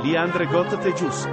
Liandre Gotta Tejus.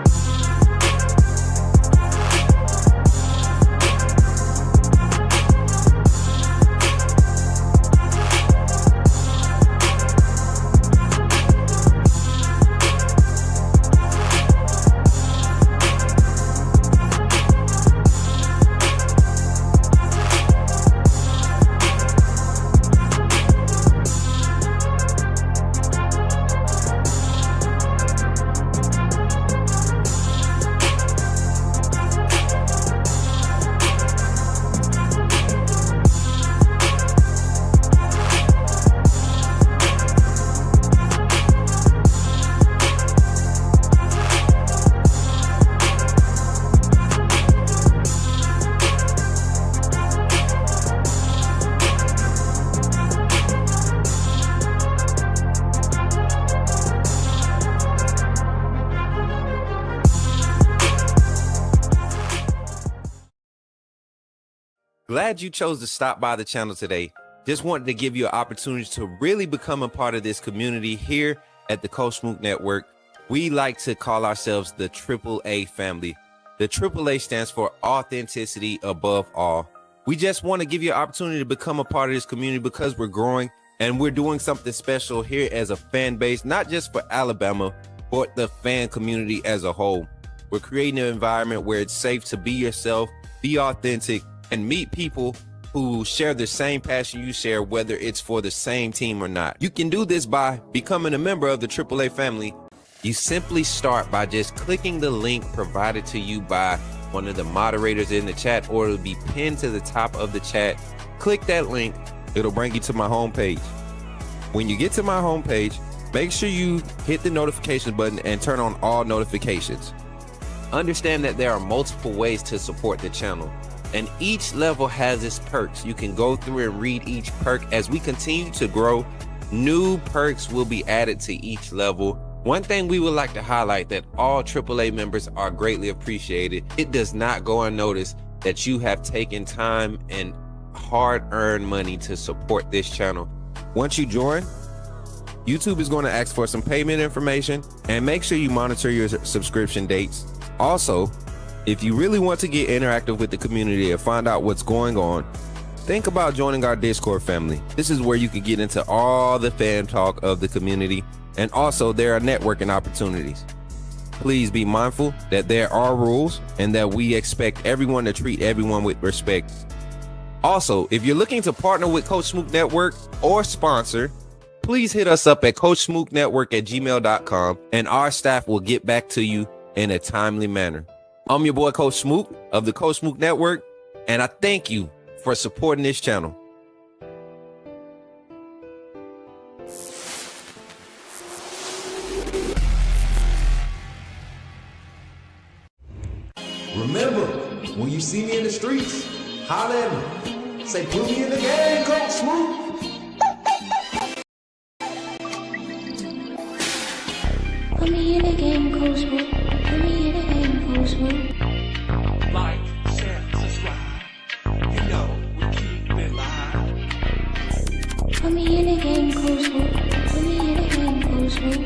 Glad you chose to stop by the channel today. Just wanted to give you an opportunity to really become a part of this community here at the Coach Smook Network. We like to call ourselves the AAA family. The AAA stands for authenticity above all. We just want to give you an opportunity to become a part of this community because we're growing and we're doing something special here as a fan base, not just for Alabama, but the fan community as a whole. We're creating an environment where it's safe to be yourself, be authentic, and meet people who share the same passion you share, whether it's for the same team or not. You can do this by becoming a member of the AAA family. You simply start by just clicking the link provided to you by one of the moderators in the chat, or it'll be pinned to the top of the chat. Click that link, it'll bring you to my homepage. When you get to my homepage, make sure you hit the notification button and turn on all notifications. Understand that there are multiple ways to support the channel, and each level has its perks. You can go through and read each perk. As we continue to grow, new perks will be added to each level. One thing we would like to highlight that all AAA members are greatly appreciated. It does not go unnoticed that you have taken time and hard-earned money to support this channel. Once you join, YouTube is going to ask for some payment information, and make sure you monitor your subscription dates. Also, if you really want to get interactive with the community and find out what's going on, think about joining our Discord family. This is where you can get into all the fan talk of the community, and also there are networking opportunities. Please be mindful that there are rules and that we expect everyone to treat everyone with respect. Also, if you're looking to partner with Coach Smook Network or sponsor, please hit us up at coachsmooknetwork@gmail.com, and our staff will get back to you in a timely manner. I'm your boy, Coach Smook of the Coach Smook Network, and I thank you for supporting this channel. Remember, when you see me in the streets, holler at me. Say, put me in the game, Coach Smook. Put me in the game, Coach Smook. Put me in the game, Coach Smook. Like, share, subscribe. You know we keep it live. Put me in the game, Coach Smook. Put me in the game, Coach Smook.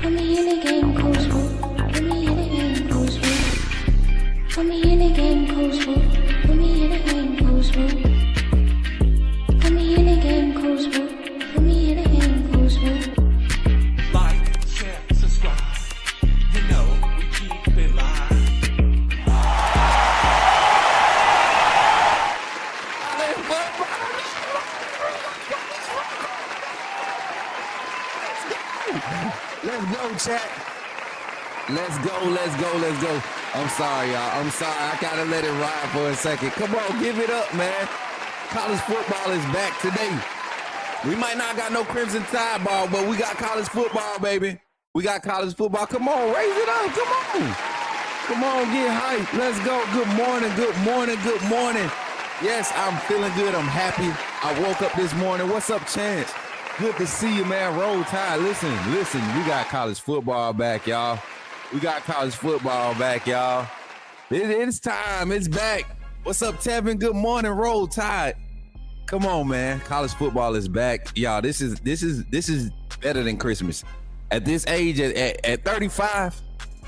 Put me in the game, Coach Smook. Put me in the game, Coach Smook. Put me in the game, Coach Smook. Put me in the game, Coach Smook. Put me in the game, Coach Smook. Put me in the game, Coach Smook. Like, share, subscribe. You know we keep it live. Let's go, chat. Let's go. I'm sorry, y'all. I'm sorry. I gotta let it ride for a second. Come on, give it up, man. College football is back today. We might not got no Crimson Tide ball, but we got college football, baby. We got college football. Come on, raise it up. Come on. Come on, get hyped. Let's go. Good morning. Yes, I'm feeling good. I'm happy. I woke up this morning. What's up, Chance? Good to see you, man. Roll Tide. Listen. We got college football back, y'all. It's time. It's back. What's up, Tevin? Good morning. Roll Tide. Come on, man. College football is back. Y'all, this is better than Christmas. At this age, at 35,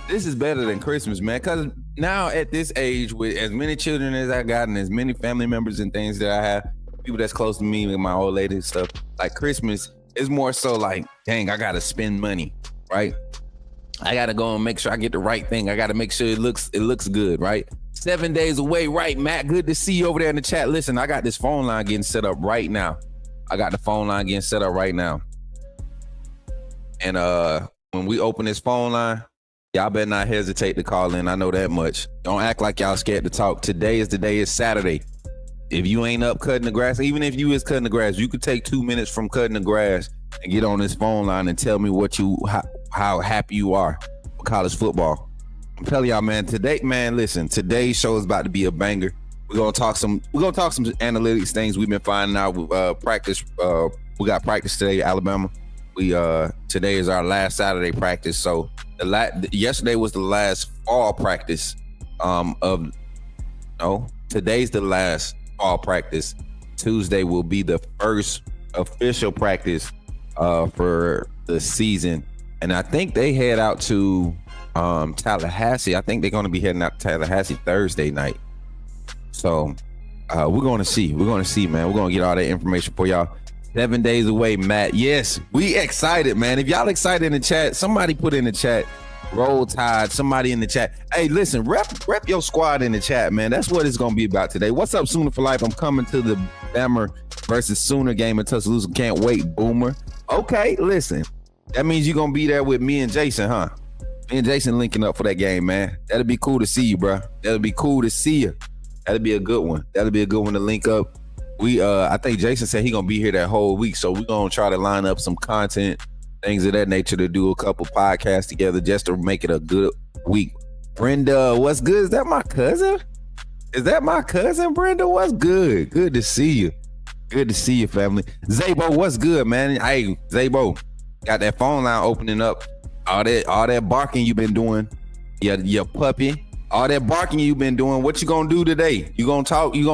this is better than Christmas, man. Because now at this age, with as many children as I got and as many family members and things that I have, people that's close to me and my old lady and stuff, like Christmas is more so like, dang, I got to spend money, right? I got to go and make sure I get the right thing. I got to make sure it looks good, right? 7 days away, right, Matt? Good to see you over there in the chat. Listen, I got this phone line getting set up right now. And when we open this phone line, y'all better not hesitate to call in. I know that much. Don't act like y'all scared to talk. Today is the day. It's Saturday. If you ain't up cutting the grass, even if you is cutting the grass, you could take 2 minutes from cutting the grass and get on this phone line and tell me how happy you are for college football. I'm telling y'all, man, listen, today's show is about to be a banger. We're gonna talk some analytics things we've been finding out with practice. We got practice today, Alabama. Today is our last Saturday practice. So yesterday was the last fall practice. Today's the last fall practice. Tuesday will be the first official practice for the season. And I think they head out to Tallahassee. I think they're going to be heading out to Tallahassee Thursday night. So we're going to see. We're going to see, man. We're going to get all that information for y'all. 7 days away, Matt. Yes, we excited, man. If y'all excited in the chat, somebody put in the chat, Roll Tide, somebody in the chat. Hey, listen, rep your squad in the chat, man. That's what it's going to be about today. What's up, Sooner for Life? I'm coming to the Bama versus Sooner game in Tuscaloosa. Can't wait, Boomer. Okay, listen. That means you're going to be there with me and Jason, huh? Me and Jason linking up for that game, man. That'll be cool to see you, bro. That'll be cool to see you. That'll be a good one. That'll be a good one to link up. I think Jason said he's gonna be here that whole week, so we're gonna try to line up some content, things of that nature, to do a couple podcasts together just to make it a good week. Brenda, what's good? Is that my cousin? Brenda? What's good? Good to see you. Good to see you, family. Zabo, what's good, man? Hey, Zabo, got that phone line opening up. All that barking you've been doing, your puppy. All that barking you've been doing. What you gonna do today? You gonna talk? You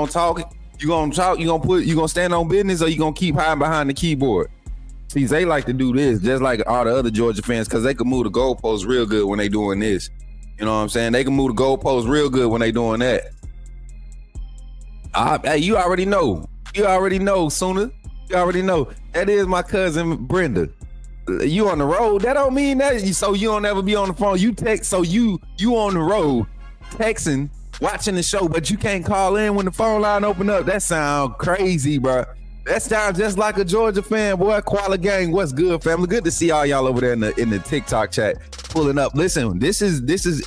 gonna stand on business, or you gonna keep hiding behind the keyboard? See, they like to do this just like all the other Georgia fans, because they can move the goalposts real good when they doing this. You know what I'm saying? They can move the goalposts real good when they doing that. Hey, you already know, Sooner. You already know. That is my cousin Brenda. You on the road? That don't mean that so you don't ever be on the phone. You text, so you on the road texting, watching the show, but you can't call in when the phone line open up. That sound crazy, bro. That sounds just like a Georgia fan, boy. Koala gang, what's good, family? Good to see all y'all over there in the TikTok chat pulling up. Listen, this is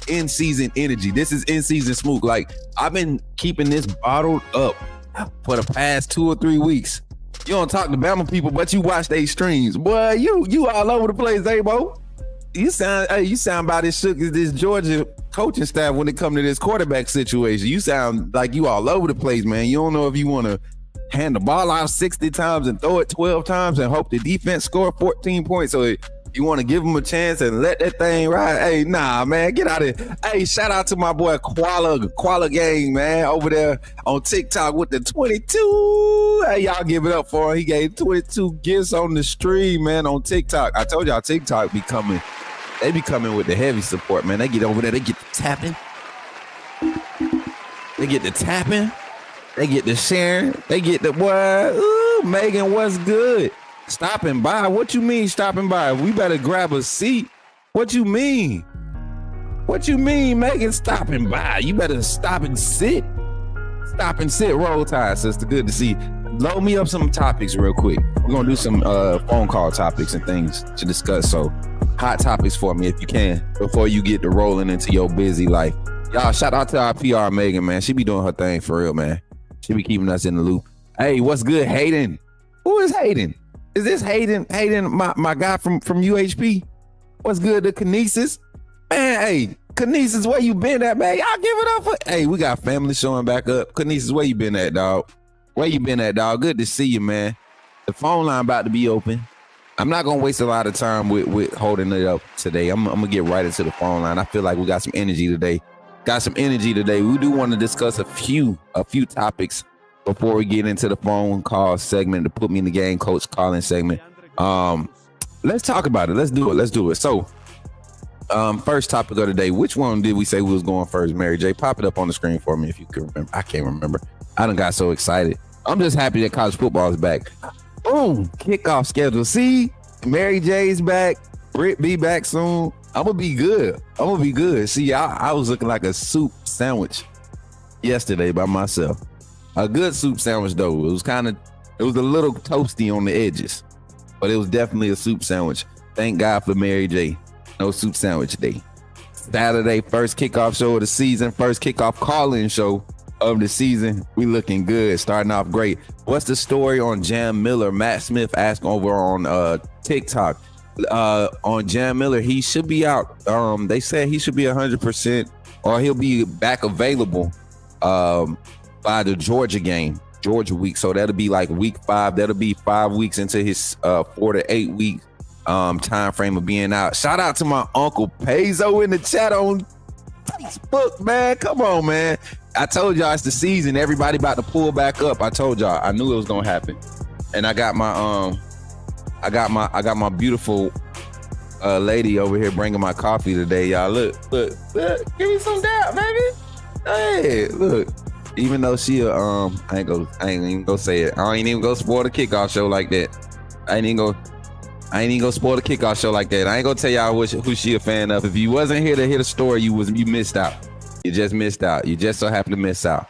in season energy. This is in season Smook. Like, I've been keeping this bottled up for the past 2 or 3 weeks. You don't talk to Bama people, but you watch their streams, boy. You all over the place, Zabo. You sound about as shook as this Georgia coaching staff when it comes to this quarterback situation. You sound like you all over the place, man. You don't know if you want to hand the ball out 60 times and throw it 12 times and hope the defense score 14 points. So you want to give them a chance and let that thing ride. Hey, nah, man, get out of here. Hey, shout out to my boy Koala Gang, man, over there on TikTok with the 22. Hey, y'all give it up for him. He gave 22 gifts on the stream, man, on TikTok. I told y'all TikTok be coming. They be coming with the heavy support, man. They get over there. They get the tapping. They get the sharing. They get the, boy, ooh, Megan, what's good? Stopping by? What you mean stopping by? We better grab a seat. What you mean? Megan, stopping by? You better stop and sit. Roll Tide, sister. Good to see you. Load me up some topics real quick. We're going to do some phone call topics and things to discuss. So hot topics for me if you can before you get to rolling into your busy life. Y'all, shout out to our PR Megan, man. She be doing her thing for real, man. She be keeping us in the loop. Hey, what's good, Hayden? Who is Hayden? Is this Hayden, my guy from UHP? What's good to Kinesis? Man, hey, Kinesis, where you been at, man? Y'all give it up for... Hey, we got family showing back up. Kinesis, where you been at, dog? Good to see you, man. The phone line about to be open. I'm not going to waste a lot of time with holding it up today. I'm going to get right into the phone line. I feel like we got some energy today. We do want to discuss a few topics before we get into the phone call segment, to put me in the game coach calling segment. let's talk about it. Let's do it. So, first topic of the day. Which one did we say we was going first, Mary J? Pop it up on the screen for me if you can remember. I can't remember. I done got so excited. I'm just happy that college football is back. Boom, kickoff schedule. See, Mary J's back. Britt be back soon. I'm gonna be good. See, I was looking like a soup sandwich yesterday by myself. A good soup sandwich though. It was a little toasty on the edges, but it was definitely a soup sandwich. Thank God for Mary J. No soup sandwich day. Saturday, first kickoff show of the season, first kickoff call-in show of the season. We looking good, starting off great. What's the story on Jam Miller? Matt Smith asked over on TikTok. On Jam Miller, he should be out. They said he should be 100%, or he'll be back available by the Georgia week. So that'll be like week 5. That'll be 5 weeks into his 4 to 8 week time frame of being out. Shout out to my uncle Peso in the chat on Facebook, man. Come on, man. I told y'all it's the season. Everybody about to pull back up. I told y'all. I knew it was gonna happen. And I got my beautiful lady over here bringing my coffee today, y'all. Look. Give me some dap, baby. Hey, look. Even though she I ain't even gonna say it. I ain't even gonna spoil the kickoff show like that. I ain't even gonna spoil the kickoff show like that. I ain't gonna tell y'all who she a fan of. If you wasn't here to hear the story, you missed out. You just missed out. You just so happen to miss out.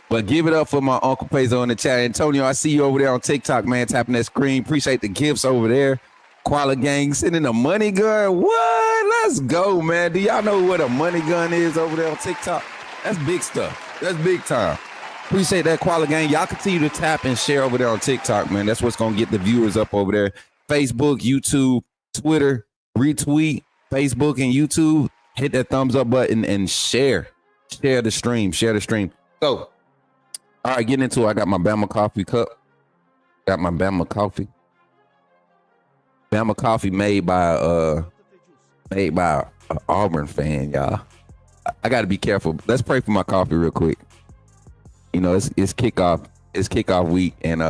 But give it up for my Uncle Peso in the chat. Antonio, I see you over there on TikTok, man, tapping that screen. Appreciate the gifts over there. Koala Gang sending a money gun. What? Let's go, man. Do y'all know what a money gun is over there on TikTok? That's big stuff. That's big time. Appreciate that, Koala Gang. Y'all continue to tap and share over there on TikTok, man. That's what's going to get the viewers up over there. Facebook, YouTube, Twitter, retweet, Facebook and YouTube. Hit that thumbs up button and share. Share the stream. So, all right, getting into it. I got my Bama coffee cup. Got my Bama coffee. Bama coffee made by an Auburn fan, y'all. I got to be careful. Let's pray for my coffee real quick. You know, it's kickoff. It's kickoff week, and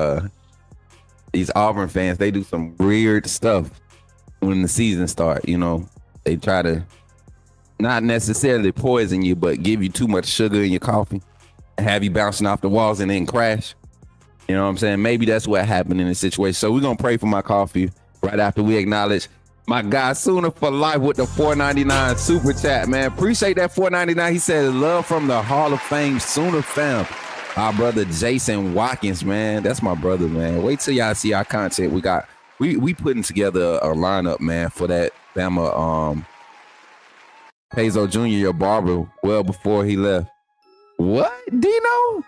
these Auburn fans, they do some weird stuff when the season starts. You know, they try to not necessarily poison you, but give you too much sugar in your coffee and have you bouncing off the walls and then crash. You know what I'm saying? Maybe that's what happened in this situation. So we're going to pray for my coffee right after we acknowledge my guy Sooner for Life with the $4.99 super chat, man. Appreciate that $4.99. He said love from the Hall of Fame Sooner fam. Our brother Jason Watkins, man. That's my brother, man. Wait till y'all see our content. We putting together a lineup, man, for that Bama Peso Jr., your barber, well before he left. What? Dino?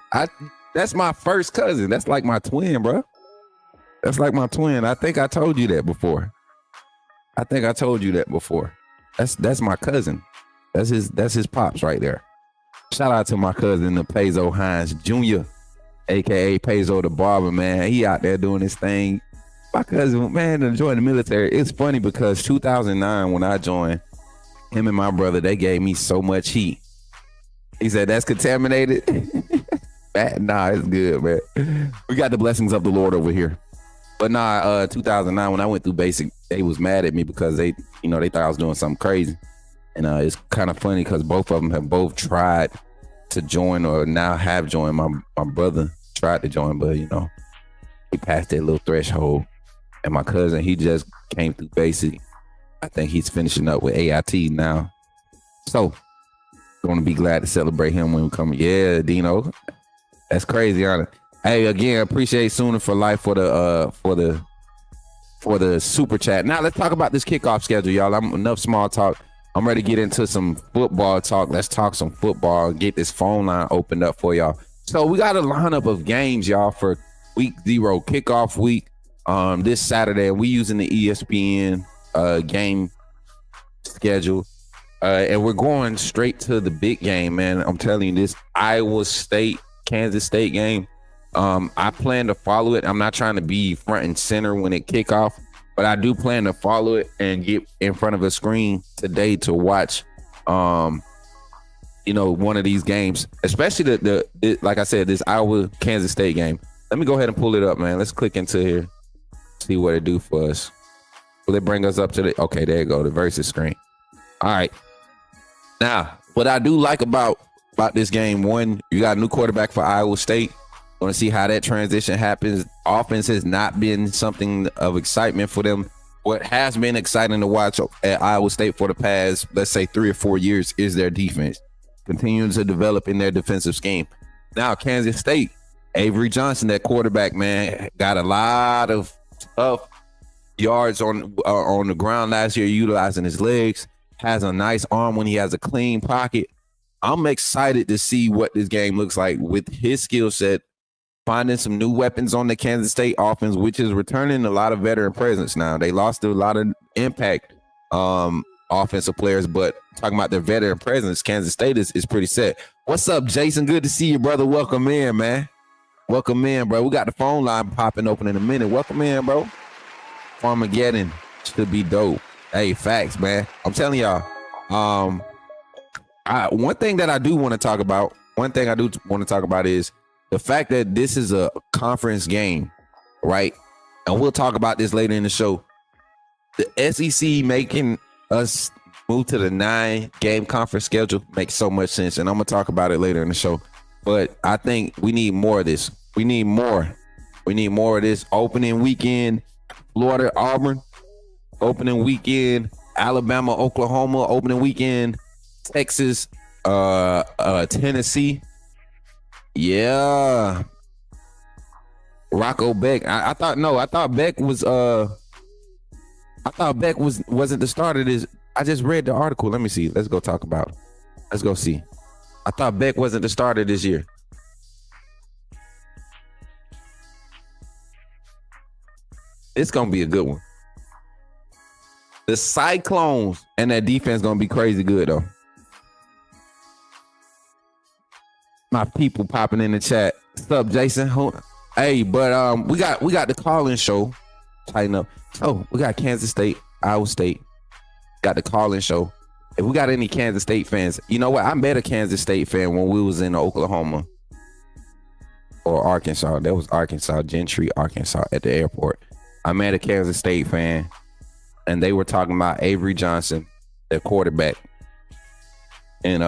That's my first cousin. That's like my twin, bro. That's like my twin. I think I told you that before. That's my cousin. That's his pops right there. Shout out to my cousin, the Peso Hines Jr., aka Peso the barber, man. He out there doing his thing. My cousin, man, joined the military. It's funny because 2009 when I joined, him and my brother, they gave me so much heat. He said, that's contaminated. Nah, it's good, man. We got the blessings of the Lord over here. But 2009, when I went through basic, they was mad at me because they thought I was doing something crazy. And it's kind of funny because both of them have both tried to join or now have joined. My brother tried to join, but, he passed that little threshold. And my cousin, he just came through basic. I think he's finishing up with AIT now. So, going to be glad to celebrate him when we come. Yeah, Dino. That's crazy, honor. Hey, again, appreciate Sooner for Life for the super chat. Now, let's talk about this kickoff schedule, y'all. Enough small talk. I'm ready to get into some football talk. Let's talk some football and get this phone line opened up for y'all. So, we got a lineup of games, y'all, for week 0, kickoff week. This Saturday, we using the ESPN game schedule, and we're going straight to the big game, man. I'm telling you, this Iowa State Kansas State game, I plan to follow it. I'm not trying to be front and center when it kick off, but I do plan to follow it and get in front of a screen today to watch one of these games, especially the like I said, this Iowa Kansas State game. Let me go ahead and pull it up, man. Let's click into here, see what it do for us. Will it bring us up to the? Okay, there you go. The versus screen. All right. Now, what I do like about this game, one, you got a new quarterback for Iowa State. Want to see how that transition happens. Offense has not been something of excitement for them. What has been exciting to watch at Iowa State for the past, let's say 3 or 4 years, is their defense. Continuing to develop in their defensive scheme. Now, Kansas State, Avery Johnson, that quarterback, man, got a lot of tough yards on the ground last year, utilizing his legs. Has a nice arm when he has a clean pocket. I'm excited to see what this game looks like with his skill set, finding some new weapons on the Kansas State offense, which is returning a lot of veteran presence now. They lost a lot of impact offensive players, but talking about their veteran presence, Kansas State is pretty set. What's up, Jason? Good to see you, brother. Welcome in, man. Welcome in, bro. We got the phone line popping open in a minute. Welcome in, bro. Farmageddon should be dope. Hey, facts, man. I'm telling y'all. One thing I do want to talk about is the fact that this is a conference game, right? And we'll talk about this later in the show. The SEC making us move to the 9-game conference schedule makes so much sense, and I'm gonna talk about it later in the show. But I think we need more of this. We need more. We need more of this. Opening weekend, Florida, Auburn. Opening weekend, Alabama, Oklahoma. Opening weekend, Texas, Tennessee. Yeah. Rocco Beck. I thought Beck wasn't the start of this. I just read the article. Let me see. Let's go talk about it. Let's go see. I thought Beck wasn't the starter this year. It's gonna be a good one. The Cyclones and that defense gonna be crazy good though. My people popping in the chat. What's up, Jason? Hey, but we got the call-in show. Tighten up. Oh, we got Kansas State, Iowa State. Got the call-in show. If we got any Kansas State fans, you know what? I met a Kansas State fan when we was in Oklahoma or Arkansas. That was Arkansas, Gentry, Arkansas, at the airport. I met a Kansas State fan, and they were talking about Avery Johnson, their quarterback, and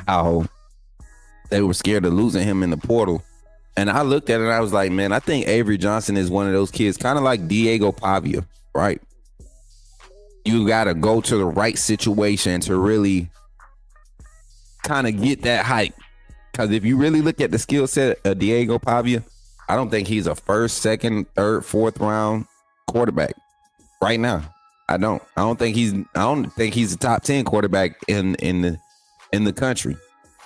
how they were scared of losing him in the portal. And I looked at it and I was like, man, I think Avery Johnson is one of those kids, kind of like Diego Pavia, right? You got to go to the right situation to really kind of get that hype. Because if you really look at the skill set of Diego Pavia, I don't think he's a first, second, third, fourth round quarterback right now. I don't think he's a top 10 quarterback in the country.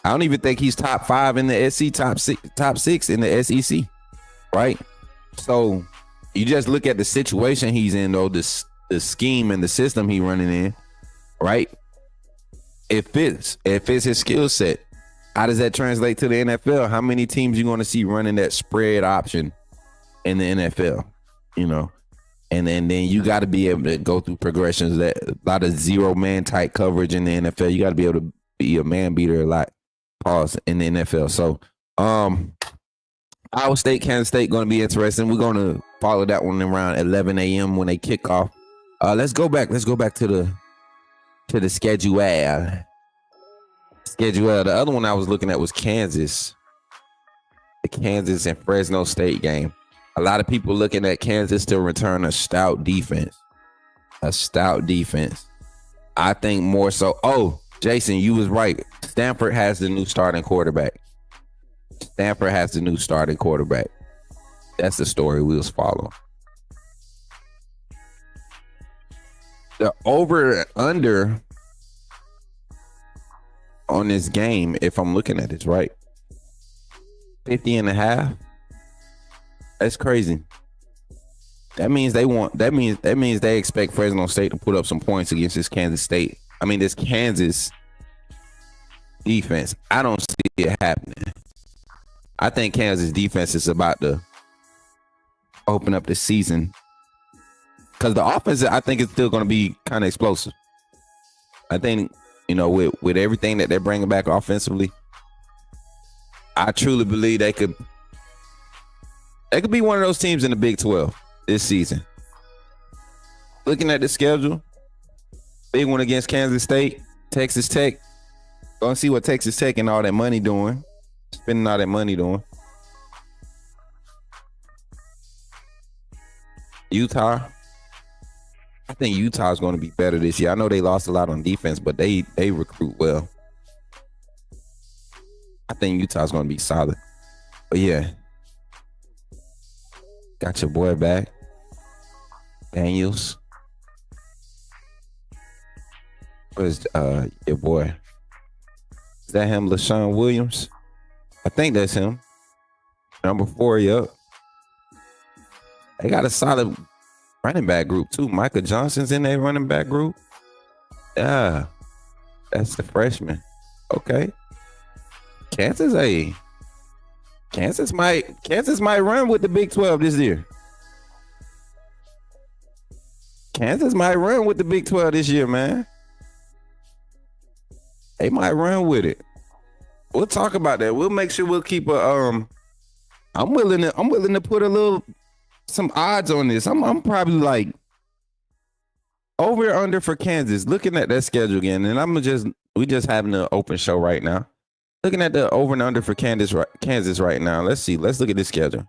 I don't even think he's top 5 in the SEC, top 6 in the SEC, right? So you just look at the situation he's in, though, the scheme and the system he's running in, right? It fits his skill set. How does that translate to the NFL? How many teams you going to see running that spread option in the NFL? You know, and then you got to be able to go through progressions, that a lot of 0-man type coverage in the NFL. You got to be able to be a man beater a lot. Pause in the NFL. So, Iowa State, Kansas State going to be interesting. We're going to follow that one around 11 a.m. when they kick off. Let's go back to the schedule. The other one I was looking at was Kansas. The Kansas and Fresno State game. A lot of people looking at Kansas to return a stout defense. I think more so. Oh, Jason, you was right. Stanford has the new starting quarterback. That's the story we was following. The over-under on this game, if I'm looking at it right, 50.5. That's crazy. That means they expect Fresno State to put up some points against this Kansas defense. I don't see it happening. I think Kansas defense is about to open up the season, because the offense, I think, is still going to be kind of explosive. I think, you know, with everything that they're bringing back offensively, I truly believe they could be one of those teams in the Big 12 this season. looking at the schedule, big one against Kansas State, Texas Tech. Gonna see what Texas Tech and all that money doing, spending all that money doing. Utah. I think Utah's going to be better this year. I know they lost a lot on defense, but they recruit well. I think Utah's going to be solid. But yeah, got your boy back, Daniels. Where's your boy? Is that him, LaShawn Williams? I think that's him. Number 4, yup. They got a solid running back group too. Micah Johnson's in their running back group. Yeah, that's the freshman. Okay. Kansas might run with the Big 12 this year. Kansas might run with the Big 12 this year, man. They might run with it. We'll talk about that. We'll make sure we'll keep a I'm willing to put some odds on this. I'm probably like over or under for Kansas. Looking at that schedule again, and we just having an open show right now. Looking at the over and under for Kansas right now. Let's see. Let's look at this schedule.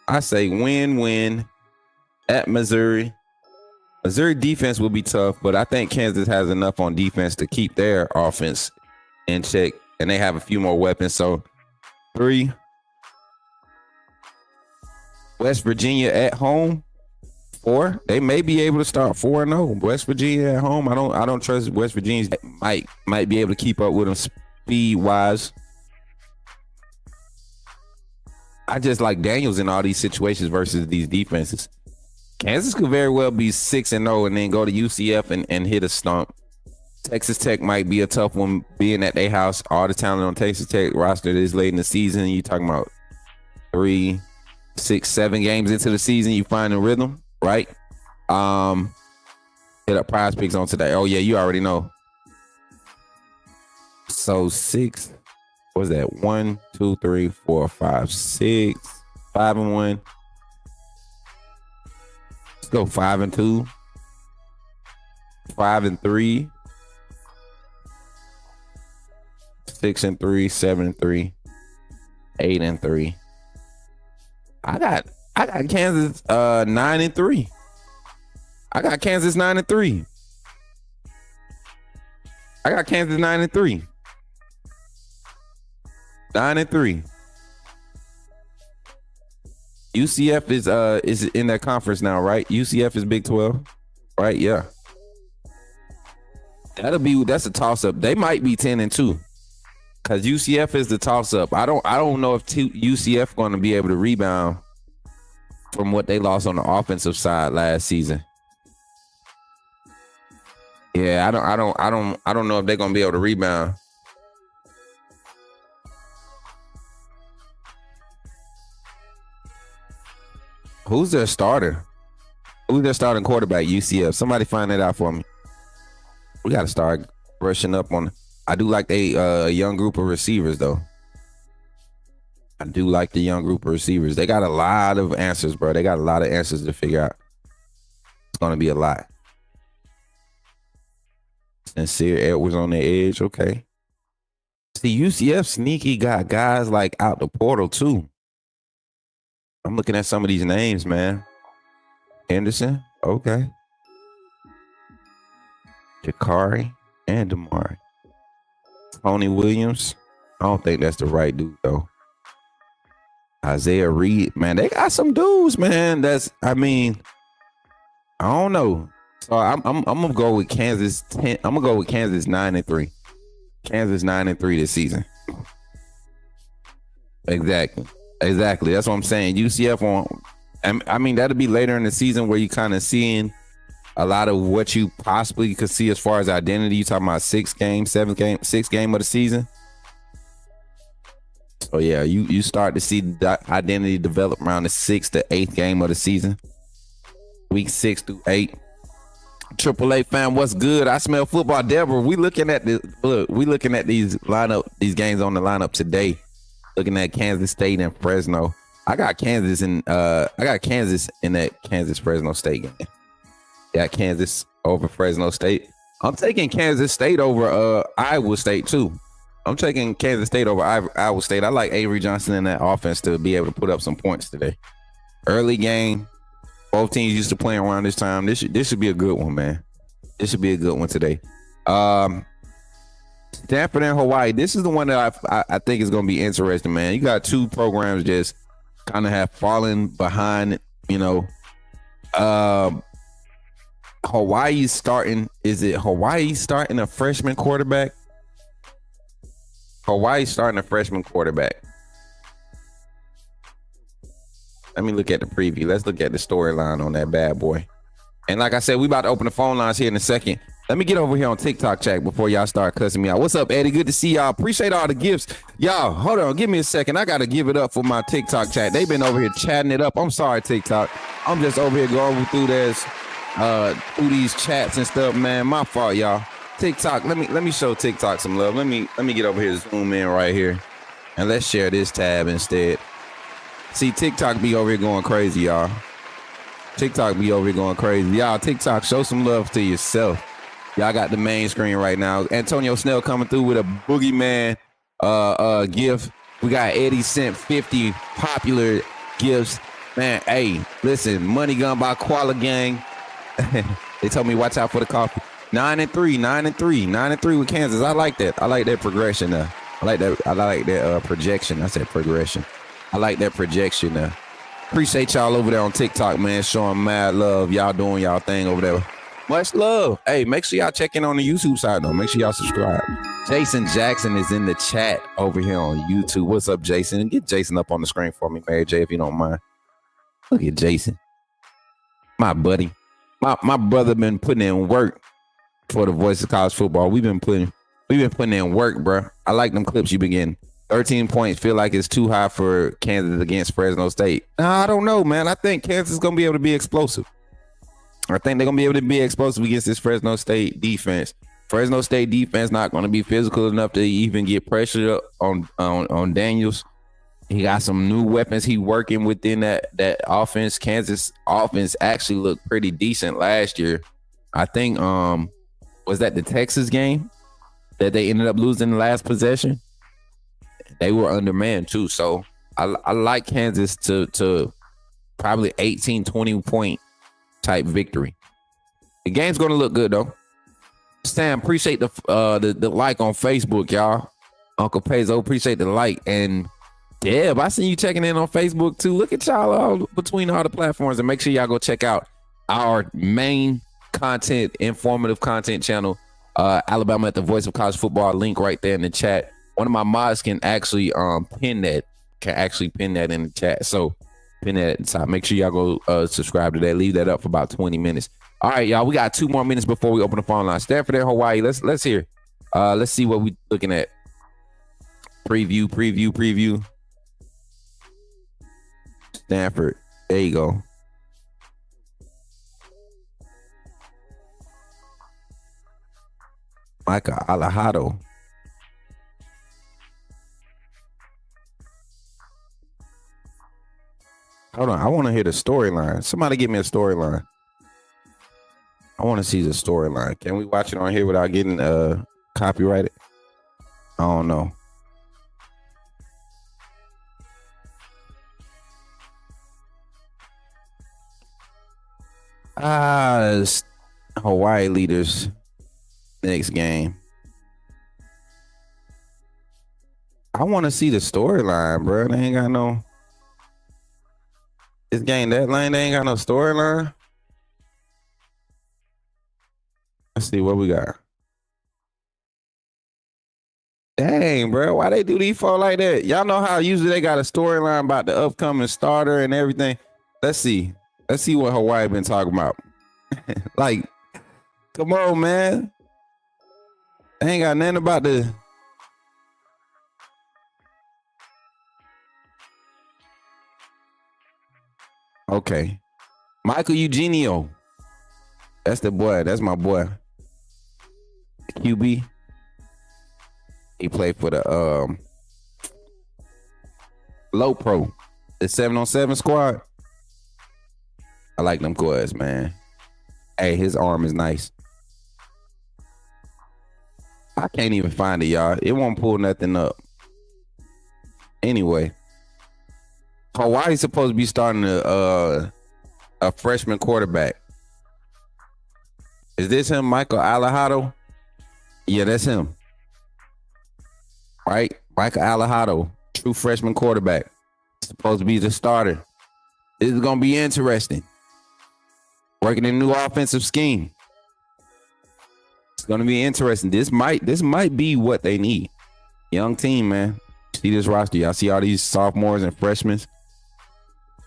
I say win at Missouri. Missouri defense will be tough, but I think Kansas has enough on defense to keep their offense in check, and they have a few more weapons. So 3. West Virginia at home. 4. They may be able to start 4-0. West Virginia at home. I don't trust West Virginia. Might be able to keep up with them speed wise. I just like Daniels in all these situations versus these defenses. Kansas could very well be 6-0 and then go to UCF and hit a stump. Texas Tech might be a tough one, being at their house. All the talent on Texas Tech roster is late in the season. You talking about 3, 6, 7 games into the season, you find a rhythm, right? Hit up Prize Picks on today. Oh yeah, you already know. So 6, what was that? 1, 2, 3, 4, 5, 6, 5-1. Let's go 5-2, 5-3, 6-3, 7-3, 8-3. I got Kansas 9-3. I got Kansas 9-3. I got Kansas 9-3. 9-3. UCF is in that conference now, right? UCF is Big 12, right? Yeah. That's a toss up. They might be 10-2. Because UCF is the toss-up. I don't know if UCF going to be able to rebound from what they lost on the offensive side last season. Yeah, I don't know if they're going to be able to rebound. Who's their starter? Who's their starting quarterback? UCF. Somebody find that out for me. We got to start brushing up on. I do like a young group of receivers, though. I do like the young group of receivers. They got a lot of answers, bro. They got a lot of answers to figure out. It's going to be a lot. Sincere Edwards on the edge. Okay. See, UCF sneaky got guys like out the portal, too. I'm looking at some of these names, man. Henderson. Okay. Jakari and Damari. Tony Williams. I don't think that's the right dude, though. Isaiah Reed. Man, they got some dudes, man. I don't know. So I'm gonna go with Kansas 10. I'm gonna go with Kansas 9-3. Kansas 9-3 this season. Exactly. That's what I'm saying. UCF that'll be later in the season where you kind of seeing a lot of what you possibly could see as far as identity. You talking about 6th game of the season. So yeah, you start to see that identity develop around the 6th to 8th game of the season. Week 6 through 8. AAA fan, what's good? I smell football. Deborah, we looking at these games on the lineup today. Looking at Kansas State and Fresno. I got Kansas in that Kansas Fresno State game. Got Kansas over Fresno State. I'm taking Kansas State over Iowa State too. I'm taking Kansas State over Iowa State. I like Avery Johnson in that offense to be able to put up some points today. Early game. Both teams used to playing around this time. This should be a good one, man. This should be a good one today. Stanford and Hawaii. This is the one that I think is going to be interesting, man. You got two programs just kind of have fallen behind, you know. Hawaii's starting. Is it Hawaii starting a freshman quarterback? Hawaii's starting a freshman quarterback. Let me look at the preview. Let's look at the storyline on that bad boy. And like I said, we about to open the phone lines here in a second. Let me get over here on TikTok chat before y'all start cussing me out. What's up, Eddie? Good to see y'all. Appreciate all the gifts. Y'all, hold on. Give me a second. I got to give it up for my TikTok chat. They've been over here chatting it up. I'm sorry, TikTok. I'm just over here going through this, through these chats and stuff, man. My fault, y'all. TikTok, let me show TikTok some love. Let me get over here, zoom in right here, and let's share this tab instead. See, TikTok be over here going crazy, y'all. TikTok be over here going crazy. Y'all, TikTok, show some love to yourself. Y'all got the main screen right now. Antonio Snell coming through with a boogeyman gift. We got Eddie sent 50 popular gifts. Man, hey, listen, money gun by Koala Gang. They told me watch out for the coffee. 9-3 with Kansas. I like that. I like that progression there. I like that projection. I said progression. I like that projection there. Appreciate y'all over there on TikTok, man, showing mad love. Y'all doing y'all thing over there. Much love. Hey, make sure y'all check in on the YouTube side, though. Make sure y'all subscribe. Jason Jackson is in the chat over here on YouTube. What's up, Jason? Get Jason up on the screen for me, Mary J, if you don't mind. Look at Jason. My buddy. My brother been putting in work for the Voice of College Football. We've been putting in work, bro. I like them clips you been getting. 13 points feel like it's too high for Kansas against Fresno State. I don't know, man. I think Kansas is going to be able to be explosive. I think they're going to be able to be explosive against this Fresno State defense. Fresno State defense not going to be physical enough to even get pressure on Daniels. He got some new weapons he working within that offense. Kansas offense actually looked pretty decent last year. I think was that the Texas game that they ended up losing the last possession? They were undermanned too. So I like Kansas to probably 18, 20 point type victory. The game's going to look good though. Sam, appreciate the like on Facebook, y'all. Uncle Peso, appreciate the like. And Deb, I seen you checking in on Facebook too. Look at y'all all between all the platforms, and make sure y'all go check out our main content, informative content channel, Alabama at the Voice of College Football. Link right there in the chat. One of my mods can actually pin that in the chat. So pin that at the top. Make sure y'all go subscribe to that. Leave that up for about 20 minutes. All right, y'all. We got 2 more minutes before we open the phone line. Stanford and Hawaii. Let's hear. Let's see what we looking at. Preview. Stanford. There you go. Micah Alejado. Hold on. I want to hear the storyline. Somebody give me a storyline. I want to see the storyline. Can we watch it on here without getting copyrighted? I don't know. Hawaii leaders next game. I want to see the storyline, bro. They ain't got no. This game that lane, they ain't got no storyline. Let's see what we got. Dang, bro. Why they do these fall like that? Y'all know how usually they got a storyline about the upcoming starter and everything. Let's see. Let's see what Hawaii been talking about. Like, come on, man. They ain't got nothing about the. Okay. Michael Eugenio. That's the boy. That's my boy. QB. He played for the low pro. The 7-on-7 squad. I like them boys, man. Hey, his arm is nice. I can't even find it, y'all. It won't pull nothing up. Anyway, Hawaii's supposed to be starting a freshman quarterback. Is this him, Michael Alejado? Yeah, that's him. Right? Michael Alejado, true freshman quarterback. Supposed to be the starter. This is going to be interesting. Working in a new offensive scheme. It's going to be interesting. This might be what they need. Young team, man. See this roster. Y'all see all these sophomores and freshmen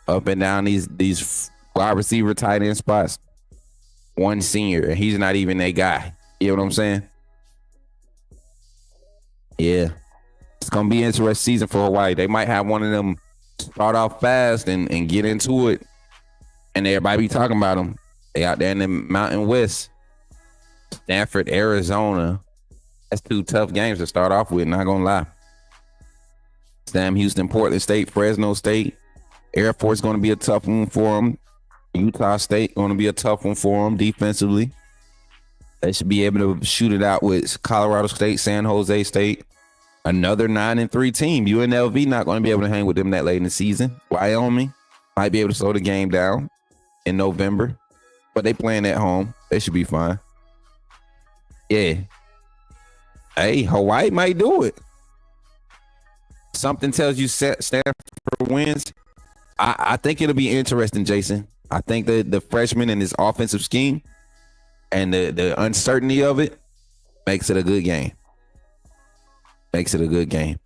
up and down these wide receiver tight end spots. One senior, and he's not even a guy. You know what I'm saying? Yeah. It's going to be an interesting season for Hawaii. They might have one of them start off fast and get into it. And everybody be talking about them. They out there in the Mountain West. Stanford, Arizona. That's two tough games to start off with, not going to lie. Sam Houston, Portland State, Fresno State. Air Force going to be a tough one for them. Utah State going to be a tough one for them defensively. They should be able to shoot it out with Colorado State, San Jose State. Another 9-3 team. UNLV not going to be able to hang with them that late in the season. Wyoming might be able to slow the game down in November, but they playing at home. They should be fine. Yeah. Hey, Hawaii might do it. Something tells you Stanford wins. I think it'll be interesting, Jason. I think the freshman and his offensive scheme and the uncertainty of it makes it a good game. Makes it a good game.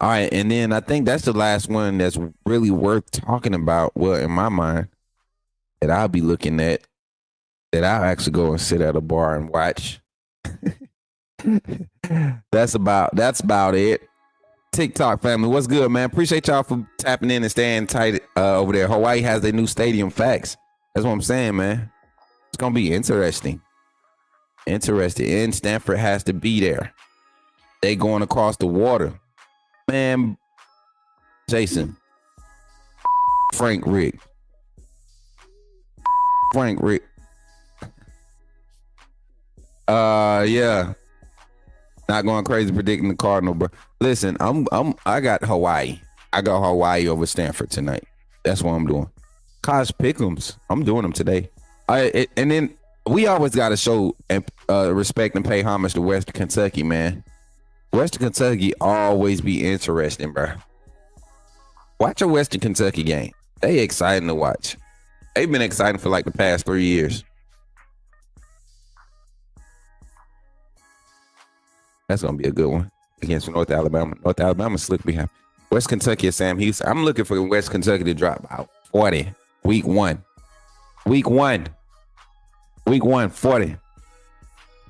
All right, and then I think that's the last one that's really worth talking about. Well, in my mind, that I'll be looking at, that I'll actually go and sit at a bar and watch. That's about it. TikTok family, what's good, man? Appreciate y'all for tapping in and staying tight over there. Hawaii has their new stadium. Facts. That's what I'm saying, man. It's gonna be interesting. And Stanford has to be there. They going across the water, man. Jason, Frank Rick. Yeah. Not going crazy predicting the Cardinal, bro. Listen, I got Hawaii. I got Hawaii over Stanford tonight. That's what I'm doing. College pick'ems. I'm doing them today. And then we always got to show respect and pay homage to Western Kentucky, man. Western Kentucky always be interesting, bro. Watch a Western Kentucky game. They exciting to watch. They've been exciting for like the past 3 years. That's going to be a good one against North Alabama. North Alabama slick behind. West Kentucky and Sam Houston. I'm looking for West Kentucky to drop about 40 week one. Week one, 40.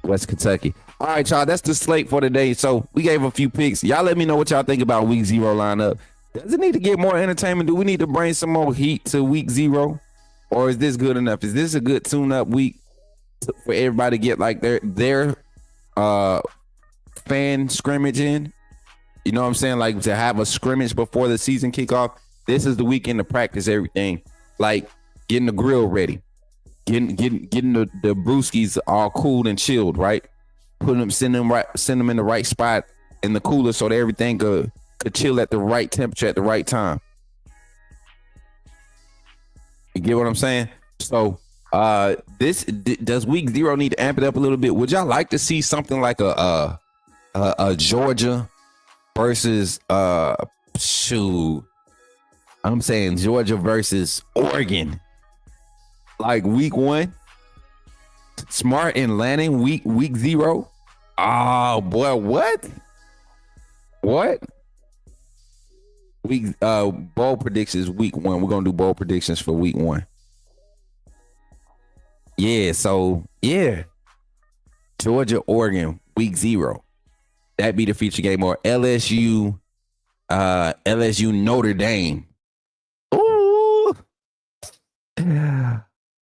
West Kentucky. All right, y'all. That's the slate for today. So we gave a few picks. Y'all let me know what y'all think about week 0 lineup. Does it need to get more entertainment? Do we need to bring some more heat to week 0? Or is this good enough? Is this a good tune-up week for everybody to get like their fan scrimmage in? You know what I'm saying? Like to have a scrimmage before the season kickoff. This is the weekend to practice everything. Like getting the grill ready, getting the brewskis all cooled and chilled, right? Send them in the right spot in the cooler so that everything could chill at the right temperature at the right time. You get what I'm saying? So does week 0 need to amp it up a little bit? Would y'all like to see something like a Georgia versus I'm saying Georgia versus Oregon, like week 1? Smart and Lanning week 0. Oh boy, what? Week bowl predictions week 1. We're gonna do bowl predictions for week 1. Yeah, so yeah, Georgia, Oregon, week 0. That'd be the feature game. Or LSU Notre Dame. Ooh.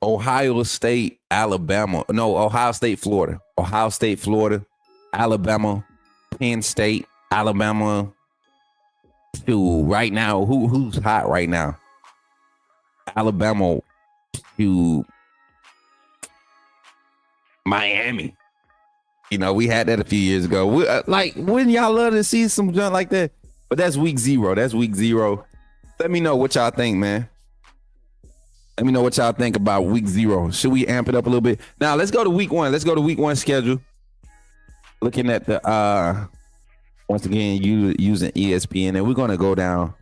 Ohio State, Alabama. No, Ohio State, Florida. Ohio State, Florida. Alabama, Penn State, Alabama. Dude, right now, who's hot right now? Alabama. Dude. Miami. You know, we had that a few years ago. Like, wouldn't y'all love to see some junk like that? But that's week 0. That's week 0. Let me know what y'all think, man. Let me know what y'all think about week 0. Should we amp it up a little bit? Now, let's go to week 1. Let's go to week 1 schedule. Looking at the, once again, using ESPN, and we're going to go down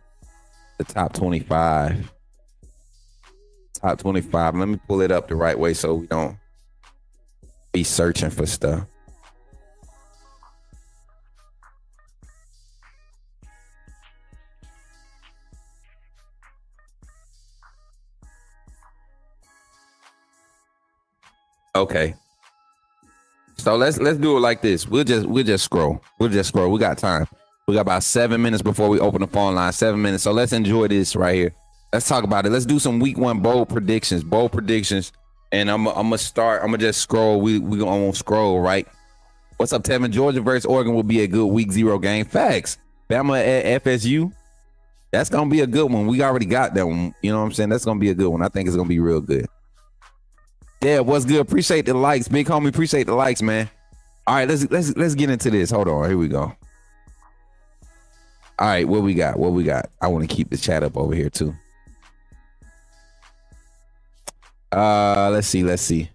the top 25. Top 25. Let me pull it up the right way so we don't be searching for stuff. Okay. So let's do it like this. We'll just scroll. We got time. We got about 7 minutes before we open the phone line. 7 minutes. So let's enjoy this right here. Let's talk about it. Let's do some week 1 bold predictions. And I'm gonna start. I'm gonna just scroll. We gonna scroll, right? What's up, Tevin? Georgia versus Oregon will be a good week 0 game. Facts. Bama at FSU. That's gonna be a good one. We already got that one. You know what I'm saying? That's gonna be a good one. I think it's gonna be real good. Yeah, what's good? Appreciate the likes, big homie. Appreciate the likes, man. All right, let's get into this. Hold on, here we go. All right, what we got? I want to keep the chat up over here too. Let's see.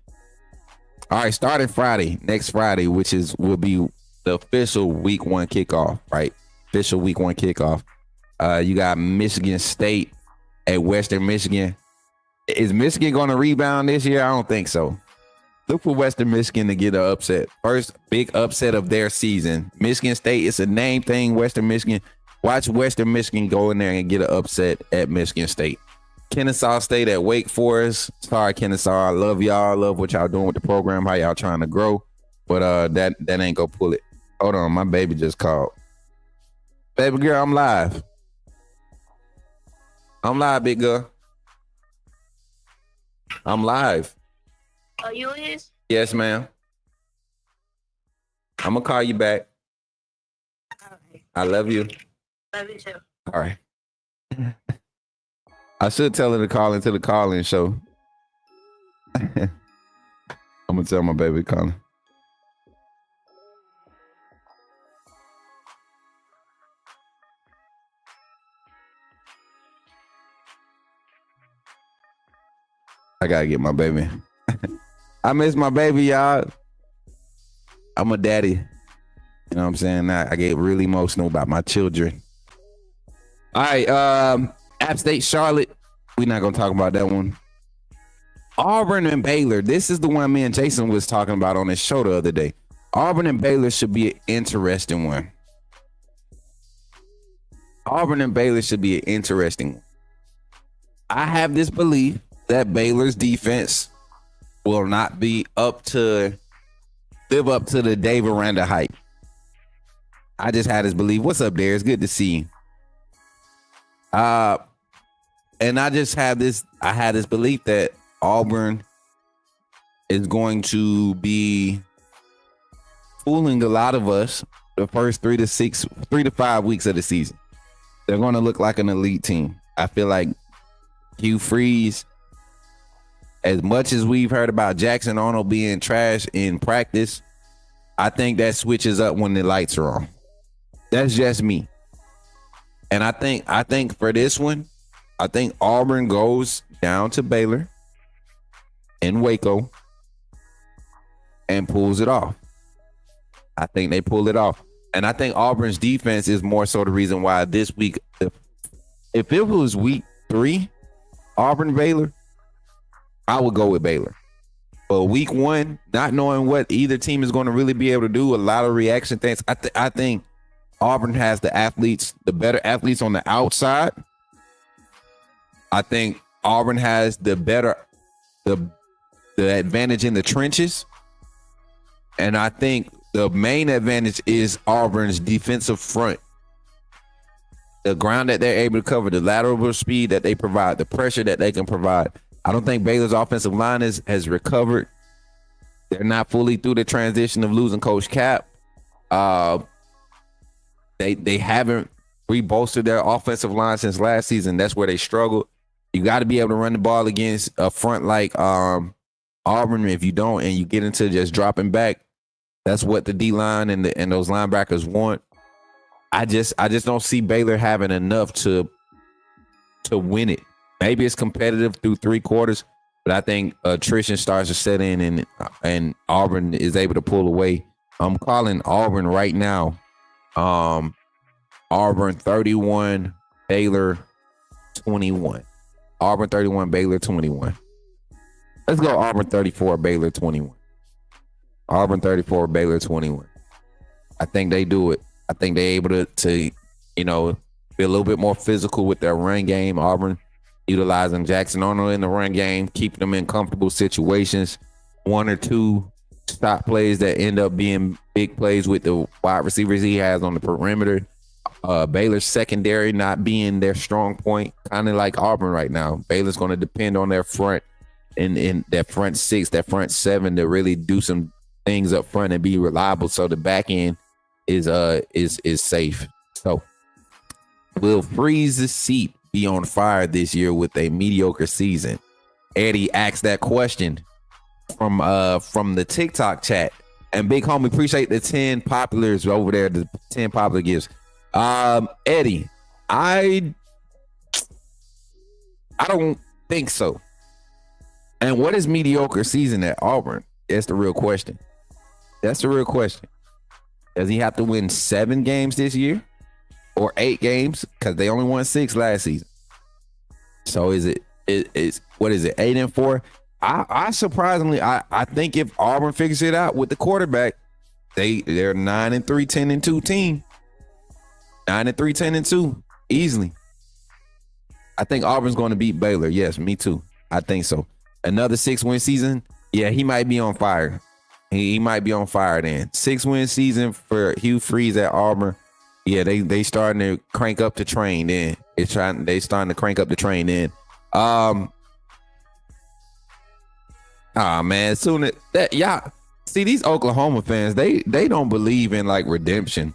All right, starting Friday, next Friday, which will be the official week 1 kickoff, right? Official week 1 kickoff. You got Michigan State at Western Michigan. Is Michigan going to rebound this year? I don't think so. Look for Western Michigan to get an upset. First big upset of their season. Michigan State, it's a name thing. Western Michigan. Watch Western Michigan go in there and get an upset at Michigan State. Kennesaw State at Wake Forest. Sorry, Kennesaw. I love y'all. I love what y'all doing with the program, how y'all trying to grow. But that ain't gonna pull it. Hold on, my baby just called. Baby girl, I'm live. I'm live, big girl. I'm live. Oh, you is? Yes, ma'am. I'm gonna call you back. Okay. I love you. Love you too. All right. I should tell her to call into the call-in show. I'm gonna tell my baby calling. I gotta get my baby. I miss my baby, y'all. I'm a daddy. You know what I'm saying? I get really emotional about my children. All right, App State, Charlotte. We're not gonna talk about that one. Auburn and Baylor. This is the one me and Jason was talking about on his show the other day. Auburn and Baylor should be an interesting one. Auburn and Baylor should be an interesting one. I have this belief that Baylor's defense will not be live up to the Dave Aranda hype. I just had this belief. What's up, there? It's good to see you. And I just had this belief that Auburn is going to be fooling a lot of us the first 3 to 5 weeks of the season. They're going to look like an elite team. I feel like Hugh Freeze, as much as we've heard about Jackson Arnold being trash in practice, I think that switches up when the lights are on. That's just me. And I think for this one, I think Auburn goes down to Baylor in Waco and pulls it off. I think they pull it off. And I think Auburn's defense is more so the reason why this week, if it was week 3, Auburn, Baylor, I would go with Baylor. But week 1, not knowing what either team is going to really be able to do, a lot of reaction things, I think Auburn has the better athletes on the outside. I think Auburn has the advantage in the trenches. And I think the main advantage is Auburn's defensive front. The ground that they're able to cover, the lateral speed that they provide, the pressure that they can provide. I don't think Baylor's offensive line has recovered. They're not fully through the transition of losing Coach Cap. They haven't rebolstered their offensive line since last season. That's where they struggled. You got to be able to run the ball against a front like Auburn, if you don't, and you get into just dropping back, that's what the D line and those linebackers want. I just don't see Baylor having enough to win it. Maybe it's competitive through 3 quarters, but I think attrition starts to set in, and Auburn is able to pull away. I'm calling Auburn right now. Auburn 31, Baylor 21. Auburn 31, Baylor 21. Let's go Auburn 34, Baylor 21. Auburn 34, Baylor 21. I think they do it. I think they're able to be a little bit more physical with their run game. Auburn utilizing Jackson Arnold in the run game, keeping them in comfortable situations. 1 or 2 stop plays that end up being big plays with the wide receivers he has on the perimeter. Baylor's secondary not being their strong point, kind of like Auburn right now. Baylor's going to depend on their front and in that front 6, that front 7 to really do some things up front and be reliable. So the back end is safe. So will Freeze the Seat be on fire this year with a mediocre season? Eddie asked that question from the TikTok chat. And big homie, appreciate the 10 populars over there, the 10 popular gifts. Eddie, I don't think so. And what is mediocre season at Auburn? That's the real question. Does he have to win 7 games this year or 8 games? Because they only won 6 last season. So is it 8-4? I surprisingly, I think if Auburn figures it out with the quarterback, they're 9-3, 10-2 team. 9-3, 10-2 easily. I think Auburn's going to beat Baylor. Yes, me too. I think so. Another 6-win season. Yeah, he might be on fire. He might be on fire then. 6-win season for Hugh Freeze at Auburn. Yeah, they starting to crank up the train then. They starting to crank up the train then. Man, as soon as that, y'all see these Oklahoma fans, they don't believe in like redemption.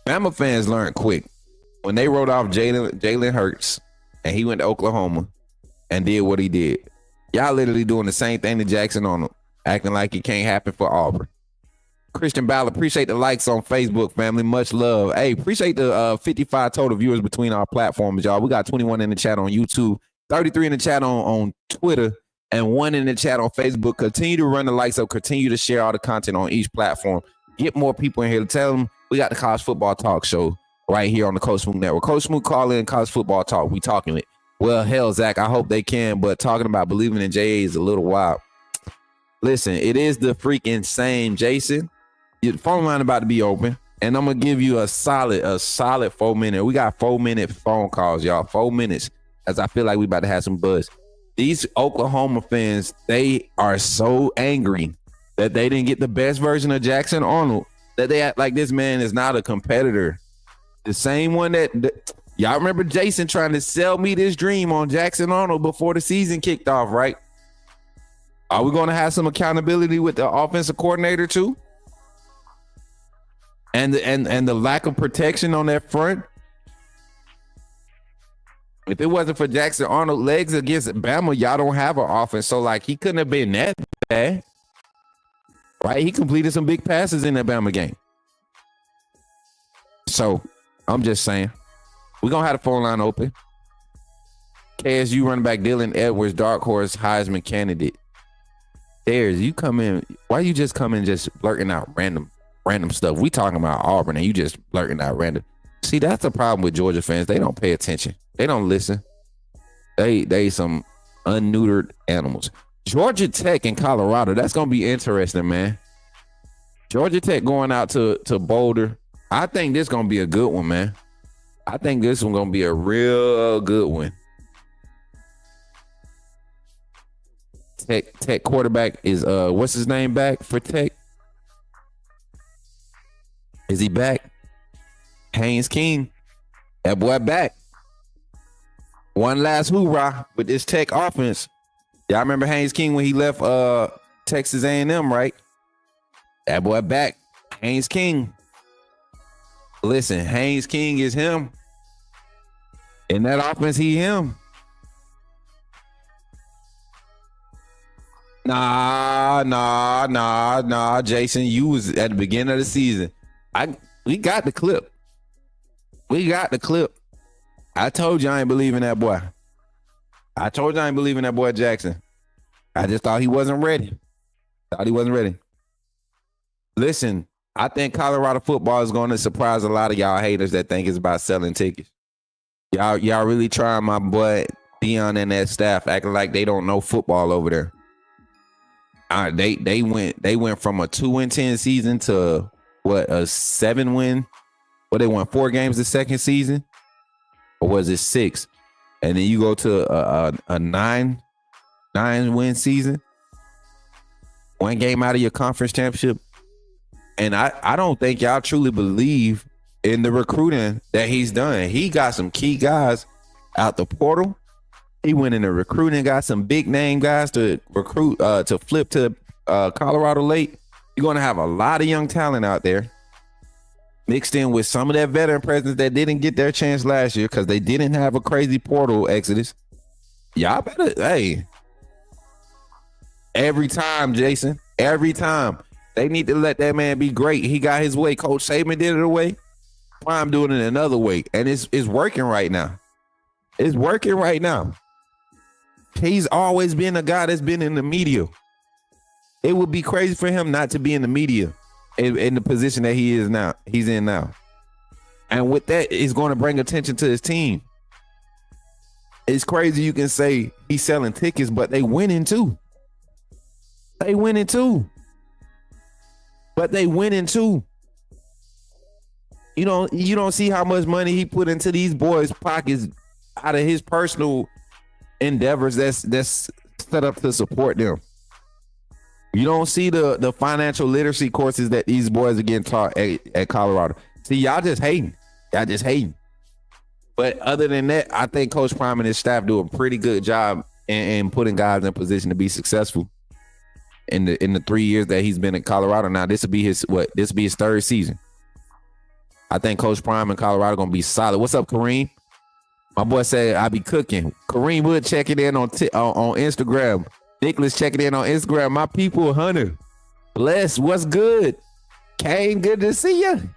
Bama fans learned quick when they wrote off Jalen Hurts and he went to Oklahoma and did what he did. Y'all literally doing the same thing to Jackson Arnold, acting like it can't happen for Auburn. Christian Ballard, appreciate the likes on Facebook, family. Much love. Hey, appreciate the 55 total viewers between our platforms, y'all. We got 21 in the chat on YouTube, 33 in the chat on Twitter, and 1 in the chat on Facebook. Continue to run the likes up. Continue to share all the content on each platform. Get more people in here to tell them we got the college football talk show right here on the Coach Smook Network. Coach Smook, call in college football talk. We talking it. Well, hell, Zach, I hope they can, but talking about believing in JA is a little wild. Listen, it is the freaking same, Jason. Your phone line about to be open, and I'm gonna give you a solid 4 minute. We got 4-minute phone calls, y'all. 4 minutes, as I feel like we about to have some buzz. These Oklahoma fans, they are so angry that they didn't get the best version of Jackson Arnold, that they act like this man is not a competitor. The same one that y'all remember Jason trying to sell me this dream on Jackson Arnold before the season kicked off, right? Are we going to have some accountability with the offensive coordinator too? And the lack of protection on that front? If it wasn't for Jackson Arnold legs against Bama, y'all don't have an offense. So like he couldn't have been that bad. Right? He completed some big passes in that Bama game. So I'm just saying, we're going to have the phone line open. KSU running back Dylan Edwards, dark horse Heisman candidate. There's you come in. Why you just come in just blurting out random stuff? We talking about Auburn and you just blurting out random. See, that's the problem with Georgia fans. They don't pay attention. They don't listen. They some unneutered animals. Georgia Tech in Colorado. That's going to be interesting, man. Georgia Tech going out to Boulder. I think this going to be a good one, man. I think this one going to be a real good one. Tech quarterback is what's his name back for Tech? Is he back? Haynes King. That boy back. One last hoorah with this Tech offense. Y'all remember Haynes King when he left Texas A&M, right? That boy back. Haynes King. Listen, Haynes King is him. In that offense, he him. Nah, Jason. You was at the beginning of the season. We got the clip. I told you I ain't believing that boy. Jackson. I just thought he wasn't ready. Listen, I think Colorado football is going to surprise a lot of y'all haters that think it's about selling tickets. Y'all really trying my boy Dion and that staff acting like they don't know football over there. They went from a 2-10 season to what, a 7-win? Well, they won 4 games the second season, or was it 6? And then you go to a 9-win season, 1 game out of your conference championship. And I don't think y'all truly believe in the recruiting that he's done. He got some key guys out the portal. He went into recruiting, got some big name guys to recruit, to flip to Colorado late. You're going to have a lot of young talent out there, mixed in with some of that veteran presence that didn't get their chance last year because they didn't have a crazy portal exodus. Y'all better, hey, every time, Jason, every time. They need to let that man be great. He got his way. Coach Saban did it a way. I'm doing it another way. And it's working right now. It's working right now. He's always been a guy that's been in the media. It would be crazy for him not to be in the media in the position that he is now. He's in now. And with that, it's going to bring attention to his team. It's crazy you can say he's selling tickets, but they winning too. You don't see how much money he put into these boys' pockets out of his personal endeavors that's set up to support them. You don't see the financial literacy courses that these boys are getting taught at Colorado. See, y'all just hating. But other than that, I think Coach Prime and his staff do a pretty good job in putting guys in position to be successful in the 3 years that he's been in Colorado. Now, this will be his 3rd season. I think Coach Prime in Colorado gonna be solid. What's up, Kareem? My boy said I be cooking. Kareem Wood checking in on Instagram. Nicholas checking in on Instagram. My people, Hunter. Bless, what's good? Kane, good to see you.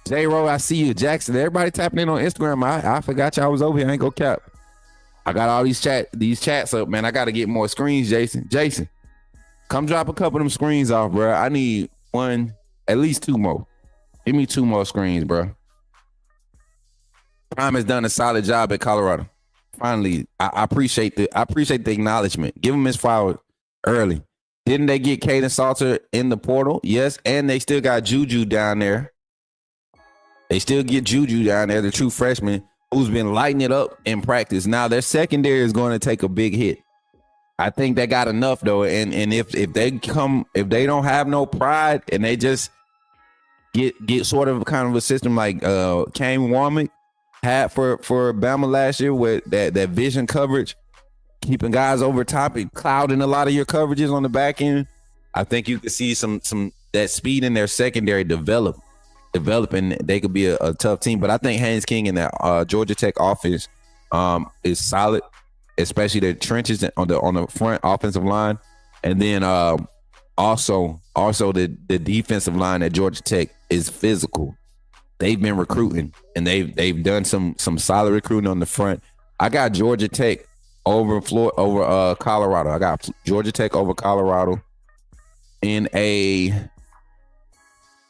J-Ro, I see you. Jackson, everybody tapping in on Instagram. I forgot y'all was over here. I ain't gonna cap. I got all these chats up, man. I got to get more screens, Jason. Jason, come drop a couple of them screens off, bro. I need at least 2 more. Give me 2 more screens, bro. Prime has done a solid job at Colorado. Finally, I appreciate the acknowledgement. Give him his flowers early. Didn't they get Caden Salter in the portal? Yes, and they still got Juju down there. The true freshman who's been lighting it up in practice. Now their secondary is going to take a big hit. I think they got enough though, and if they don't have no pride and they just get sort of kind of a system like Kane Warmick had for Bama last year with that vision coverage, keeping guys over top and clouding a lot of your coverages on the back end, I think you could see some that speed in their secondary develop, and they could be a tough team. But I think Haynes King in that Georgia Tech offense is solid, especially the trenches on the front offensive line, and then also the defensive line at Georgia Tech is physical. They've been recruiting and they've done some solid recruiting on the front. I got Georgia Tech over Colorado. I got Georgia Tech over Colorado in a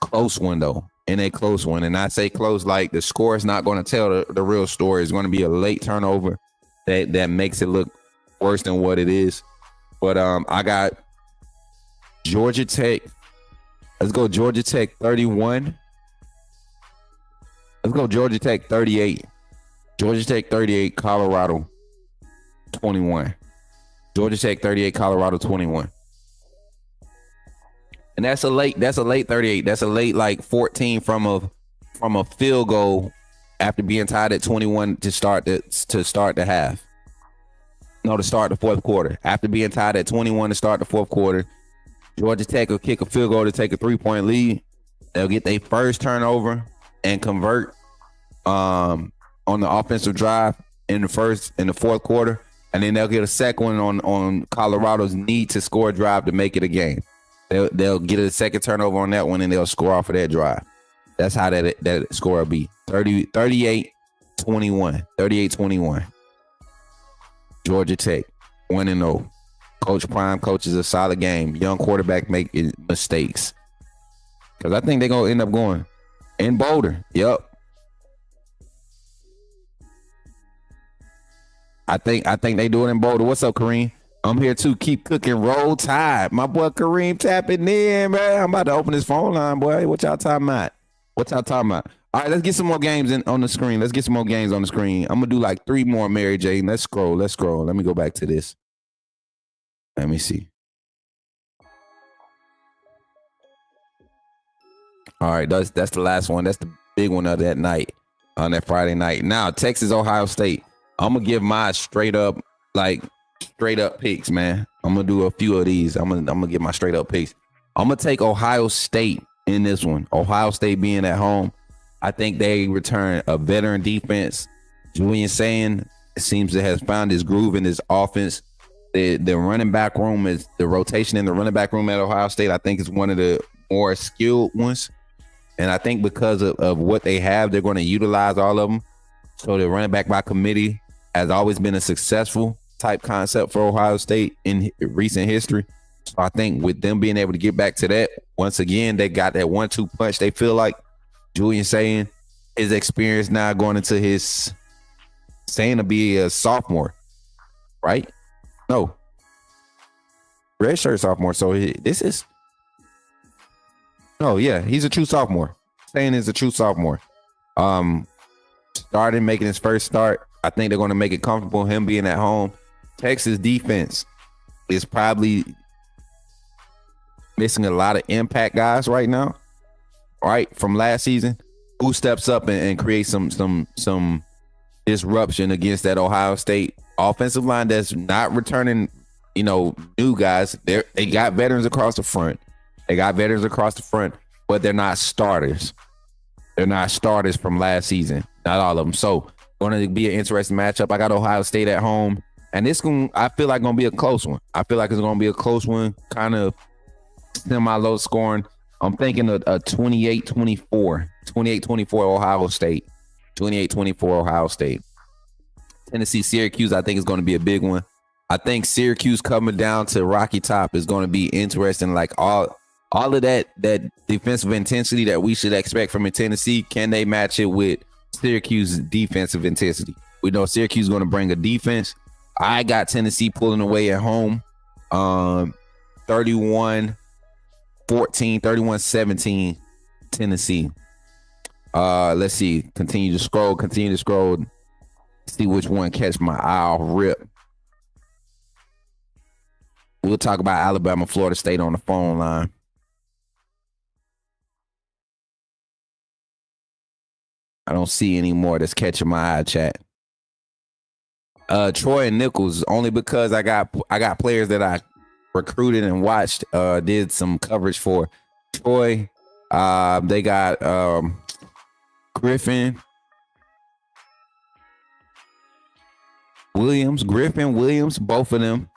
close one though. And I say close like the score is not going to tell the real story. It's going to be a late turnover that makes it look worse than what it is. But I got Georgia Tech. Let's go Georgia Tech 31. Let's go Georgia Tech 38. Georgia Tech 38, Colorado 21. Georgia Tech 38, Colorado 21. And that's a late 38. That's a late like 14 from a field goal after being tied at 21 to start the half. No, to start the fourth quarter. After being tied at 21 to start the fourth quarter, Georgia Tech will kick a field goal to take a 3-point lead. They'll get their first turnover and convert on the offensive drive in the fourth quarter. and then they'll get a second one on Colorado's need to score a drive to make it a game. They'll get a second turnover on that one, and they'll score off of that drive. That's how that score will be. 38-21. 38-21. Georgia Tech, 1-0. Coach Prime coaches a solid game. Young quarterback make mistakes. Because I think they're going to end up going in Boulder. Yep. I think they do it in Boulder. What's up, Kareem? I'm here too. Keep cooking. Roll Tide. My boy Kareem tapping in, man. I'm about to open his phone line, boy. What y'all talking about? All right, let's get some more games on the screen. I'm going to do like 3 more, Mary Jane. Let's scroll. Let me go back to this. Let me see. All right, that's the last one. That's the big one of that night, on that Friday night. Now, Texas, Ohio State. I'm going to give my straight up picks, man. I'm going to do a few of these. I'm going to give my straight up picks. I'm going to take Ohio State in this one. Ohio State being at home. I think they return a veteran defense. Julian Saying seems to have found his groove in his offense. The running back room is the rotation in the running back room at Ohio State. I think is one of the more skilled ones. And I think because of what they have, they're going to utilize all of them. So the running back by committee has always been a successful type concept for Ohio State in recent history. So I think with them being able to get back to that, once again, they got that 1-2 punch. They feel like Julian Saying his experience now going into his saying to be a sophomore, right? No. Redshirt sophomore. So he's a true sophomore. Saying is a true sophomore. Making his first start. I think they're going to make it comfortable, him being at home. Texas defense is probably missing a lot of impact guys right now, right, from last season. Who steps up and creates some disruption against that Ohio State offensive line that's not returning, new guys. They got veterans across the front. But they're not starters. They're not starters from last season. Not all of them. So going to be an interesting matchup. I got Ohio State at home. And I feel like going to be a close one. I feel like it's going to be a close one, kind of semi-low scoring. I'm thinking a 28-24. 28-24 Ohio State. 28-24 Ohio State. Tennessee, Syracuse, I think is going to be a big one. I think Syracuse coming down to Rocky Top is going to be interesting. Like all of that defensive intensity that we should expect from Tennessee, can they match it with Syracuse defensive intensity? We know Syracuse is going to bring a defense. I got Tennessee pulling away at home. 31-14, 31-17 Tennessee. Let's see. Continue to scroll. See which one catch my eye. I'll rip. We'll talk about Alabama, Florida State on the phone line. I don't see any more that's catching my eye, chat. Troy and Nichols, only because I got players that I recruited and watched, did some coverage for. Troy, they got Griffin Williams, both of them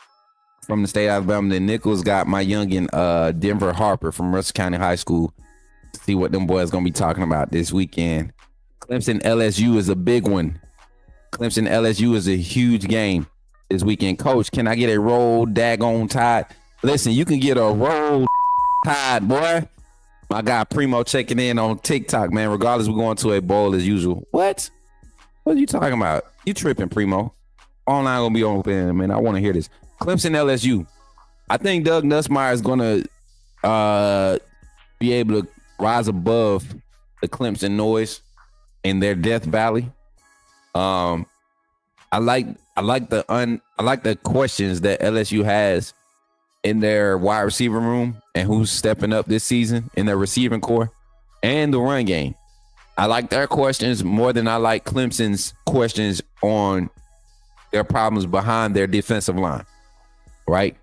from the state of Alabama. Then Nichols got my youngin, Denver Harper from Russell County High School. See what them boys gonna be talking about this weekend. Clemson LSU is a big one. Clemson LSU is a huge game this weekend. Coach, can I get a roll daggone Tide? Listen, you can get a roll Tide, boy. My guy Primo checking in on TikTok, man. Regardless, we're going to a bowl as usual. What are you talking about? You tripping, Primo. Online gonna be open, man. I want to hear this. Clemson LSU. I think Doug Nussmeier is gonna be able to rise above the Clemson noise in their Death Valley. I like the questions that LSU has in their wide receiver room and who's stepping up this season in their receiving core and the run game. I like their questions more than I like Clemson's questions on their problems behind their defensive line, right?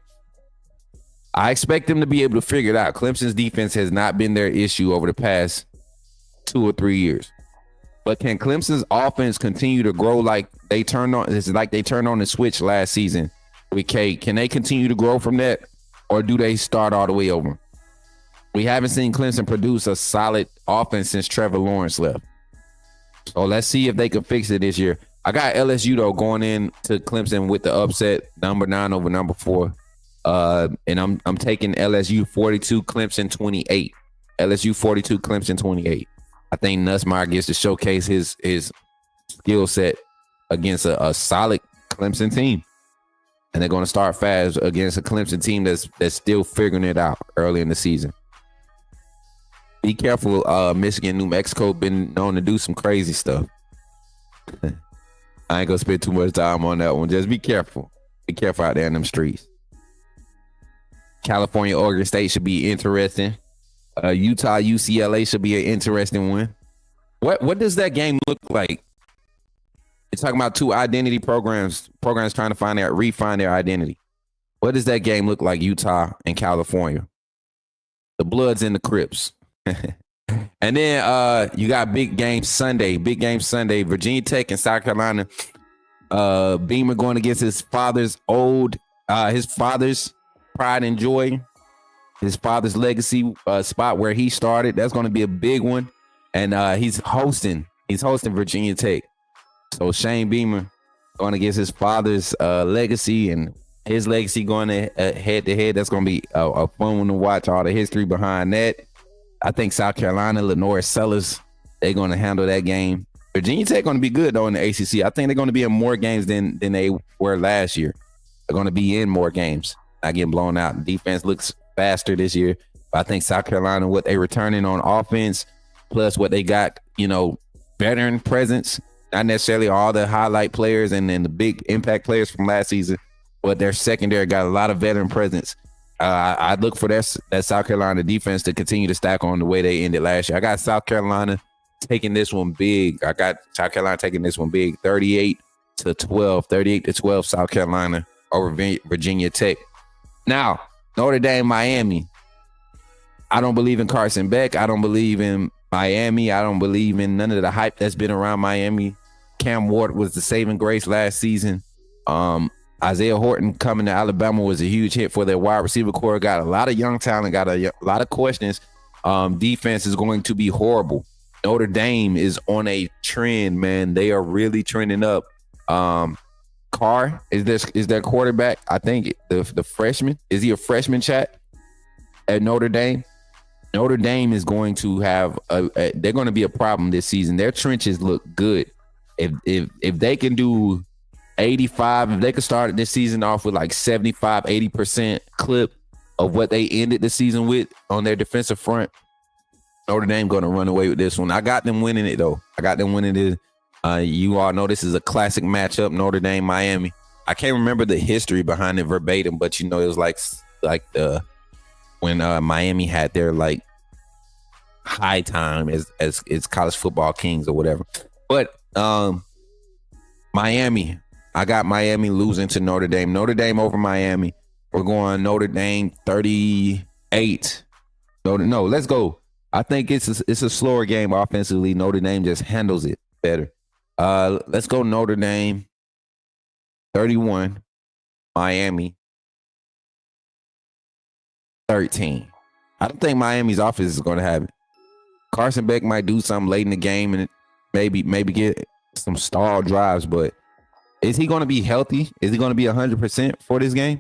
I expect them to be able to figure it out. Clemson's defense has not been their issue over the past 2 or 3 years. But can Clemson's offense continue to grow like they turned on? It's like they turned on the switch last season with K. Can they continue to grow from that, or do they start all the way over? We haven't seen Clemson produce a solid offense since Trevor Lawrence left. So let's see if they can fix it this year. I got LSU though going in to Clemson with the upset, number 9 over number 4. And I'm taking LSU 42, Clemson 28. LSU 42, Clemson 28. I think Nussmeier gets to showcase his skill set against a solid Clemson team. And they're going to start fast against a Clemson team that's still figuring it out early in the season. Be careful, Michigan, New Mexico been known to do some crazy stuff. I ain't gonna spend too much time on that one. Just be careful. Be careful out there in them streets. California, Oregon State should be interesting. Utah, UCLA should be an interesting one. What does that game look like? You're talking about two identity programs trying to refine their identity. What does that game look like, Utah and California? The Bloods and the Crips. And then you got big game Sunday, Virginia Tech and South Carolina. Beamer going against his father's pride and joy, his father's legacy spot where he started. That's going to be a big one. And he's hosting Virginia Tech. So Shane Beamer going against his father's legacy and his legacy going head to head. That's going to be a fun one to watch, all the history behind that. I think South Carolina, Lenore Sellers, they're going to handle that game. Virginia Tech going to be good, though, in the ACC. I think they're going to be in more games than they were last year. They're going to be in more games, not getting blown out. Defense looks faster this year. But I think South Carolina, what they returning on offense, plus what they got, veteran presence, not necessarily all the highlight players and then the big impact players from last season, but their secondary got a lot of veteran presence. I look for that South Carolina defense to continue to stack on the way they ended last year. I got South Carolina taking this one big. 38-12 South Carolina over Virginia Tech. Now, Notre Dame, Miami. I don't believe in Carson Beck. I don't believe in Miami. I don't believe in none of the hype that's been around Miami. Cam Ward was the saving grace last season. Isaiah Horton coming to Alabama was a huge hit for their wide receiver core. Got a lot of young talent, got a lot of questions. Defense is going to be horrible. Notre Dame is on a trend, man. They are really trending up. Carr is their quarterback. I think the freshman. Is he a freshman, chat, at Notre Dame? Notre Dame is going to have they're going to be a problem this season. Their trenches look good. If they can do 85, if they could start this season off with like 75-80% clip of what they ended the season with on their defensive front, Notre Dame going to run away with this one. I got them winning it, though. I got them winning it. You all know this is a classic matchup, Notre Dame, Miami. I can't remember the history behind it verbatim, but it was like when Miami had their like high time as college football kings or whatever. But Miami, I got Miami losing to Notre Dame. Notre Dame over Miami. We're going Notre Dame 38. No, let's go. I think it's a slower game offensively. Notre Dame just handles it better. Let's go Notre Dame 31, Miami 13. I don't think Miami's offense is going to have it. Carson Beck might do something late in the game and maybe get some stall drives, but is he going to be healthy? Is he going to be 100% for this game?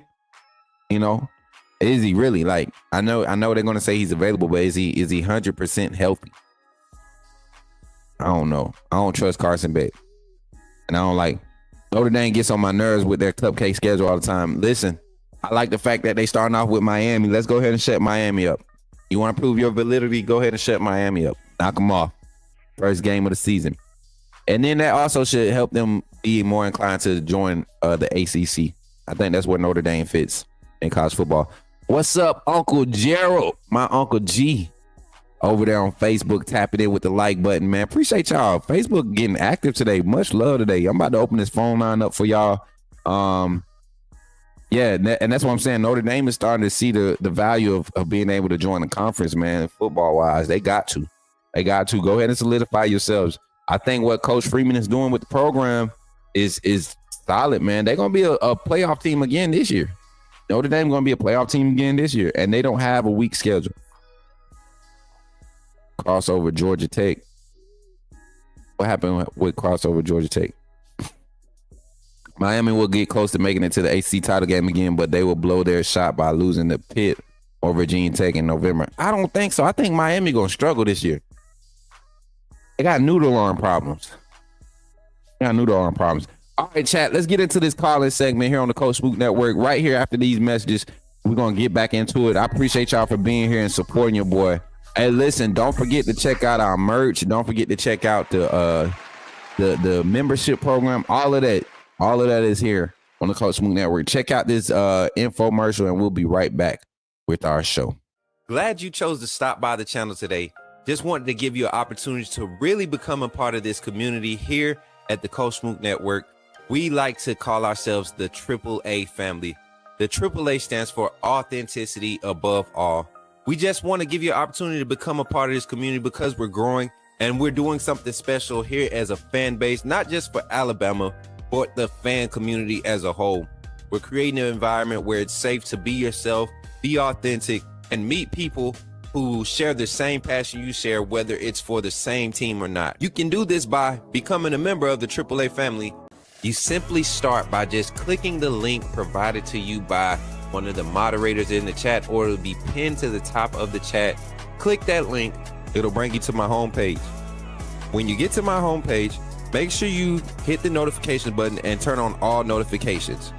Is he really? Like, I know they're going to say he's available, but is he 100% healthy? I don't know. I don't trust Carson Beck. And I don't like Notre Dame gets on my nerves with their cupcake schedule all the time. Listen, I like the fact that they starting off with Miami. Let's go ahead and shut Miami up. You want to prove your validity? Go ahead and shut Miami up. Knock them off. First game of the season. And then that also should help them be more inclined to join the ACC. I think that's where Notre Dame fits in college football. What's up, Uncle Gerald? My Uncle G over there on Facebook, tapping in with the like button, man. Appreciate y'all. Facebook getting active today. Much love today. I'm about to open this phone line up for y'all. Yeah, and that's what I'm saying. Notre Dame is starting to see the value of being able to join the conference, man, football-wise. They got to. Go ahead and solidify yourselves. I think what Coach Freeman is doing with the program is solid, man. They're gonna be a playoff team again this year. Notre Dame gonna be a playoff team again this year, and they don't have a weak schedule. Crossover Georgia Tech. What happened with crossover Georgia Tech? Miami will get close to making it to the ACC title game again, but they will blow their shot by losing the Pitt or Virginia Tech in November. I don't think so. I think Miami gonna struggle this year. They got noodle arm problems. All right, chat. Let's get into this call-in segment here on the Coach Smook Network. Right here after these messages, we're gonna get back into it. I appreciate y'all for being here and supporting your boy. Hey, listen, don't forget to check out our merch. Don't forget to check out the membership program. All of that is here on the Coach Smook Network. Check out this infomercial, and we'll be right back with our show. Glad you chose to stop by the channel today. Just wanted to give you an opportunity to really become a part of this community here at the Coach Smook Network. We like to call ourselves the AAA family. The AAA stands for authenticity above all. We just want to give you an opportunity to become a part of this community because we're growing and we're doing something special here as a fan base, not just for Alabama, but the fan community as a whole. We're creating an environment where it's safe to be yourself, be authentic, and meet people who share the same passion you share, whether it's for the same team or not. You can do this by becoming a member of the AAA family. You simply start by just clicking the link provided to you by one of the moderators in the chat, or it'll be pinned to the top of the chat. Click that link. It'll bring you to my homepage. When you get to my homepage, make sure you hit the notification button and turn on all notifications.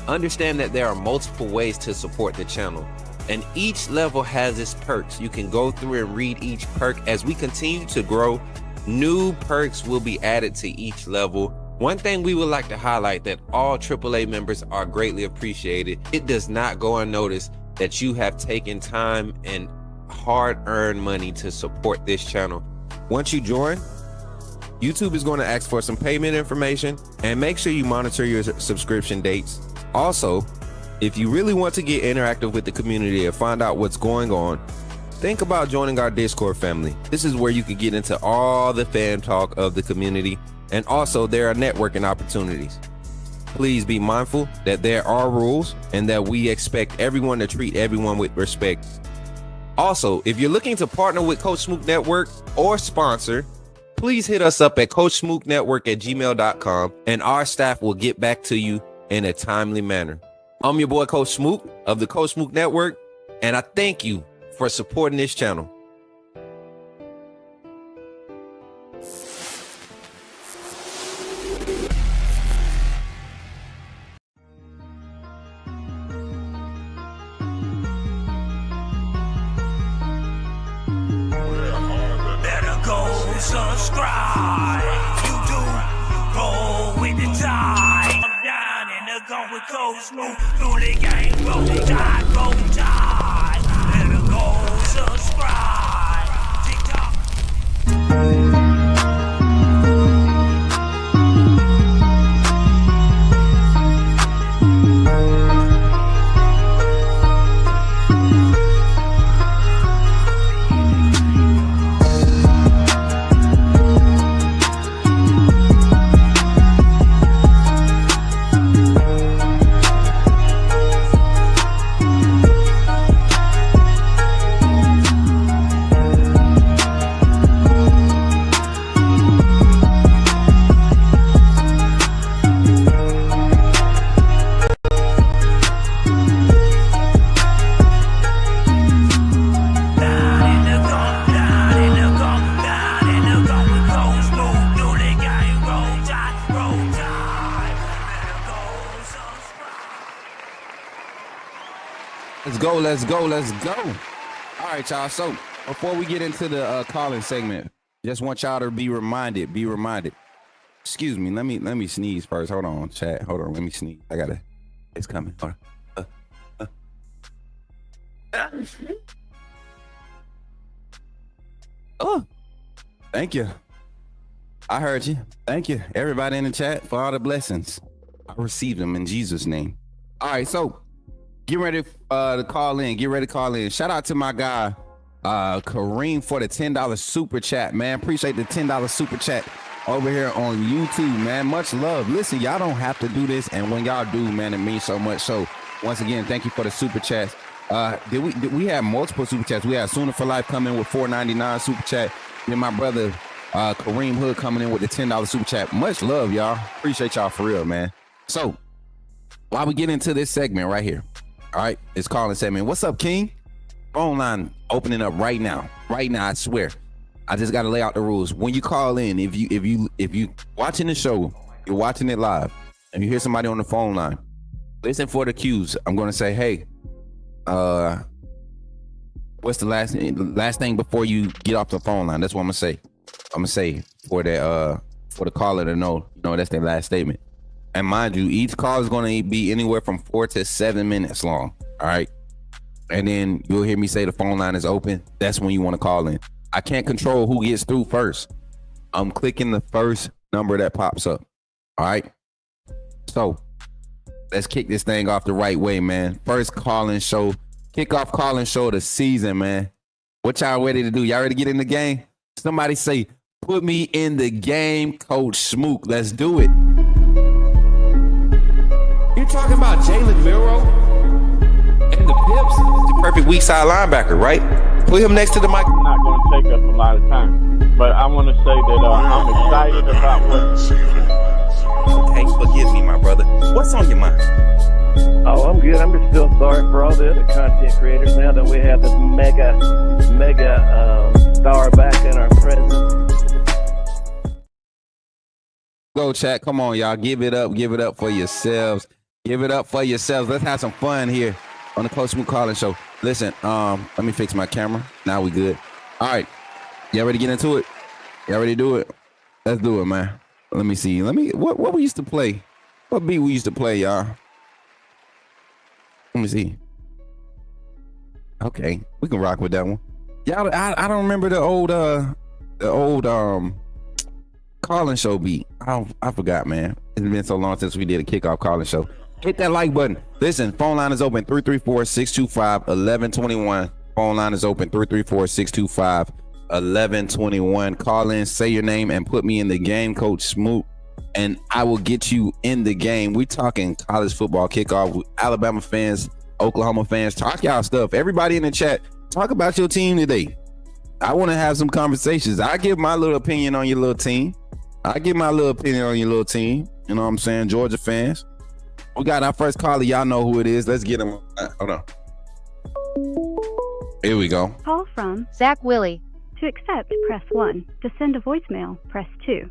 Understand that there are multiple ways to support the channel, and each level has its perks. You can go through and read each perk. As we continue to grow, new perks will be added to each level. One thing we would like to highlight that all AAA members are greatly appreciated. It does not go unnoticed that you have taken time and hard-earned money to support this channel. Once you join, YouTube is going to ask for some payment information, and make sure you monitor your subscription dates. Also, if you really want to get interactive with the community and find out what's going on, think about joining our Discord family. This is where you can get into all the fan talk of the community, and also there are networking opportunities. Please be mindful that there are rules and that we expect everyone to treat everyone with respect. Also, if you're looking to partner with Coach Smook Network or sponsor, please hit us up at coachsmooknetwork@gmail.com, and our staff will get back to you in a timely manner. I'm your boy, Coach Smook of the Coach Smook Network, and I thank you for supporting this channel. Better go subscribe. You do roll with the tide. I'm down in the gun with Coach Smook. Through the game, roll tide, roll tide. Better go subscribe. TikTok. Let's go. All right, y'all. So before we get into the calling segment, just want y'all to be reminded. Excuse me. Let me sneeze first. Hold on, chat. Hold on. Let me sneeze. It's coming. Hold on. Oh, thank you. I heard you. Thank you, everybody in the chat, for all the blessings. I received them in Jesus' name. All right, so get ready to call in. Shout out to my guy, Kareem for the $10 super chat, man. Appreciate the $10 super chat over here on YouTube, man. Much love. Listen, y'all don't have to do this, and when y'all do, man, it means so much. So once again, thank you for the super chats. Did we have multiple super chats? We had Sooner for Life coming with $4.99 super chat. Then my brother Kareem Hood coming in with the $10 super chat. Much love, y'all. Appreciate y'all for real, man. So while we get into this segment right here, all right, it's calling segment. What's up, King? Phone line opening up right now. Right now, I swear. I just got to lay out the rules. When you call in, if you watching the show, you're watching it live, and you hear somebody on the phone line, listen for the cues. I'm gonna say, hey, what's the last thing before you get off the phone line? That's what I'm gonna say. I'm gonna say for the caller to know, that's their last statement. And mind you, each call is gonna be anywhere from 4 to 7 minutes long. All right. And then you'll hear me say the phone line is open. That's when you want to call in. I can't control who gets through first. I'm clicking the first number that pops up. All right. So let's kick this thing off the right way, man. First calling show, kickoff calling show of the season, man. What y'all ready to do? Y'all ready to get in the game? Somebody say, put me in the game, Coach Smook. Let's do it. You talking about Jalen Miro and the Pips? The perfect weak side linebacker, right? Put him next to the mic. I'm not going to take up a lot of time, but I want to say that I'm excited about what. Okay, forgive me, my brother. What's on your mind? Oh, I'm good. I'm just still sorry for all the other content creators now that we have this mega star back in our presence. Go, chat. Come on, y'all. Give it up. Give it up for yourselves. Give it up for yourselves. Let's have some fun here on the Coach Smook Calling Show. Listen, let me fix my camera. Now we good. All right. Y'all ready to get into it? Y'all ready to do it? Let's do it, man. Let me see. What we used to play? What beat we used to play, y'all? Let me see. Okay, we can rock with that one. Y'all, I don't remember the old calling show beat. I forgot, man. It's been so long since we did a kickoff calling show. Hit that like button. Listen, phone line is open 334-625-1121. Phone line is open 334-625-1121. Call in, say your name, and put me in the game, Coach Smook, and I will get you in the game. We talking college football kickoff. Alabama fans, Oklahoma fans, talk y'all stuff. Everybody in the chat, talk about your team today. I want to have some conversations. I give my little opinion on your little team. You know what I'm saying? Georgia fans. We got our first caller. Y'all know who it is. Let's get him. Hold on. Here we go. Call from Zach Willie. To accept, press 1. To send a voicemail, press 2.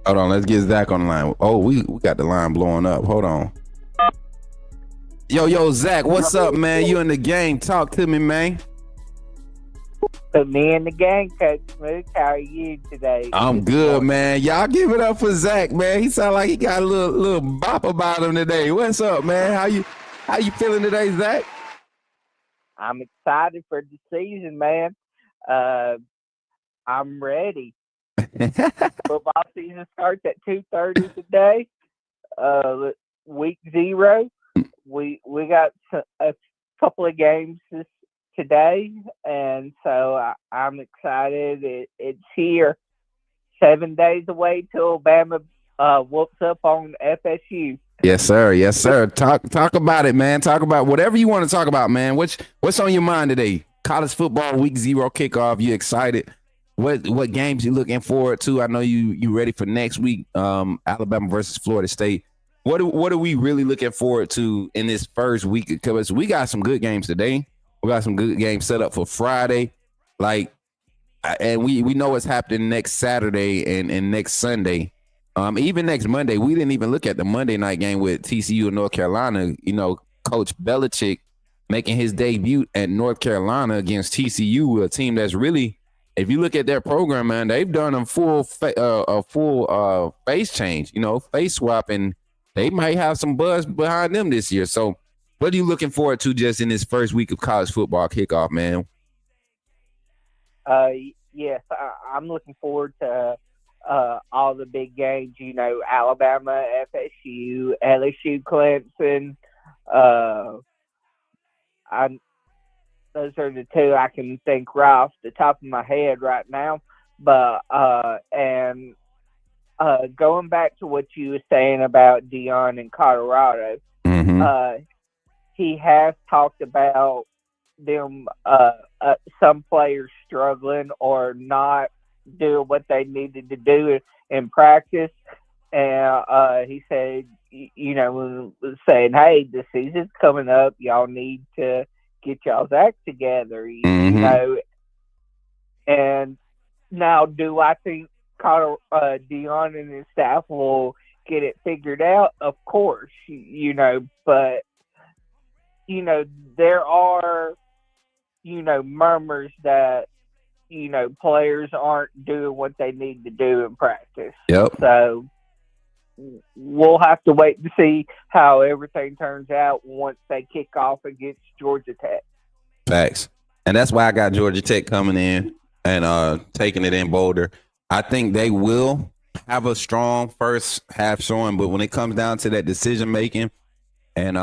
Hold on. Let's get Zach on the line. Oh, we got the line blowing up. Hold on. Yo, Zach, what's up, man? You in the game. Talk to me, man. Put me in the game, Coach Smook. How are you today? I'm good, man. Y'all give it up for Zach, man. He sound like he got a little bop about him today. What's up, man? How you feeling today, Zach? I'm excited for the season, man. I'm ready. Football season starts at 2:30 today. Week 0. We got a couple of games today, and so I'm excited. It's here. 7 days away till Bama whoops up on FSU. Yes, sir. Yes, sir. Talk about it, man. Talk about whatever you want to talk about, man. What's on your mind today? College football week 0 kickoff. You excited? What games you looking forward to? I know you ready for next week. Alabama versus Florida State. What are we really looking forward to in this first week? Because we got some good games today. We got some good games set up for Friday. And we know what's happening next Saturday and next Sunday. Even next Monday. We didn't even look at the Monday night game with TCU and North Carolina. You know, Coach Belichick making his debut at North Carolina against TCU, a team that's really, if you look at their program, man, they've done a full face change, face swap, and they might have some buzz behind them this year. So what are you looking forward to just in this first week of college football kickoff, man? Yes, I'm looking forward to all the big games, Alabama, FSU, LSU, Clemson. those are the two I can think right off the top of my head right now. But going back to what you were saying about Dion in Colorado, he has talked about them some players struggling or not doing what they needed to do in practice, and he said, saying, "Hey, the season's coming up. Y'all need to get y'all's act together." You know, and now, do I think Dion and his staff will get it figured out? Of course, but there are murmurs that players aren't doing what they need to do in practice. Yep. So we'll have to wait to see how everything turns out once they kick off against Georgia Tech. Facts. And that's why I got Georgia Tech coming in and taking it in Boulder. I think they will have a strong first half showing, but when it comes down to that decision making and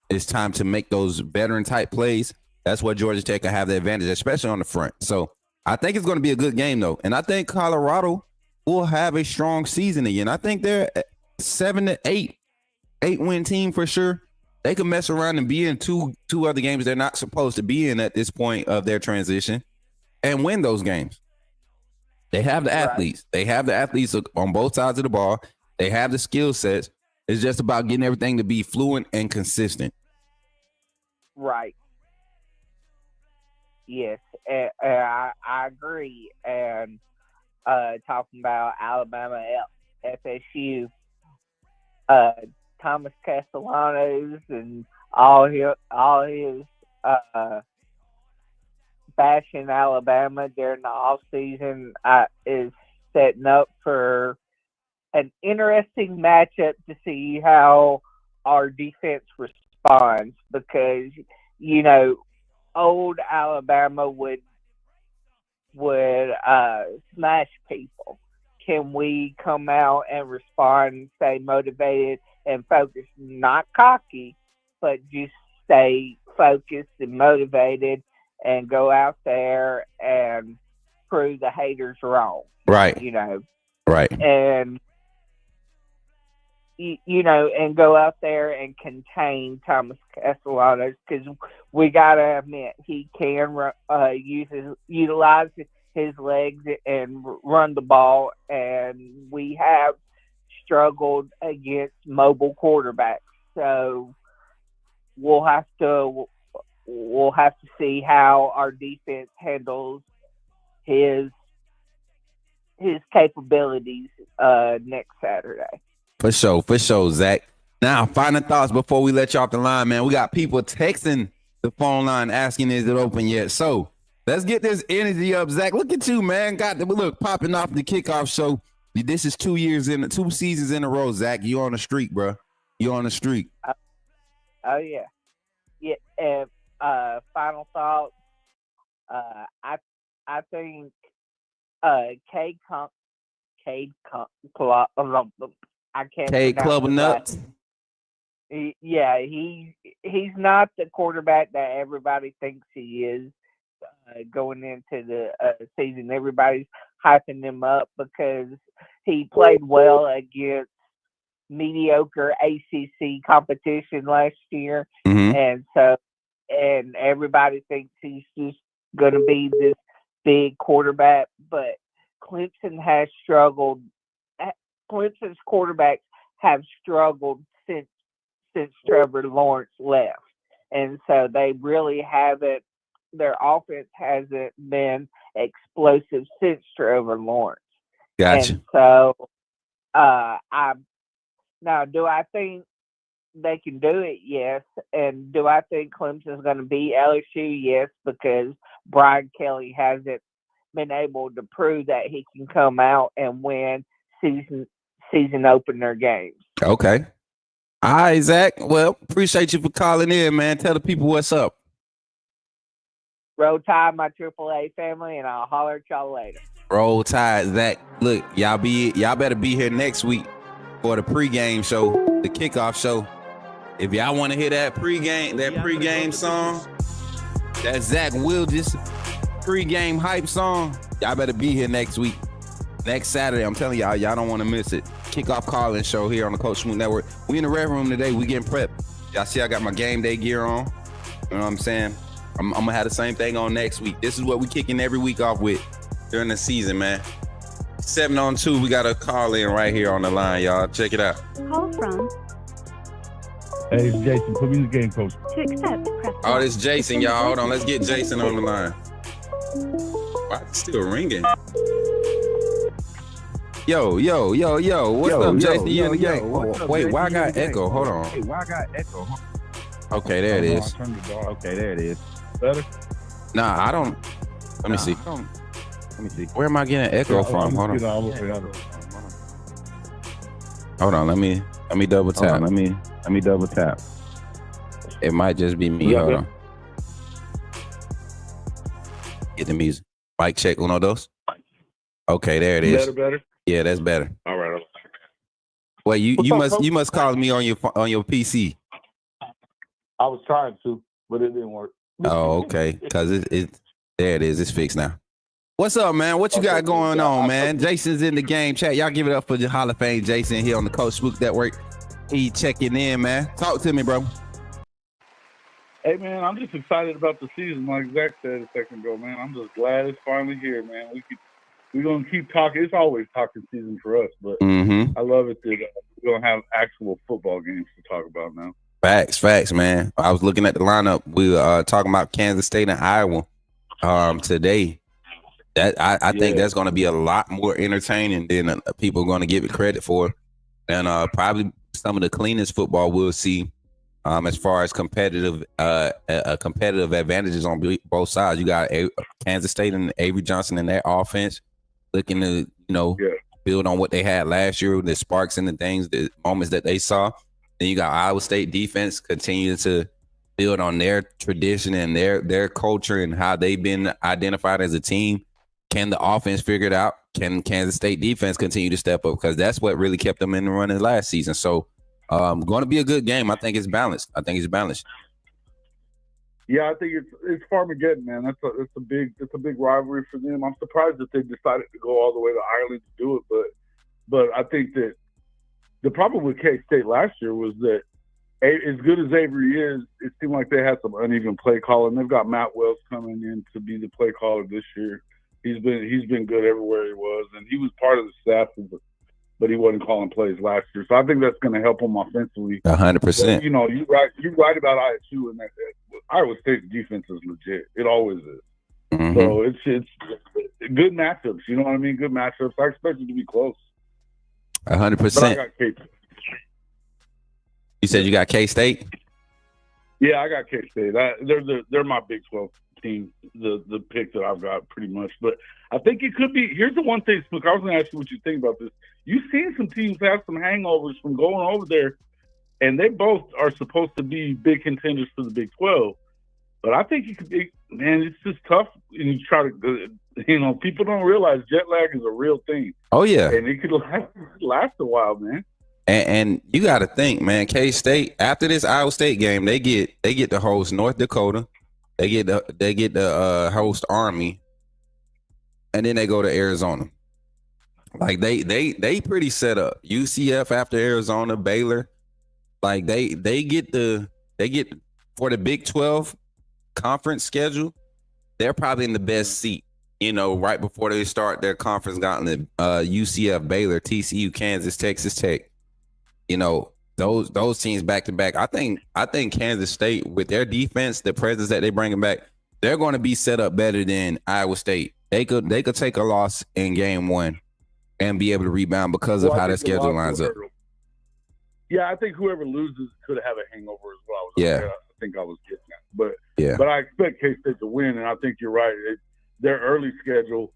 it's time to make those veteran type plays, that's where Georgia Tech can have the advantage, especially on the front. So I think it's going to be a good game though. And I think Colorado will have a strong season again. I think they're 7 to 8-win team for sure. They can mess around and be in two other games they're not supposed to be in at this point of their transition and win those games. They have the athletes. They have the athletes on both sides of the ball. They have the skill sets. It's just about getting everything to be fluent and consistent. Right. Yes, I agree. And talking about Alabama, FSU, Thomas Castellanos and all his bashing Alabama during the off season is setting up for an interesting matchup to see how our defense responds, because old Alabama would smash people. Can we come out and respond and stay motivated and focused, not cocky, but just stay focused and motivated and go out there and prove the haters wrong? Right. Right. And and go out there and contain Thomas Castellanos, because we gotta admit he can utilize his legs and run the ball, and we have struggled against mobile quarterbacks. So we'll have to see how our defense handles his capabilities next Saturday. For sure, Zach. Now, final thoughts before we let you off the line, man. We got people texting the phone line asking, is it open yet? So let's get this energy up, Zach. Look at you, man. Look, popping off the kickoff show. This is 2 seasons in a row, Zach. You on the streak, bro. You on the streak. Oh yeah. Yeah. And final thoughts. I think Cade Club of Nuts. Yeah, he's not the quarterback that everybody thinks he is going into the season. Everybody's hyping him up because he played well against mediocre ACC competition last year, and everybody thinks he's just going to be this big quarterback. But Clemson has struggled. Clemson's quarterbacks have struggled since Trevor Lawrence left, and so they really haven't. Their offense hasn't been explosive since Trevor Lawrence. Gotcha. And so, do I think they can do it? Yes. And do I think Clemson's going to beat LSU? Yes, because Brian Kelly hasn't been able to prove that he can come out and win season opener games. Okay. All right, Zach. Well, appreciate you for calling in, man. Tell the people what's up. Roll Tide, my AAA family, and I'll holler at y'all later. Roll Tide, Zach. Look, y'all better be here next week for the pregame show, the kickoff show. If y'all want to hear that pregame song, that Zach Wildes pregame hype song, y'all better be here next week. Next Saturday, I'm telling y'all don't want to miss it. Kickoff call-in show here on the Coach Smook Network. We in the red room today. We getting prepped. Y'all see I got my game day gear on. You know what I'm saying? I'm going to have the same thing on next week. This is what we kicking every week off with during the season, man. 7-on-2, we got a call-in right here on the line, y'all. Check it out. Call from. Hey, it's Jason. Put me in the game, Coach. To accept, press Oh, 1. this Jason, y'all. Hold on. Let's get Jason on the line. Why is it still ringing? Yo. What's up, Jason? You in the game? Wait, why I got echo? Hold on. Okay, there it is. Okay, there it is. Better? Nah, I don't. Let me see. Where am I getting echo from? Hold on. Hold on. Let me double tap. Let me double tap. It might just be me. Hold on. Get the music. Mic check. Uno, dos. Okay, there it is. Better? Yeah, that's better. All right. Well, you must call me on your PC. I was trying to, but it didn't work. Oh, okay. Because it there it is. It's fixed now. What's up, man? What you got going on, man? Jason's in the game chat. Y'all give it up for the Hall of Fame Jason here on the Coach Smook Network. He checking in, man. Talk to me, bro. Hey, man, I'm just excited about the season, like Zach said a second ago, man. I'm just glad it's finally here, man. We're going to keep talking. It's always talking season for us, but I love it that we're going to have actual football games to talk about now. Facts, man. I was looking at the lineup. We were talking about Kansas State and Iowa today. That I think that's going to be a lot more entertaining than people are going to give it credit for, and probably some of the cleanest football we'll see as far as competitive advantages on both sides. You got Kansas State and Avery Johnson in their offense looking to build on what they had last year, the sparks and the moments that they saw. Then you got Iowa State defense continuing to build on their tradition and their culture and how they've been identified as a team. Can the offense figure it out? Can Kansas State defense continue to step up? Because that's what really kept them in the running last season. So going to be a good game. I think it's balanced. Yeah, I think it's Farmageddon, man. It's a big rivalry for them. I'm surprised that they decided to go all the way to Ireland to do it, but I think that the problem with K-State last year was that as good as Avery is, it seemed like they had some uneven play calling. They've got Matt Wells coming in to be the play caller this year. He's been good everywhere he was, and he was part of the staff, but he wasn't calling plays last year. So I think that's going to help him offensively. 100%. You know, you're right about ISU, and that Iowa State's defense is legit. It always is. Mm-hmm. So it's good matchups. You know what I mean? Good matchups. I expect it to be close. 100%. But I got K-State. You said you got K-State? Yeah, I got K-State. They're my Big 12 team, the pick that I've got pretty much. But I think it could be. Here's the one thing, Smook. I was going to ask you what you think about this. You've seen some teams have some hangovers from going over there, and they both are supposed to be big contenders for the Big 12. But I think it could be, man, it's just tough. And you try to, people don't realize jet lag is a real thing. Oh, yeah. And it could last a while, man. And you got to think, man, K-State, after this Iowa State game, they get to host North Dakota. They get the host Army. And then they go to Arizona. Like they pretty set up. UCF after Arizona, Baylor. Like they get for the Big 12 conference schedule, they're probably in the best seat, right before they start their conference gauntlet. UCF, Baylor, TCU, Kansas, Texas Tech. Those teams back to back. I think Kansas State, with their defense, the presence that they bringing back, they're going to be set up better than Iowa State. They could take a loss in game one and be able to rebound because of how their schedule lines up. Yeah, I think whoever loses could have a hangover as well. I think I was getting that. But I expect K-State to win, and I think you're right. Their early schedule,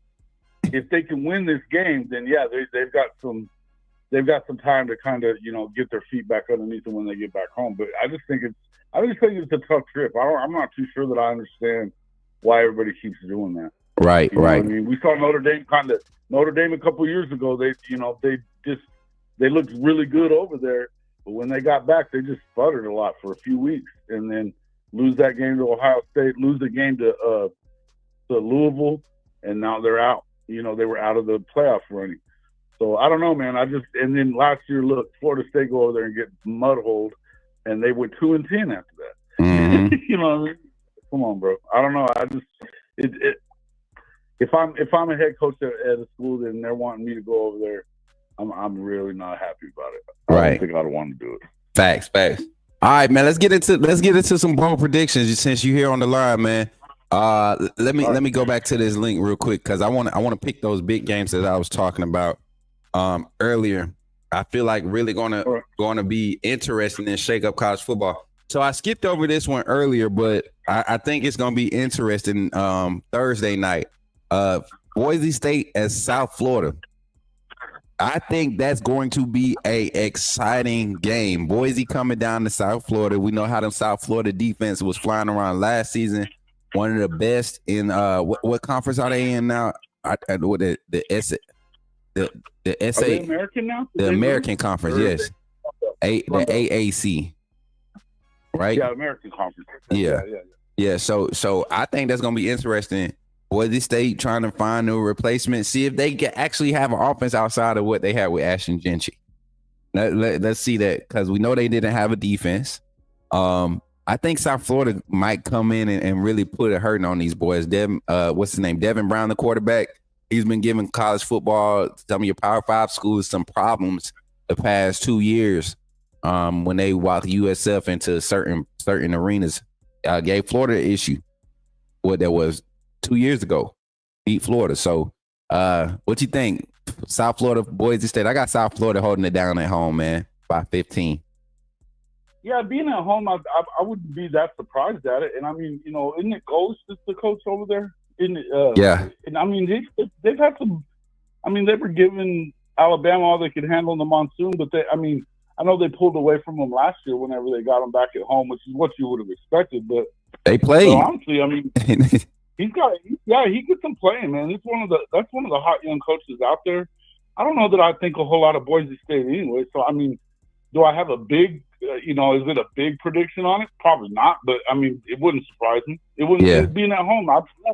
if they can win this game, then they've got some time to kind of get their feet back underneath them when they get back home. But I just think it's a tough trip. I'm not too sure that I understand why everybody keeps doing that. Right. I mean, we saw Notre Dame a couple years ago. They looked really good over there, But when they got back, they just sputtered a lot for a few weeks, and then lose that game to Ohio State, lose the game to Louisville, and now they're out. You know, they were out of the playoff running. So I don't know, man. And then last year, look, Florida State go over there and get mud-holed, and they went 2-10 after that. Mm-hmm. You know what I mean? Come on, bro. I don't know. If I'm a head coach at a school and they're wanting me to go over there, I'm really not happy about it. I don't think I'd want to do it. Facts. All right, man. Let's get into some bold predictions since you're here on the line, man. Let me go back to this link real quick because I want to pick those big games that I was talking about earlier. I feel like really gonna be interesting and shake up college football. So I skipped over this one earlier, but I think it's gonna be interesting. Thursday night, Boise State at South Florida. I think that's going to be a exciting game. Boise coming down to South Florida. We know how the South Florida defense was flying around last season. One of the best in what conference are they in now? The American now? The American Conference, yes. The AAC. Right? Yeah, American Conference. Yeah. So I think that's gonna be interesting. Boise State trying to find a replacement, see if they can actually have an offense outside of what they had with Ashton Gentry. Let's see that because we know they didn't have a defense. I think South Florida might come in and really put a hurting on these boys. What's his name? Devin Brown, the quarterback. He's been giving college football, some of your Power 5 schools, some problems the past 2 years when they walked USF into certain arenas. Gave Florida an issue. What that was 2 years ago, beat Florida. So what you think? South Florida, Boise State. I got South Florida holding it down at home, man, by 15. Yeah, being at home, I wouldn't be that surprised at it. And I mean, you know, isn't it Ghost that's the coach over there? Yeah. And I mean, they've had some. I mean, they were giving Alabama all they could handle in the monsoon, but I know they pulled away from them last year whenever they got them back at home, which is what you would have expected. But they played. So honestly, I mean, he gets them playing, man. That's one of the hot young coaches out there. I don't know that I think a whole lot of Boise State anyway. So I mean, do I have a big? Is it a big prediction on it? Probably not, but I mean, it wouldn't surprise me. It wouldn't being at home.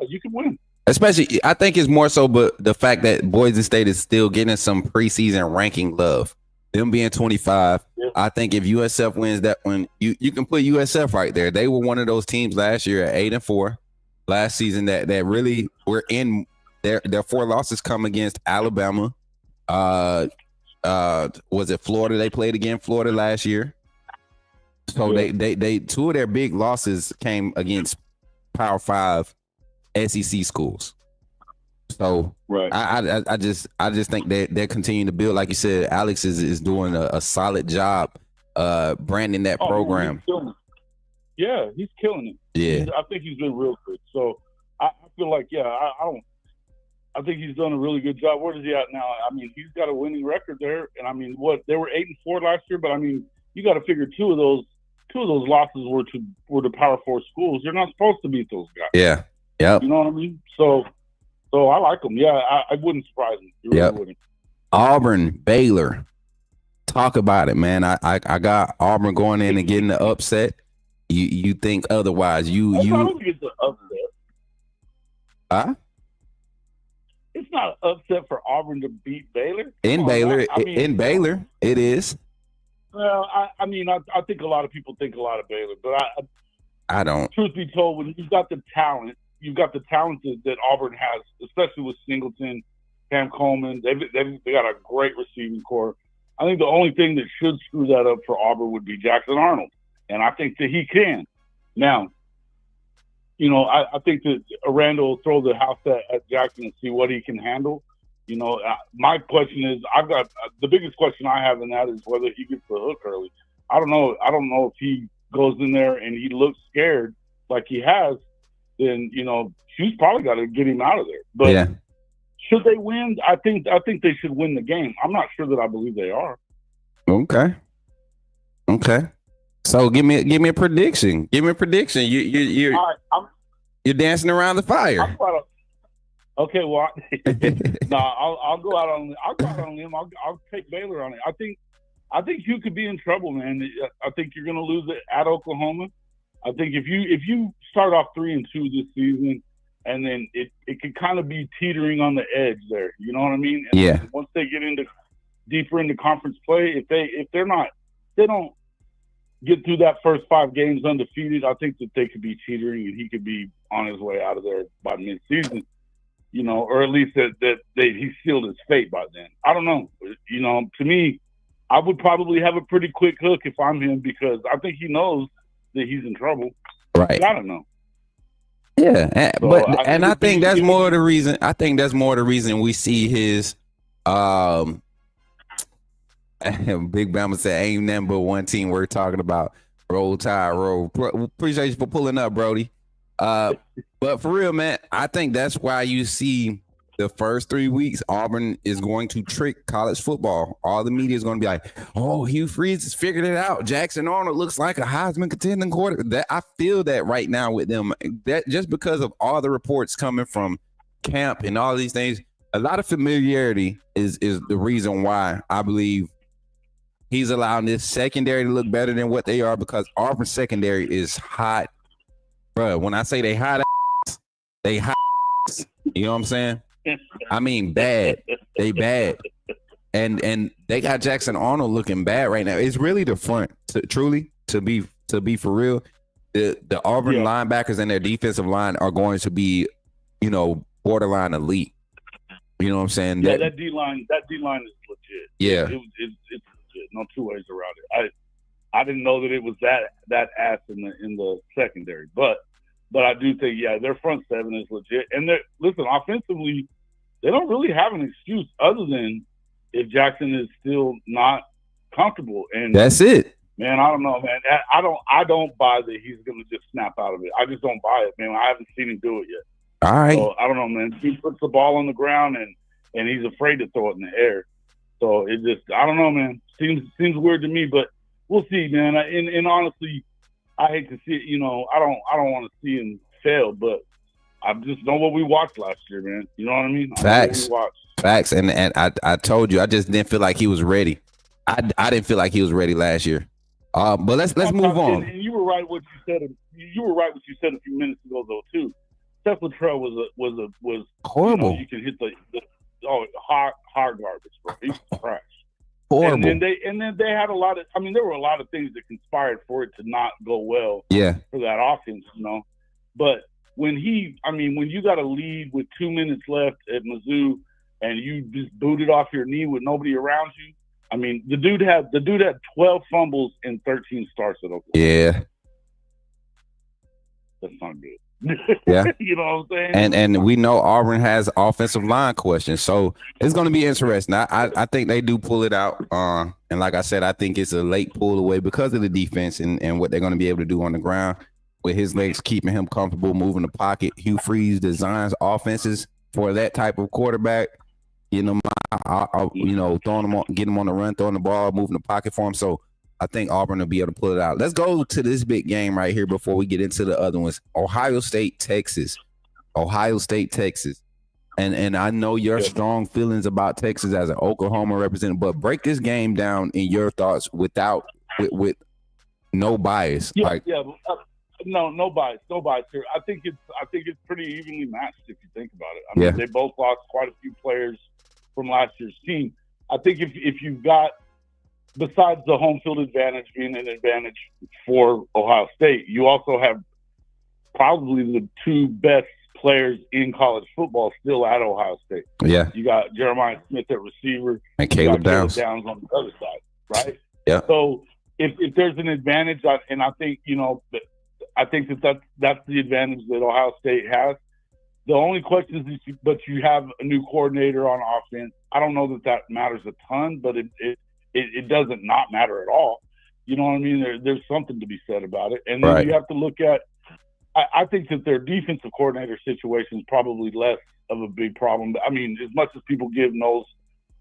You could win. Especially, I think it's more so, but the fact that Boise State is still getting some preseason ranking love. Them being 25, I think if USF wins that one, you can put USF right there. They were one of those teams last year at 8-4. Last season that really were in their 4 losses come against Alabama. Was it Florida? They played against Florida last year. So they 2 of their big losses came against Power 5 SEC schools. So I just think that they're continuing to build. Like you said, Alex is doing a solid job branding that program. He's killing it. Yeah. I think he's been real good. So I feel like, I think he's done a really good job. Where is he at now? I mean, he's got a winning record there. And I mean, they were 8-4 last year, but I mean, you got to figure two of those losses were to Power 4 schools. You're not supposed to beat those guys. Yeah. Yep. You know what I mean? So I like them. Yeah, I wouldn't surprise me. You really wouldn't. Auburn, Baylor. Talk about it, man. I got Auburn going in and getting the upset. You think otherwise? I don't think it's an upset. Huh? It's not an upset for Auburn to beat Baylor. In Baylor, it is. Well, I think a lot of people think a lot of Baylor, but I don't. Truth be told, when you've got the talent that Auburn has, especially with Singleton, Cam Coleman, they got a great receiving core. I think the only thing that should screw that up for Auburn would be Jackson Arnold, and I think that he can. Now, I think that Aranda will throw the house at Jackson and see what he can handle. My question is, I've got the biggest question I have in that is whether he gets the hook early. I don't know if he goes in there and he looks scared like he has, then she's probably got to get him out of there. But should they win? I think they should win the game. I'm not sure that I believe they are. Okay. So give me a prediction. You're dancing around the fire. Okay, well, I'll go out on him. I'll take Baylor on it. I think I think you could be in trouble, man. I think you're going to lose it at Oklahoma. I think if you start off 3-2 this season, and then it could kind of be teetering on the edge there. You know what I mean? And Yeah. once they get deeper into conference play, if they don't get through that first 5 games undefeated, I think that they could be teetering, and he could be on his way out of there by midseason. You know, or at least that he sealed his fate by then. I don't know. You know, to me, I would probably have a pretty quick hook if I'm him, because I think he knows that he's in trouble. Right. You gotta know. Yeah, So I think that's more of the reason. I think that's more of the reason we see his Big Bama said ain't nothing but one team we're talking about. Roll Tide, roll. Appreciate you for pulling up, Brody. But for real, man, I think that's why you see the first 3 weeks Auburn is going to trick college football. All the media is going to be like, "Oh, Hugh Freeze has figured it out. Jackson Arnold looks like a Heisman contending quarter." That I feel that right now with them. That just because of all the reports coming from camp and all these things, a lot of familiarity is the reason why I believe he's allowing this secondary to look better than what they are, because Auburn's secondary is hot, bro. When I say they hot, they hot. You know what I'm saying? I mean, bad. They bad, and they got Jackson Arnold looking bad right now. It's really the front, to be for real. The Auburn linebackers and their defensive line are going to be, you know, borderline elite. You know what I'm saying? Yeah, that D line is legit. Yeah, it's legit. No two ways around it. I didn't know that it was that ass in the secondary, but I do think their front seven is legit. And listen, offensively, they don't really have an excuse other than if Jackson is still not comfortable. And that's it. Man, I don't know, man. I don't buy that he's going to just snap out of it. I just don't buy it, man. I haven't seen him do it yet. All right. So I don't know, man. He puts the ball on the ground and he's afraid to throw it in the air. So it just, I don't know, man. Seems weird to me, but we'll see, man. And honestly, I hate to see it. You know, I don't want to see him fail, but I just know what we watched last year, man. You know what I mean? Facts. And I told you, I just didn't feel like he was ready. I didn't feel like he was ready last year. But let's move on. And you were right what you said. You were right what you said a few minutes ago, though, too. Seth Luttrell was horrible. You can hit the hard garbage, bro. He's trash. Horrible. And then they had a lot of. I mean, there were a lot of things that conspired for it to not go well. Yeah. For that offense, you know. But when you got a lead with 2 minutes left at Mizzou, and you just booted off your knee with nobody around you. I mean, the dude had 12 fumbles and 13 starts at Oklahoma. Yeah. That's not good. Yeah. You know what I'm saying? And we know Auburn has offensive line questions, so it's going to be interesting. I think they do pull it out. And like I said, I think it's a late pull away because of the defense and what they're going to be able to do on the ground with his legs keeping him comfortable moving the pocket. Hugh Freeze designs offenses for that type of quarterback. You know, throwing him on, getting him on the run, throwing the ball, moving the pocket for him. So I think Auburn will be able to pull it out. Let's go to this big game right here before we get into the other ones. Ohio State, Texas. And I know your strong feelings about Texas as an Oklahoma representative, but break this game down in your thoughts with no bias. No bias here. I think it's pretty evenly matched if you think about it. I mean, they both lost quite a few players from last year's team. I think if you've got, besides the home field advantage being an advantage for Ohio State, you also have probably the two best players in college football still at Ohio State. Yeah. You got Jeremiah Smith at receiver. And Caleb Downs on the other side, right? Yeah. So if there's an advantage, and I think, I think that's the advantage that Ohio State has. The only question is but you have a new coordinator on offense. I don't know that matters a ton, but it doesn't not matter at all. You know what I mean? There's something to be said about it. And then you have to look at I think that their defensive coordinator situation is probably less of a big problem. I mean, as much as people give Knowles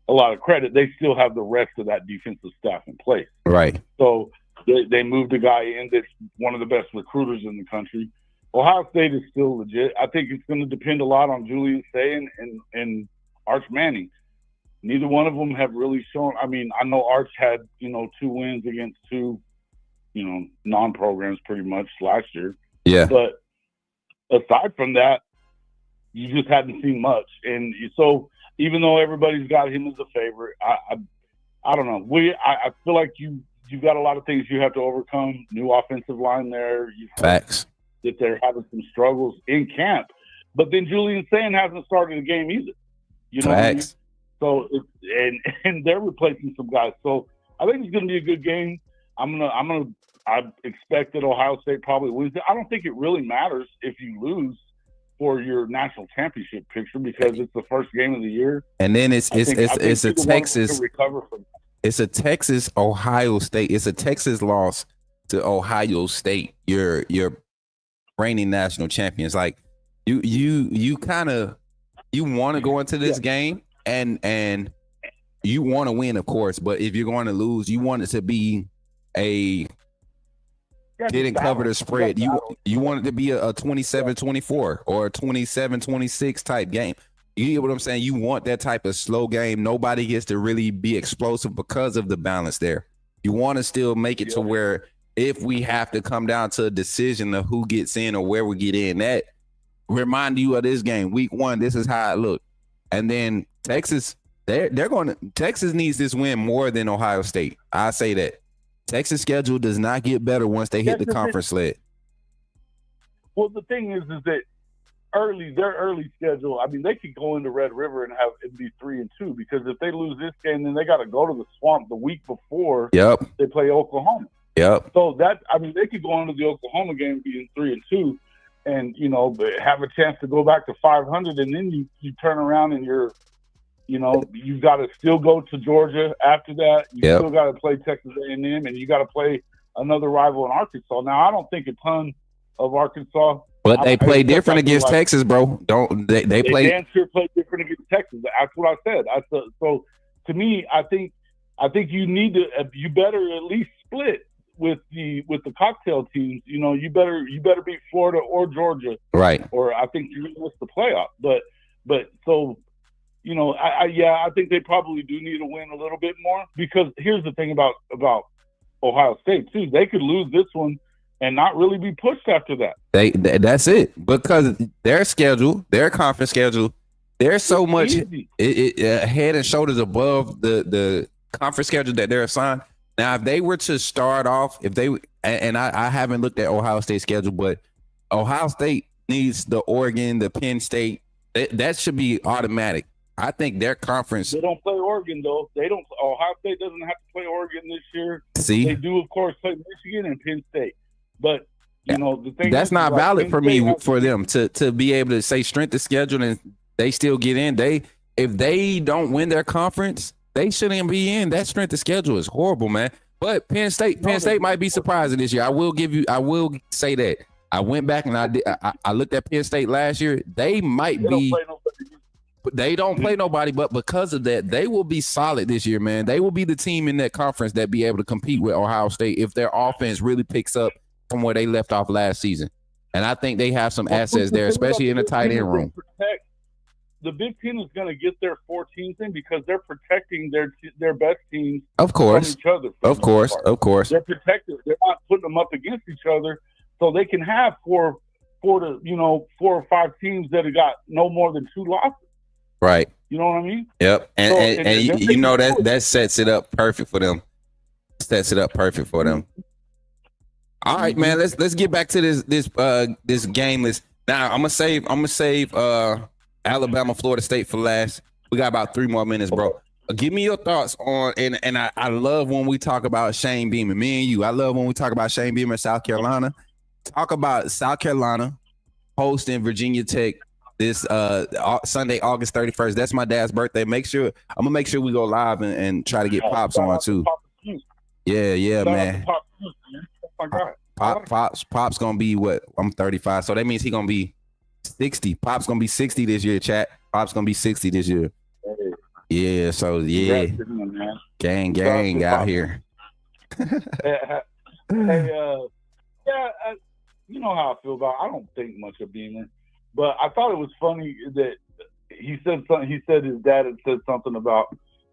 a lot of credit, they still have the rest of that defensive staff in place. Right. So they moved a guy in that's one of the best recruiters in the country. Ohio State is still legit. I think it's going to depend a lot on Julian Say and Arch Manning. neither one of them have really shown. I mean, I know Arch had, 2 wins against 2, non-programs pretty much last year. Yeah. But aside from that, you just hadn't seen much. And so even though everybody's got him as a favorite, I don't know. I feel like you've got a lot of things you have to overcome. New offensive line there. Facts. That they're having some struggles in camp. But then Julian Sand hasn't started a game either. You know Facts. So and they're replacing some guys. So I think it's going to be a good game. I expect that Ohio State probably wins it. I don't think it really matters if you lose for your national championship picture because it's the first game of the year. And then it's a Texas. Recover from that. It's a Texas Ohio State. It's a Texas loss to Ohio State. Your reigning national champions. Like you kind of want to go into this game and you want to win, of course. But if you're going to lose, you want it to be a didn't cover the spread. You want it to be a 27-24 or a 27-26 type game. You get what I'm saying? You want that type of slow game. Nobody gets to really be explosive because of the balance there. You want to still make it to where if we have to come down to a decision of who gets in or where we get in, that remind you of this game. Week 1, this is how it looked. And then Texas, Texas needs this win more than Ohio State. I say that. Texas schedule does not get better once they hit the conference sled. Well, the thing is that their early schedule, I mean, they could go into Red River and have it be 3-2 because if they lose this game, then they got to go to the Swamp the week before they play Oklahoma. Yep. So they could go into the Oklahoma game being 3-2 and, have a chance to go back to 500 and then you turn around and you've got to still go to Georgia after that. You still got to play Texas A&M, and you got to play another rival in Arkansas. Now, I don't think a ton of Arkansas. But they play different against Texas, bro. They play? They sure play different against Texas. That's what I said. So to me, I think you need to. You better at least split with the cocktail teams. You better beat Florida or Georgia, right? Or I think you miss the playoff. But so. I think they probably do need to win a little bit more because here's the thing about Ohio State too. They could lose this one and not really be pushed after that. That's it because their schedule, their conference schedule, they're so much head and shoulders above the conference schedule that they're assigned. Now, if they were to start off, I haven't looked at Ohio State's schedule, but Ohio State needs the Oregon, the Penn State. That should be automatic. I think their conference. They don't play Oregon though. Ohio State doesn't have to play Oregon this year. See, they do of course play Michigan and Penn State, but the thing that's not valid for me for them to be able to say strength of schedule and they still get in. If they don't win their conference, they shouldn't be in. That strength of schedule is horrible, man. But Penn State might be surprising this year. I will say that. I went back and I looked at Penn State last year. They might be. They don't play nobody, but because of that, they will be solid this year, man. They will be the team in that conference that be able to compete with Ohio State if their offense really picks up from where they left off last season. And I think they have some assets there, especially in the tight end room. The Big Ten is going to get their 4 teams in because they're protecting their best teams of course. From each other. Of course. They're protected. They're not putting them up against each other, so they can have 4 or 5 teams that have got no more than 2 losses. Right. You know what I mean? Yep. And that sets it up perfect for them. All right, man. Let's get back to this game list. Now I'm gonna save Alabama, Florida State for last. We got about 3 more minutes, bro. Give me your thoughts on and I love when we talk about Shane Beamer. Me and you. I love when we talk about Shane Beamer, South Carolina. Talk about South Carolina hosting Virginia Tech this Sunday, August 31st. That's my dad's birthday. I'm gonna make sure we go live and try to get Pops on too. Yeah, man. Pop's gonna be what? I'm 35, so that means he's gonna be 60. Pop's gonna be 60 this year, chat. Pop's gonna be 60 this year. Yeah, so yeah. Gang out here. You know how I feel about. I don't think much of Beamer. But I thought it was funny that he said something. He said his dad had said something about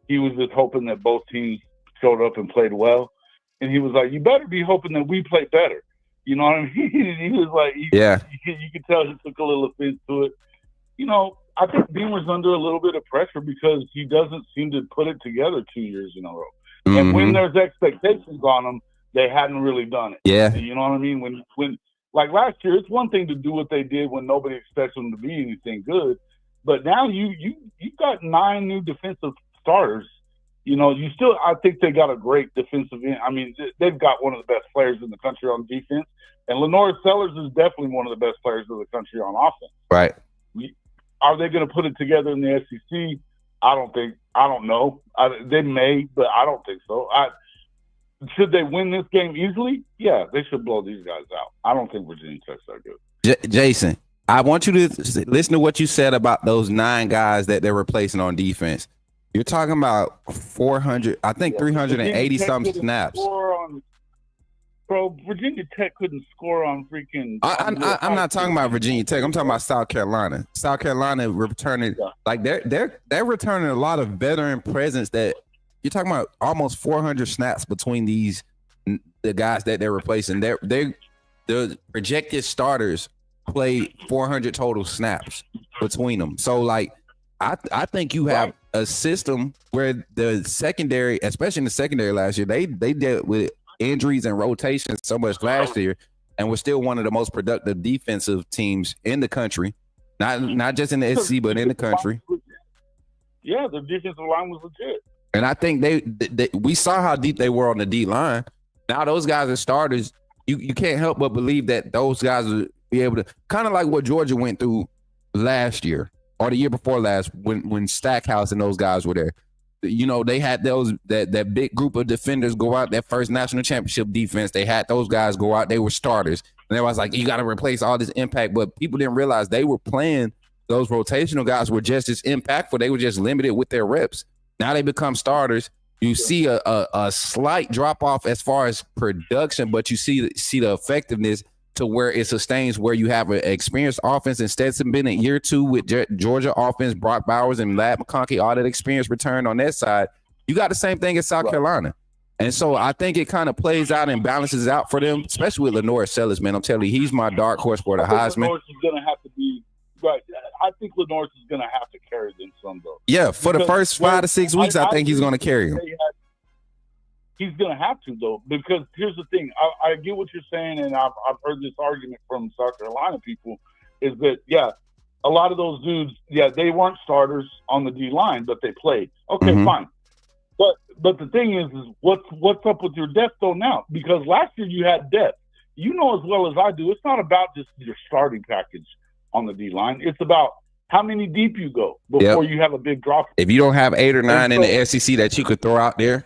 he was just hoping that both teams showed up and played well. And he was like, you better be hoping that we play better. You know what I mean? He was like, you could tell he took a little offense to it. You know, I think Beamer's under a little bit of pressure because he doesn't seem to put it together 2 years in a row. Mm-hmm. And when there's expectations on him, they hadn't really done it. Yeah. You know what I mean? When like last year, it's one thing to do what they did when nobody expects them to be anything good. But now you've got 9 new defensive starters. You know, I think they got a great defensive end. I mean, they've got one of the best players in the country on defense. And Lenore Sellers is definitely one of the best players in the country on offense. Right. Are they going to put it together in the SEC? I don't know. They may, but I don't think so. Should they win this game easily? Yeah, they should blow these guys out. I don't think Virginia Tech's that good. Jason, I want you to listen to what you said about those 9 guys that they're replacing on defense. You're talking about 400, I think 380 some snaps. Bro, Virginia Tech couldn't score on freaking. I'm not talking about Virginia Tech. I'm talking about South Carolina. South Carolina returning, like they're returning a lot of veteran presence. That you're talking about almost 400 snaps between the guys that they're replacing. The projected starters play 400 total snaps between them. So like, I think you have a system where the secondary, especially in the secondary last year, they dealt with injuries and rotations so much last year, and we're still one of the most productive defensive teams in the country, not just in the SEC but in the country. Yeah, the defensive line was legit, and I think we saw how deep they were on the D line. Now those guys are starters. You can't help but believe that those guys will be able to, kind of like what Georgia went through last year or the year before last when Stackhouse and those guys were there. You know, they had that big group of defenders go out, that first national championship defense. They had those guys go out. They were starters. And everyone's like, you got to replace all this impact. But people didn't realize they were playing. Those rotational guys were just as impactful. They were just limited with their reps. Now they become starters. You see a slight drop off as far as production, but you see the effectiveness to where it sustains, where you have an experienced offense. And Stetson Bennett, year 2 with Georgia offense, Brock Bowers and Lad McConkey, all that experience returned on that side. You got the same thing in South Carolina. And so I think it kind of plays out and balances out for them, especially with Lenore Sellers, man. I'm telling you, he's my dark horse for the Heisman. Lenore is going to have to be right. I think Lenore is going to have to carry them some, though. Yeah, for the first 5 to 6 weeks, I think he's going to carry them. He's going to have to, though, because here's the thing. I get what you're saying, and I've heard this argument from South Carolina people, is that, a lot of those dudes, they weren't starters on the D-line, but they played. Okay, fine. But the thing is what's up with your depth, though, now? Because last year you had depth. You know as well as I do, it's not about just your starting package on the D-line. It's about how many deep you go before you have a big drop. If you don't have 8 or 9 in the SEC that you could throw out there,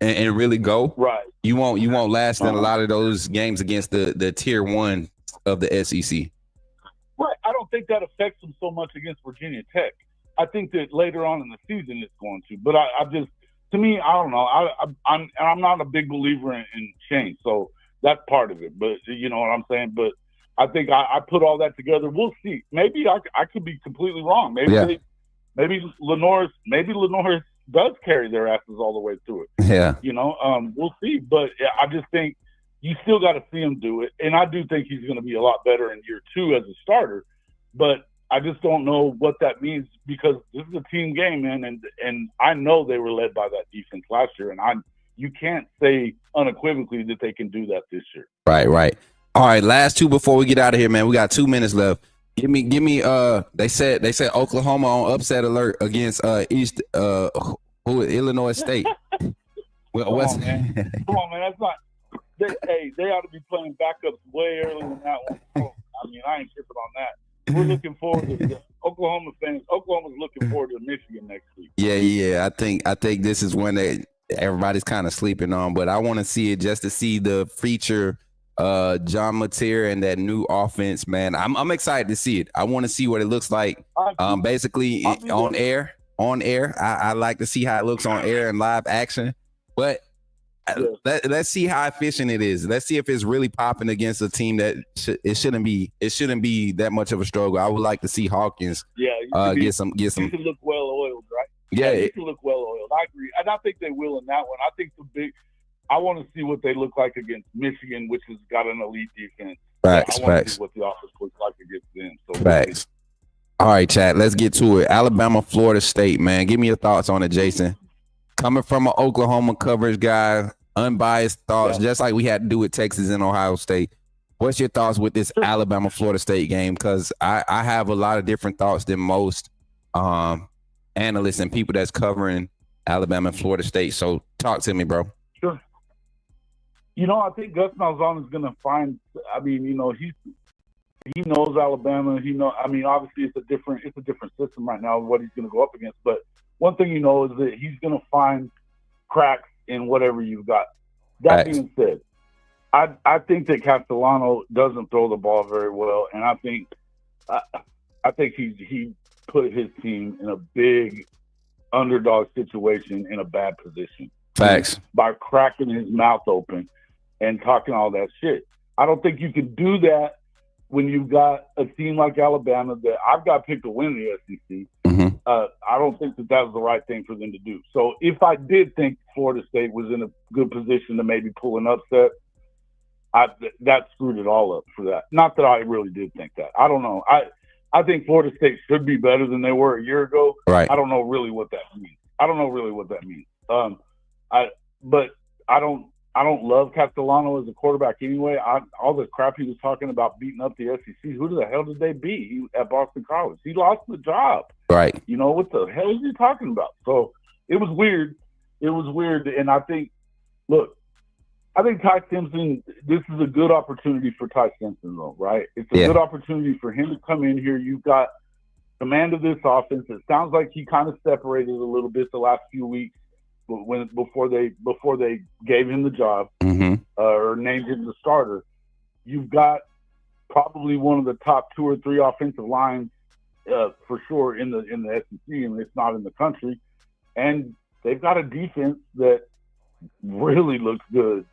and really go, right? You won't last in a lot of those games against the tier 1 of the SEC. Right. I don't think that affects them so much against Virginia Tech. I think that later on in the season it's going to. But I just, to me, I don't know. I'm not a big believer in change, so that's part of it. But you know what I'm saying. But I think I put all that together. We'll see. Maybe I could be completely wrong. Maybe Lenore does carry their asses all the way through it. Yeah. You know, we'll see. But I just think you still got to see him do it. And I do think he's going to be a lot better in year 2 as a starter. But I just don't know what that means, because this is a team game, man. And I know they were led by that defense last year. And you can't say unequivocally that they can do that this year. Right. All right, last 2 before we get out of here, man. We got 2 minutes left. Give me. They said Oklahoma on upset alert against Illinois State. Well, Come on, man. That's not. They ought to be playing backups way earlier than that one. I mean, I ain't tripping on that. We're looking forward to Oklahoma fans. Oklahoma's looking forward to Michigan next week. Yeah. I think this is one that everybody's kind of sleeping on, but I want to see it just to see the feature. John Mateer and that new offense, man. I'm excited to see it. I want to see what it looks like. Basically on air. I like to see how it looks on air and live action. But let's see how efficient it is. Let's see if it's really popping against a team that it shouldn't be that much of a struggle. I would like to see Hawkins get some. You can look well oiled, right? Yeah, you can look well oiled. I agree. And I think they will in that one. I think I want to see what they look like against Michigan, which has got an elite defense. Facts, I want to facts. see what the offense looks like against them. So Facts. All right, chat. Let's get to it. Alabama, Florida State, man. Give me your thoughts on it, Jason. Coming from an Oklahoma coverage guy, unbiased thoughts, just like we had to do with Texas and Ohio State. What's your thoughts with this Alabama, Florida State game? Because I have a lot of different thoughts than most analysts and people that's covering Alabama and Florida State. So talk to me, bro. Sure. I think Gus Malzahn is going to find. I mean, he knows Alabama. Obviously it's a different system right now of what he's going to go up against. But one thing is that he's going to find cracks in whatever you've got. That being said, I think that Castellano doesn't throw the ball very well, and I think he put his team in a big underdog situation in a bad position. Facts. By cracking his mouth open and talking all that shit. I don't think you can do that when you've got a team like Alabama that I've got picked to win the SEC. Mm-hmm. I don't think that was the right thing for them to do. So if I did think Florida State was in a good position to maybe pull an upset, that screwed it all up for that. Not that I really did think that. I don't know. I think Florida State should be better than they were a year ago. Right. I don't know really what that means. But I don't love Castellano as a quarterback anyway. All the crap he was talking about beating up the SEC, who the hell did they beat at Boston College? He lost the job. Right. What the hell is he talking about? So it was weird. And I think Ty Simpson, this is a good opportunity for Ty Simpson, though, right? It's a good opportunity for him to come in here. You've got command of this offense. It sounds like he kind of separated a little bit the last few weeks before they gave him the job or named him the starter. You've got probably one of the top 2 or 3 offensive lines for sure in the SEC, and it's not in the country. And they've got a defense that really looks good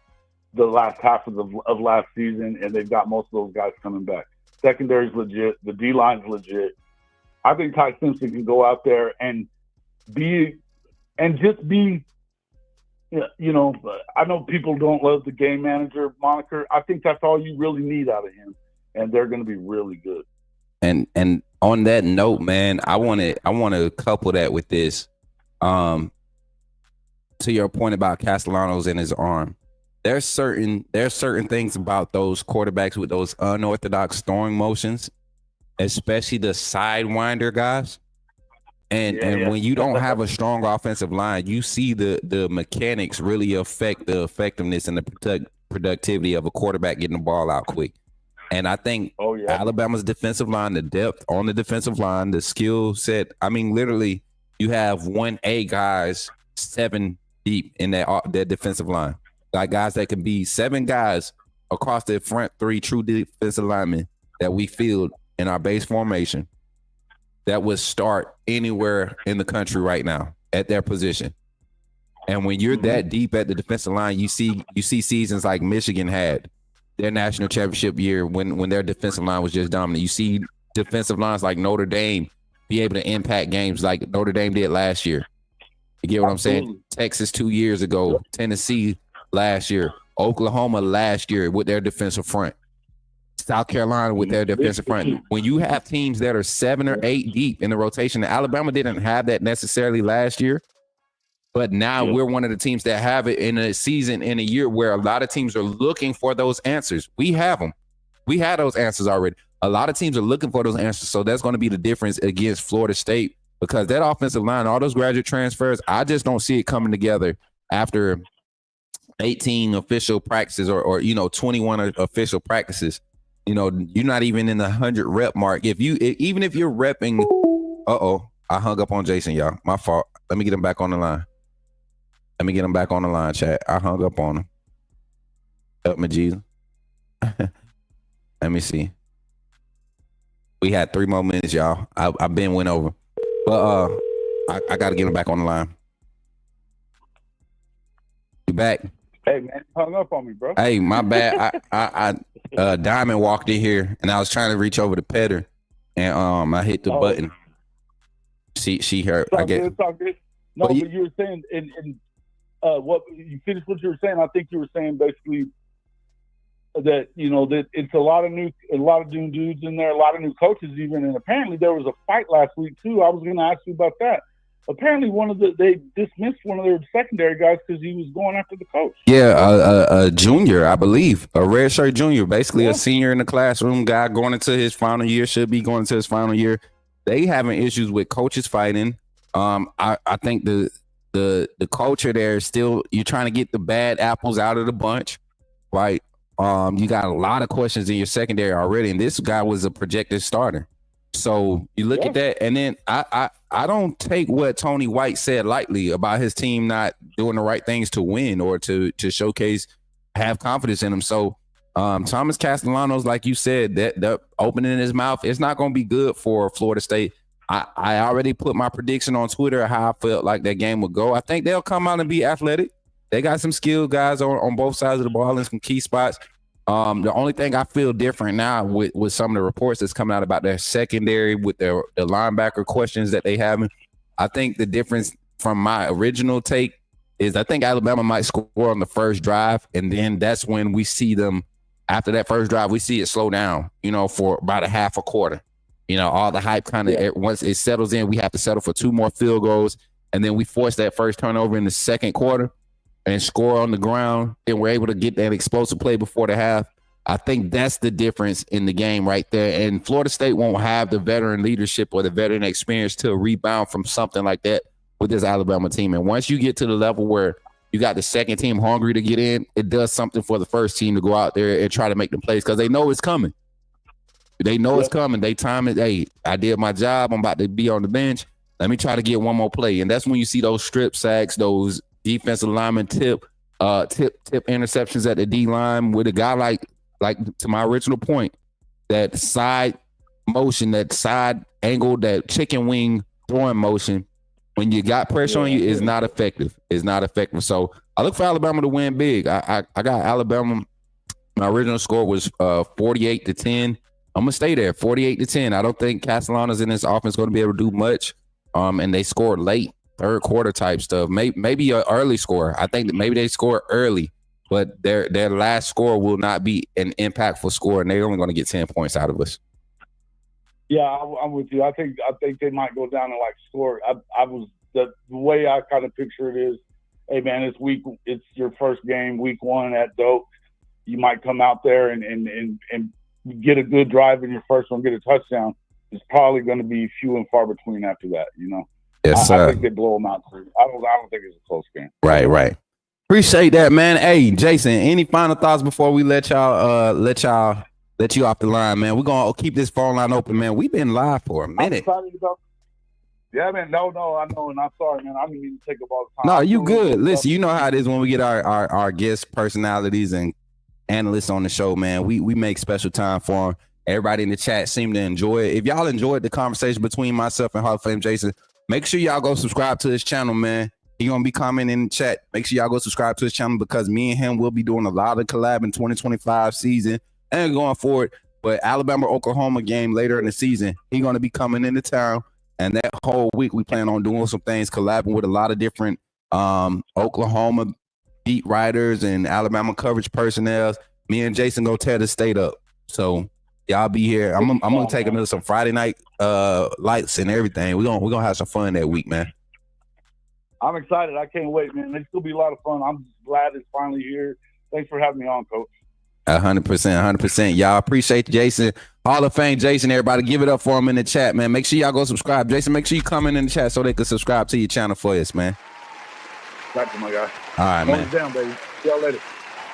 the last half of last season, and they've got most of those guys coming back. Secondary's legit. The D-line's legit. I think Ty Simpson can go out there and just be, I know people don't love the game manager moniker. I think that's all you really need out of him, and they're going to be really good. And on that note, man, I want to couple that with this. To your point about Castellanos and his arm, there's certain things about those quarterbacks with those unorthodox throwing motions, especially the sidewinder guys. And when you don't have a strong offensive line, you see the mechanics really affect the effectiveness and the productivity of a quarterback getting the ball out quick. And I think Alabama's defensive line, the depth on the defensive line, the skill set. I mean, literally, you have 1A guys 7 deep in that defensive line. Like guys that can be 7 guys across the front 3 true defensive linemen that we field in our base formation that would start anywhere in the country right now at their position. And when you're that deep at the defensive line, you see seasons like Michigan had their national championship year when their defensive line was just dominant. You see defensive lines like Notre Dame be able to impact games like Notre Dame did last year. You get what I'm saying? Texas 2 years ago, Tennessee last year, Oklahoma last year with their defensive front, South Carolina with their defensive front. When you have teams that are 7 or 8 deep in the rotation, Alabama didn't have that necessarily last year, but now we're one of the teams that have it in a season, in a year where a lot of teams are looking for those answers. We have them. We had those answers already. A lot of teams are looking for those answers, so that's going to be the difference against Florida State, because that offensive line, all those graduate transfers, I just don't see it coming together after 18 official practices or 21 official practices. You're not even in the 100 rep mark. Even if you're repping, I hung up on Jason, y'all. My fault. Let me get him back on the line. Chat. I hung up on him. Help me, Jesus. Let me see. We had 3 more minutes, y'all. I've been went over, but I got to get him back on the line. You back? Hey man, hung up on me, bro. Hey, my bad. I Diamond walked in here and I was trying to reach over to pet her, and I hit the button. She heard. I guess. It's all good. No, but you were saying, what you finished what you were saying. I think you were saying basically that that it's a lot of new dudes in there, a lot of new coaches even, and apparently there was a fight last week too. I was going to ask you about that. Apparently they dismissed one of their secondary guys because he was going after the coach. Yeah, a junior, I believe, a red shirt junior, basically a senior in the classroom, guy going into his final year, should be going into his final year. They having issues with coaches fighting. I think the culture there is still, you're trying to get the bad apples out of the bunch, right? You got a lot of questions in your secondary already, and this guy was a projected starter. So you look at that, and then I don't take what Tony White said lightly about his team not doing the right things to win or to showcase, have confidence in them. So Thomas Castellanos, like you said, that opening his mouth, it's not going to be good for Florida State. I already put my prediction on Twitter how I felt like that game would go. I think they'll come out and be athletic. They got some skilled guys on both sides of the ball in some key spots. The only thing I feel different now with some of the reports that's coming out about their secondary with the linebacker questions that they have, I think the difference from my original take is I think Alabama might score on the first drive, and then that's when we see them after that first drive, we see it slow down, for about a half a quarter. All the hype kind of, once it settles in, we have to settle for 2 more field goals, and then we force that first turnover in the second quarter and score on the ground, and we're able to get that explosive play before the half. I think that's the difference in the game right there. And Florida State won't have the veteran leadership or the veteran experience to rebound from something like that with this Alabama team. And once you get to the level where you got the second team hungry to get in, it does something for the first team to go out there and try to make the plays because they know it's coming. They know it's coming. They time it. Hey, I did my job. I'm about to be on the bench. Let me try to get one more play. And that's when you see those strip sacks, those defensive lineman tip interceptions at the D line with a guy like to my original point, that side motion, that side angle, that chicken wing throwing motion, when you got pressure on you, is not effective. It's not effective. So I look for Alabama to win big. I got Alabama. My original score was 48-10. I'm gonna stay there, 48-10. I don't think Castellanos in this offense going to be able to do much. And they scored late, third quarter type stuff. Maybe an early score. I think that maybe they score early, but their last score will not be an impactful score, and they're only going to get 10 points out of us. Yeah, I'm with you. I think they might go down and score. I was the way I kind of picture it is, hey man, it's your first game, week 1 at Doak. You might come out there and get a good drive in your first one, get a touchdown. It's probably going to be few and far between after that. Yes, sir. I think they blow them out. I don't think it's a close game. Right. Appreciate that, man. Hey, Jason, any final thoughts before we let you off the line, man? We're gonna keep this phone line open, man. We've been live for a minute. Yeah, man. No, I know, and I'm sorry, man. I didn't mean to take up all the time. No, you good. Listen, you know how it is when we get our guest personalities and analysts on the show, man. We make special time for them. Everybody in the chat seemed to enjoy it. If y'all enjoyed the conversation between myself and Hall of Fame Jason, make sure y'all go subscribe to his channel, man. He gonna be commenting in the chat. Make sure y'all go subscribe to his channel because me and him will be doing a lot of collab in 2025 season and going forward. But Alabama-Oklahoma game later in the season, he gonna be coming into town, and that whole week we plan on doing some things, collabing with a lot of different Oklahoma beat writers and Alabama coverage personnel. Me and Jason go tear the state up. So y'all be here. I'm gonna take another some Friday night lights and everything. We're gonna have some fun that week, man. I'm excited. I can't wait, man. It's gonna be a lot of fun. I'm just glad it's finally here. Thanks for having me on, Coach. 100%. Y'all appreciate Jason. Hall of Fame Jason, everybody. Give it up for him in the chat, man. Make sure y'all go subscribe. Jason, make sure you comment in the chat so they can subscribe to your channel for us, man. Thank you, my guy. All right, man. Orange down, baby. See y'all later.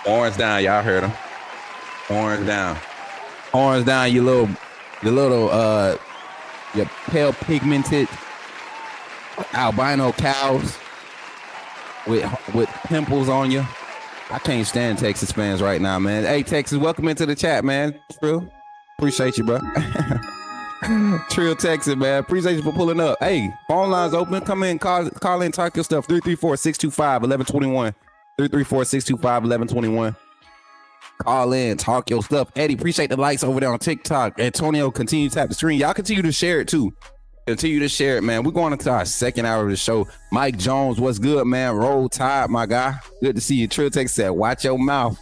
Orange down. Y'all heard him. Orange down. Orange down, your pale pigmented albino cows with pimples on you. I can't stand Texas fans right now, man. Hey, Texas, welcome into the chat, man. Trill, appreciate you, bro. Trill, Texas, man. Appreciate you for pulling up. Hey, phone lines open. Come in, call in, talk your stuff. 334-625-1121. 334-625-1121. Call in, talk your stuff. Eddie, appreciate the likes over there on TikTok. Antonio, continue to tap the screen. Y'all continue to share it too. Continue to share it, man. We're going into our second hour of the show. Mike Jones, what's good, man? Roll Tide, my guy. Good to see you. Trill Tech said, watch your mouth.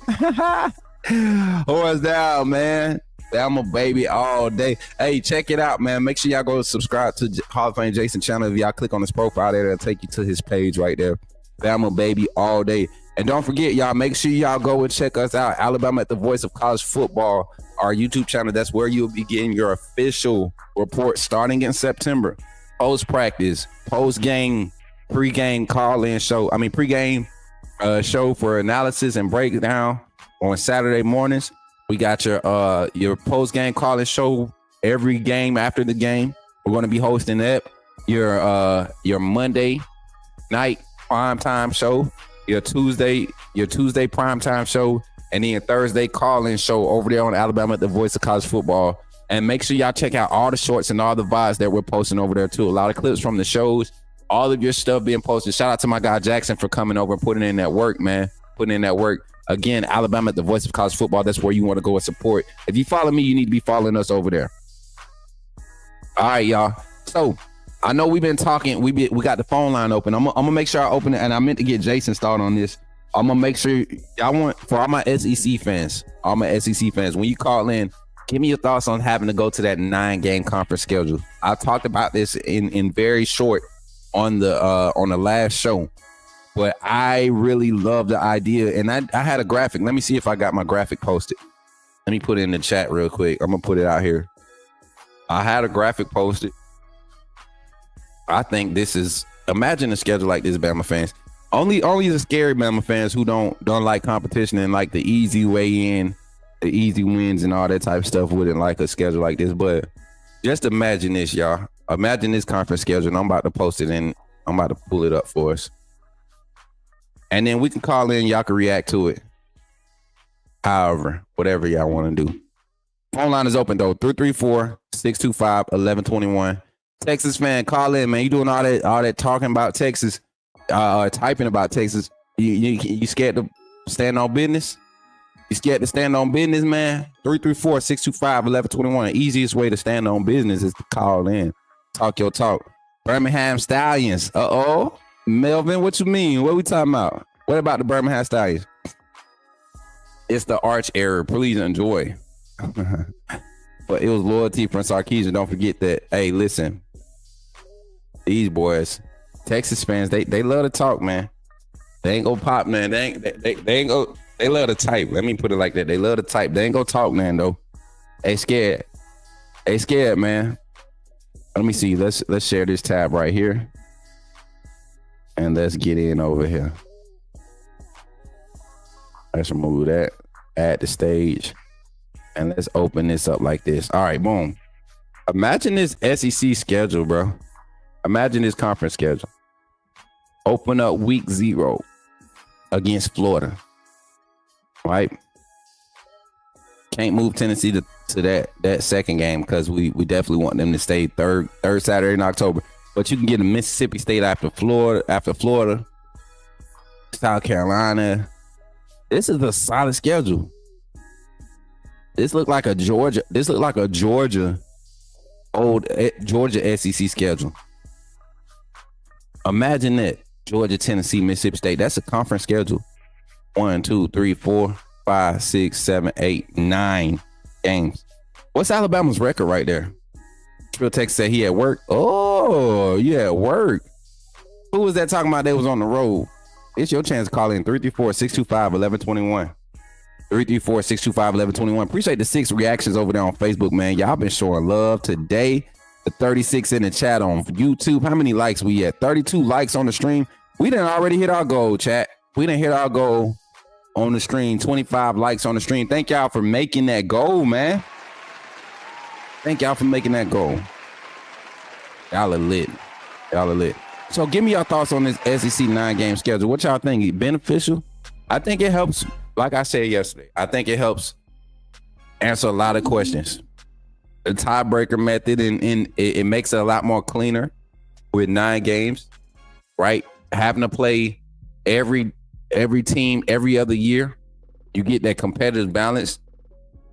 Horse down, man. I'm a baby all day. Hey, check it out, man. Make sure y'all go subscribe to Hall of Fame Jason channel. If y'all click on his profile there, it'll take you to his page right there. Bama baby all day. And don't forget, y'all, make sure y'all go and check us out. Alabama at the Voice of College Football, our YouTube channel. That's where you'll be getting your official report starting in September. Post-practice, post-game, pre-game call-in show. Pre-game show for analysis and breakdown on Saturday mornings. We got your post-game call-in show every game after the game. We're going to be hosting that. Your Monday night primetime show, your Tuesday primetime show, and then your Thursday call-in show over there on Alabama at the Voice of College Football. And make sure y'all check out all the shorts and all the VODs that we're posting over there too. A lot of clips from the shows, all of your stuff being posted. Shout out to my guy Jackson for coming over and putting in that work, man. Putting in that work. Again, Alabama at the Voice of College Football. That's where you want to go and support. If you follow me, you need to be following us over there. All right, y'all. So I know we've been talking. We got the phone line open. I'm gonna make sure I open it, and I meant to get Jason started on this. I'm gonna make sure y'all want, for all my SEC fans, when you call in, give me your thoughts on having to go to that 9-game conference schedule. I talked about this in very short on the last show, but I really love the idea, and I had a graphic. Let me see if I got my graphic posted. Let me put it in the chat real quick. I'm gonna put it out here. I had a graphic posted. I think this is, imagine a schedule like this, Bama fans. Only the scary Bama fans who don't like competition and like the easy way in, the easy wins and all that type of stuff wouldn't like a schedule like this. But just imagine this, y'all. Imagine this conference schedule, and I'm about to post it and I'm about to pull it up for us. And then we can call in, y'all can react to it. However, whatever y'all want to do. Phone line is open though, 334-625-1121. Texas fan, call in, man. You doing all that talking about Texas, typing about Texas. You scared to stand on business? You scared to stand on business, man? 334-625-1121. Easiest way to stand on business is to call in. Talk your talk. Birmingham Stallions. Melvin, what you mean? What we talking about? What about the Birmingham Stallions? It's the arch error. Please enjoy. But it was loyalty from Sarkeesian. Don't forget that. Hey, listen. These boys, Texas fans, they love to talk, man. They ain't gonna pop, man. They ain't go. They love to type. Let me put it like that. They love to type. They ain't gonna talk, man. Though. They scared. They scared, man. Let me see. Let's share this tab right here, and let's get in over here. Let's remove that. Add the stage, and let's open this up like this. All right, boom. Imagine this SEC schedule, bro. Imagine this conference schedule. Open up week 0 against Florida. Right? Can't move Tennessee to that second game because we definitely want them to stay third Saturday in October. But you can get a Mississippi State after Florida, South Carolina. This is a solid schedule. This look like a Georgia SEC schedule. Imagine that. Georgia, Tennessee, Mississippi State. That's a conference schedule. 1, 2, 3, 4, 5, 6, 7, 8, 9 games. What's Alabama's record right there? Trill Tech said he at work. Oh, yeah, work. Who was that talking about they was on the road? It's your chance to call in 334-625-1121. 334-625-1121. Appreciate the 6 reactions over there on Facebook, man. Y'all been showing love today. The 36 in the chat on YouTube. How many likes we at? 32 likes on the stream. We done already hit our goal, chat. We done hit our goal on the stream. 25 likes on the stream. Thank y'all for making that goal, man. Thank y'all for making that goal. Y'all are lit. Y'all are lit. So give me your thoughts on this SEC 9-game schedule. What y'all think? Beneficial? I think it helps. Like I said yesterday, I think it helps answer a lot of questions. The tiebreaker method, and it makes it a lot more cleaner with 9 games, right? Having to play every team every other year, you get that competitive balance.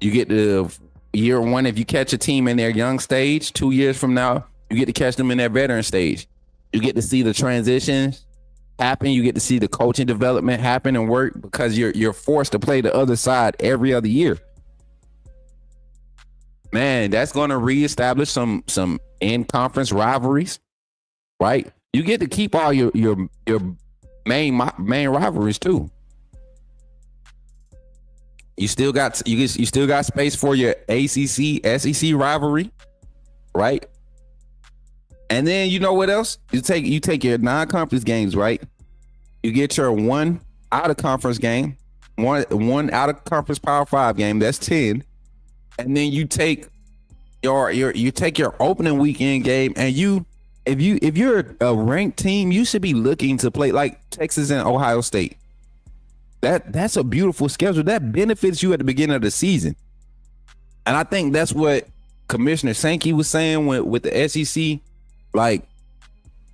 You get the year 1, if you catch a team in their young stage, 2 years from now, You get to catch them in that veteran stage. You get to see the transitions happen. You get to see the coaching development happen and work because you're forced to play the other side every other year. Man, that's going to reestablish some in-conference rivalries, right? You get to keep all your main rivalries too. You still got space for your ACC SEC rivalry, right? And then you know what else? You take your non-conference games, right? You get your one out of conference game, one out of conference Power 5 game. That's 10. And then you take your opening weekend game, and if you're a ranked team, you should be looking to play like Texas and Ohio State. That's a beautiful schedule that benefits you at the beginning of the season. And I think that's what Commissioner Sankey was saying with the SEC. Like,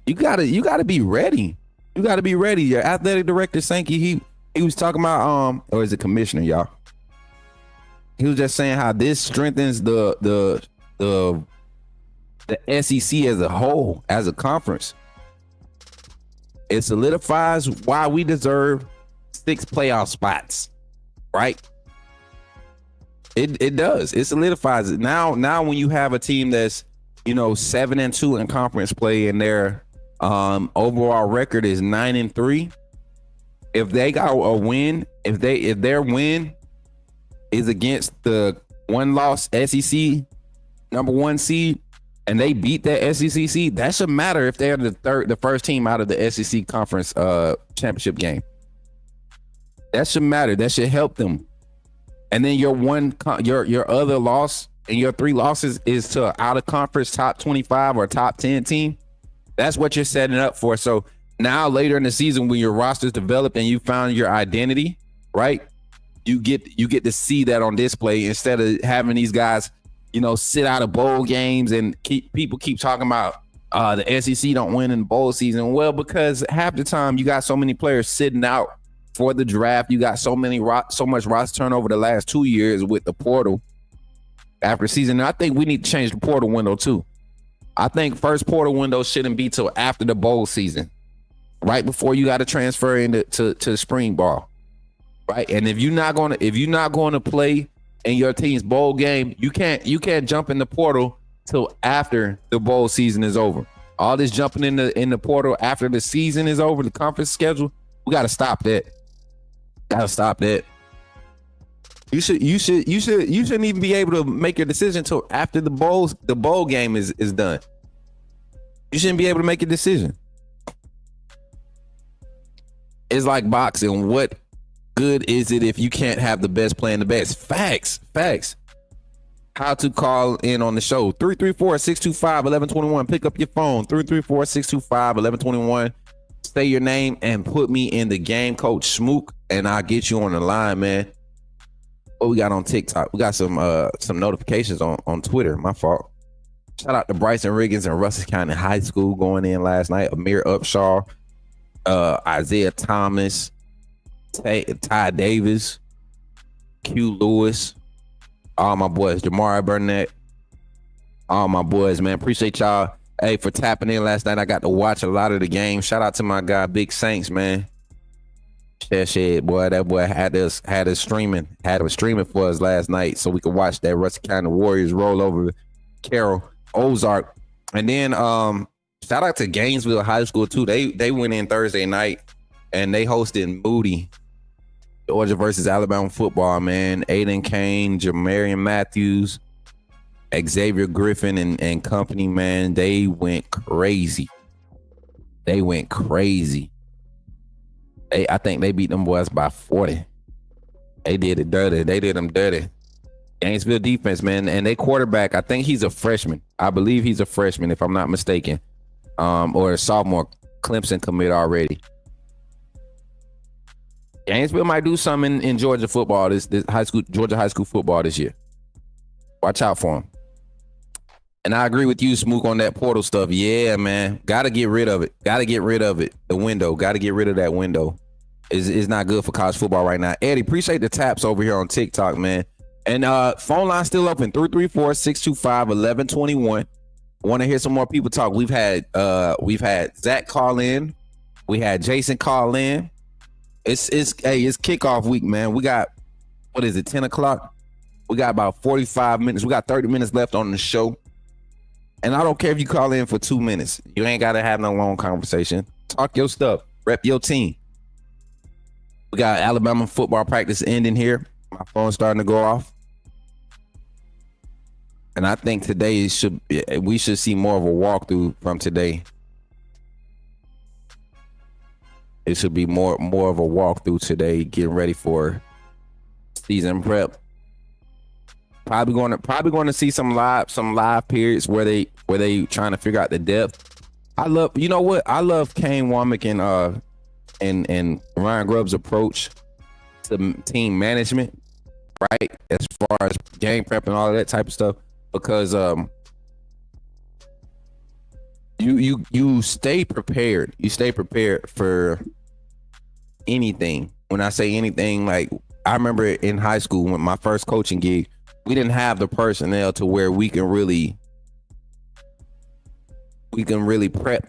you gotta be ready. You gotta be ready. Your athletic director Sankey, he was talking about or is it commissioner, y'all? He was just saying how this strengthens the SEC as a whole, as a conference. It solidifies why we deserve 6 playoff spots, right? It does. It solidifies it. Now when you have a team that's 7-2 in conference play and their overall record is 9-3, if they got a win, if their win is against the one loss SEC number 1 seed and they beat that SEC seed, that should matter if they're the first team out of the SEC conference championship game. That should matter. That should help them. And then your other loss and your 3 losses is to out of conference top 25 or top 10 team. That's what you're setting up for. So now later in the season, when your roster's developed and you found your identity, right? You get to see that on display instead of having these guys, sit out of bowl games and people keep talking about the SEC don't win in bowl season. Well, because half the time you got so many players sitting out for the draft. You got so much roster turnover the last 2 years with the portal after season. And I think we need to change the portal window too. I think first portal window shouldn't be till after the bowl season, right before you got to transfer into to spring ball, right? And if you're not going to play in your team's bowl game, you can't jump in the portal till after the bowl season is over. All this jumping in the portal after the season is over, the conference schedule, we got to stop that. Gotta stop that. You shouldn't even be able to make your decision till after the bowl game is done. You shouldn't be able to make a decision. It's like boxing. What good is it if you can't have the best playing the best? Facts. How to call in on the show? 334-625-1121. Pick up your phone. 334-625-1121. Say your name and put me in the game, Coach Smook, and I'll get you on the line, man. What we got on TikTok? We got some notifications on Twitter. My fault. Shout out to Bryson Riggins and Russell County High School going in last night. Amir Upshaw, Isaiah Thomas, Ty Davis, Q Lewis, all my boys, Jamari Burnett, all my boys, man. Appreciate y'all. Hey, for tapping in last night. I got to watch a lot of the game. Shout out to my guy, Big Saints, man. Shed, boy, that boy had us streaming for us last night so we could watch that Russell County Warriors roll over Carroll Ozark. And then shout out to Gainesville High School too. They went in Thursday night and they hosted Moody, Georgia versus Alabama football, man. Aiden Kane, Jamarian Matthews, Xavier Griffin and company, man. They went crazy. I think they beat them boys by 40. They did it dirty. They did them dirty. Gainesville defense, man. And they quarterback, I think he's a freshman. I believe he's a freshman, if I'm not mistaken. Or a sophomore. Clemson commit already. Gainesville might do something in Georgia football, this Georgia high school football this year. Watch out for them. And I agree with you, Smook, on that portal stuff. Yeah, man. Got to get rid of it. The window. Got to get rid of that window. It's not good for college football right now. Eddie, appreciate the taps over here on TikTok, man. And phone line still open, 334-625-1121. Want to hear some more people talk? We've had Zach call in. We had Jason call in. It's kickoff week, man. We got, what is it, 10 o'clock? We got about 45 minutes. We got 30 minutes left on the show. And I don't care if you call in for 2 minutes. You ain't got to have no long conversation. Talk your stuff. Rep your team. We got Alabama football practice ending here. My phone's starting to go off. And I think today we should see more of a walkthrough from today. It should be more of a walkthrough today, getting ready for season prep. Probably going to see some live periods where they trying to figure out the depth. I love Kane Womack and Ryan Grubb's approach to team management, right? As far as game prep and all of that type of stuff, because you stay prepared. You stay prepared for anything. When I say anything, like I remember in high school when my first coaching gig, we didn't have the personnel to where we can really prep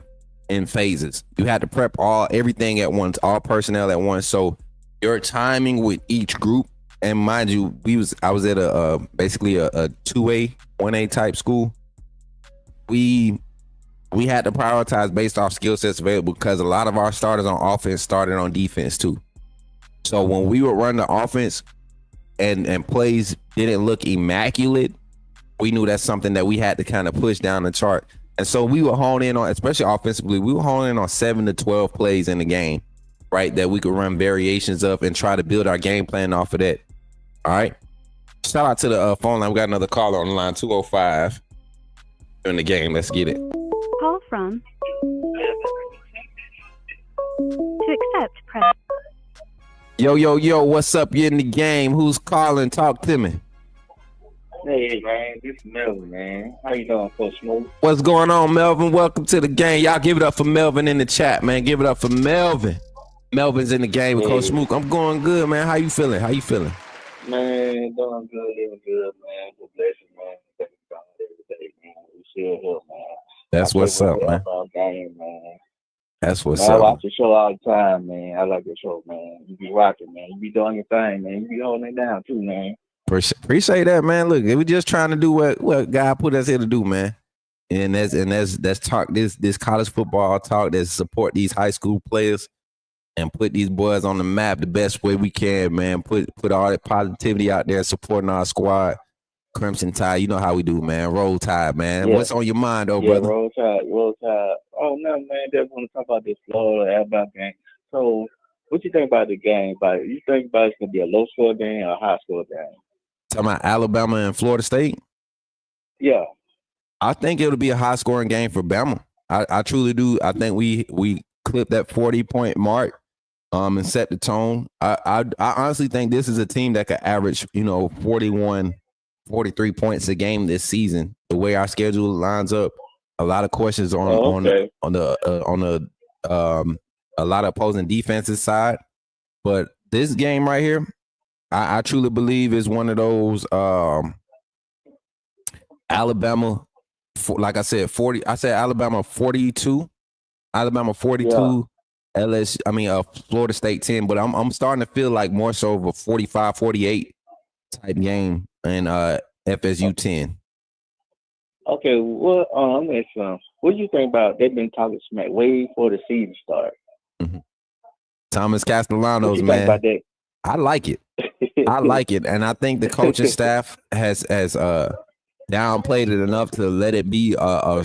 in phases. You had to prep everything at once, all personnel at once. So your timing with each group, and mind you, I was at basically a 2A, 1A type school. We had to prioritize based off skill sets available because a lot of our starters on offense started on defense too. So when we would run the offense and plays didn't look immaculate, we knew that's something that we had to kind of push down the chart. And so we would hone in on, especially offensively, we were honing in on 7 to 12 plays in the game, right? That we could run variations of and try to build our game plan off of that. All right. Shout out to the phone line. We got another caller on the line, 205 in the game. Let's get it. Call from. To accept, press. Yo, what's up? You in the game? Who's calling? Talk to me. Hey, man, this is Melvin, man. How you doing, Coach Smook? What's going on, Melvin? Welcome to the game. Y'all give it up for Melvin in the chat, man. Give it up for Melvin. Melvin's in the game with Coach Smook. I'm going good, man. How you feeling? Man, doing good, living good, man. Good blessing, man. Thank God every day, man. We still here, man. That's what's up, man. Game, man. That's what's I up. watch the show all the time, man. I like the show, man. You be rocking, man. You be doing your thing, man. You be holding it down too, man. Appreciate that, man. Look, we just trying to do what God put us here to do, man. And that's talk this college football talk, that's support these high school players and put these boys on the map the best way we can, man. Put all that positivity out there, supporting our squad. Crimson Tide, you know how we do, man. Roll Tide, man. Yeah. What's on your mind, though, brother? Roll Tide. Oh, no, man. Just want to talk about this Florida Alabama game. So, what you think about the game? You think about it's going to be a low-score game or a high-score game? Talking about Alabama and Florida State? Yeah. I think it'll be a high-scoring game for Bama. I truly do. I think we clipped that 40-point mark and set the tone. I honestly think this is a team that could average, 41, 43 points a game this season. The way our schedule lines up, a lot of questions on a lot of opposing defenses side. But this game right here, I truly believe is one of those Alabama, like I said, 40. I said Alabama 42, Florida State 10. But I'm starting to feel like more so of a 45-48 type game and FSU 10. Okay, well, what do you think about? They've been talking smack way before the season start. Mm-hmm. Thomas Castellanos, man. About that? I like it. I like it, and I think the coaching staff has downplayed it enough to let it be a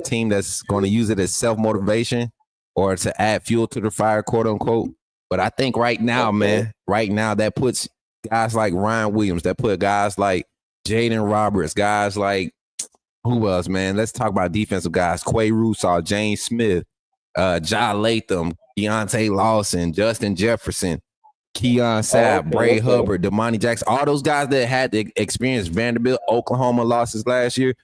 team that's going to use it as self-motivation or to add fuel to the fire, quote unquote. But I think right now, man, that puts guys like Ryan Williams, that put guys like Jaden Roberts, guys like who else, man? Let's talk about defensive guys: Quay Russaw, James Smith, Ja Latham, Deontay Lawson, Justin Jefferson, Keon Sapp, Bray Hubbard, Damani Jackson, all those guys that had the experience Vanderbilt, Oklahoma losses last year.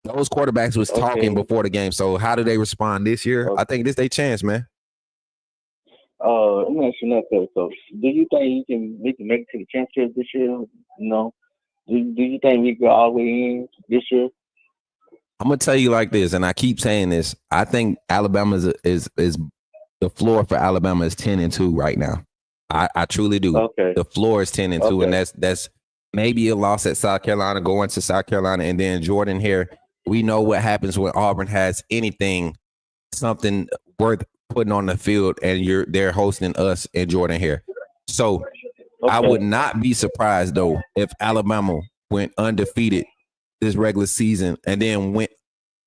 Those quarterbacks was talking before the game. So how do they respond this year? I think this their chance, man. Let me ask you another question. So, do you think we can make it to the championship this year? No. Do you think we go all the way in this year? I'm gonna tell you like this, and I keep saying this. I think Alabama is the floor for Alabama is 10-2 right now. I truly do. Okay. The floor is 10-2, Okay. and that's maybe a loss at South Carolina, going to South Carolina, and then Jordan here. We know what happens when Auburn has something worth putting on the field, and they're hosting us and Jordan here. So I would not be surprised though if Alabama went undefeated this regular season and then went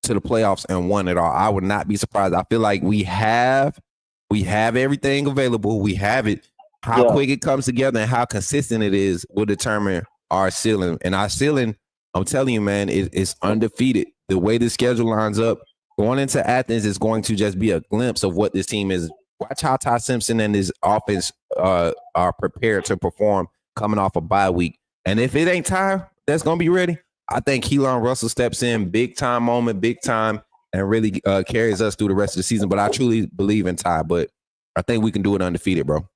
to the playoffs and won it all. I would not be surprised. I feel like we have everything available. We have it. How quick it comes together and how consistent it is will determine our ceiling. And our ceiling, I'm telling you, man, it's undefeated. The way the schedule lines up, going into Athens is going to just be a glimpse of what this team is. Watch how Ty Simpson and his offense are prepared to perform coming off a bye week. And if it ain't Ty that's going to be ready, I think Keelan Russell steps in, big time moment, big time, and really carries us through the rest of the season. But I truly believe in Ty, but I think we can do it undefeated, bro.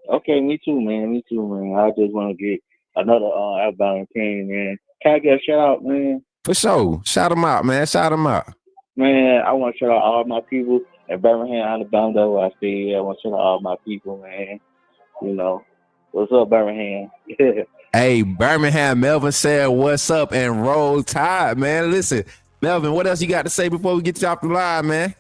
Okay, me too, man. I just want to get another Alabama team, man. Can I get a shout out, man? For sure. Shout them out, man. Shout them out. Man, I want to shout out all my people in Birmingham, Alabama. That's what I say. I want to shout out all my people, man. You know, what's up, Birmingham? Hey, Birmingham, Melvin said, what's up, and Roll Tide, man. Listen, Melvin, what else you got to say before we get you off the line, man?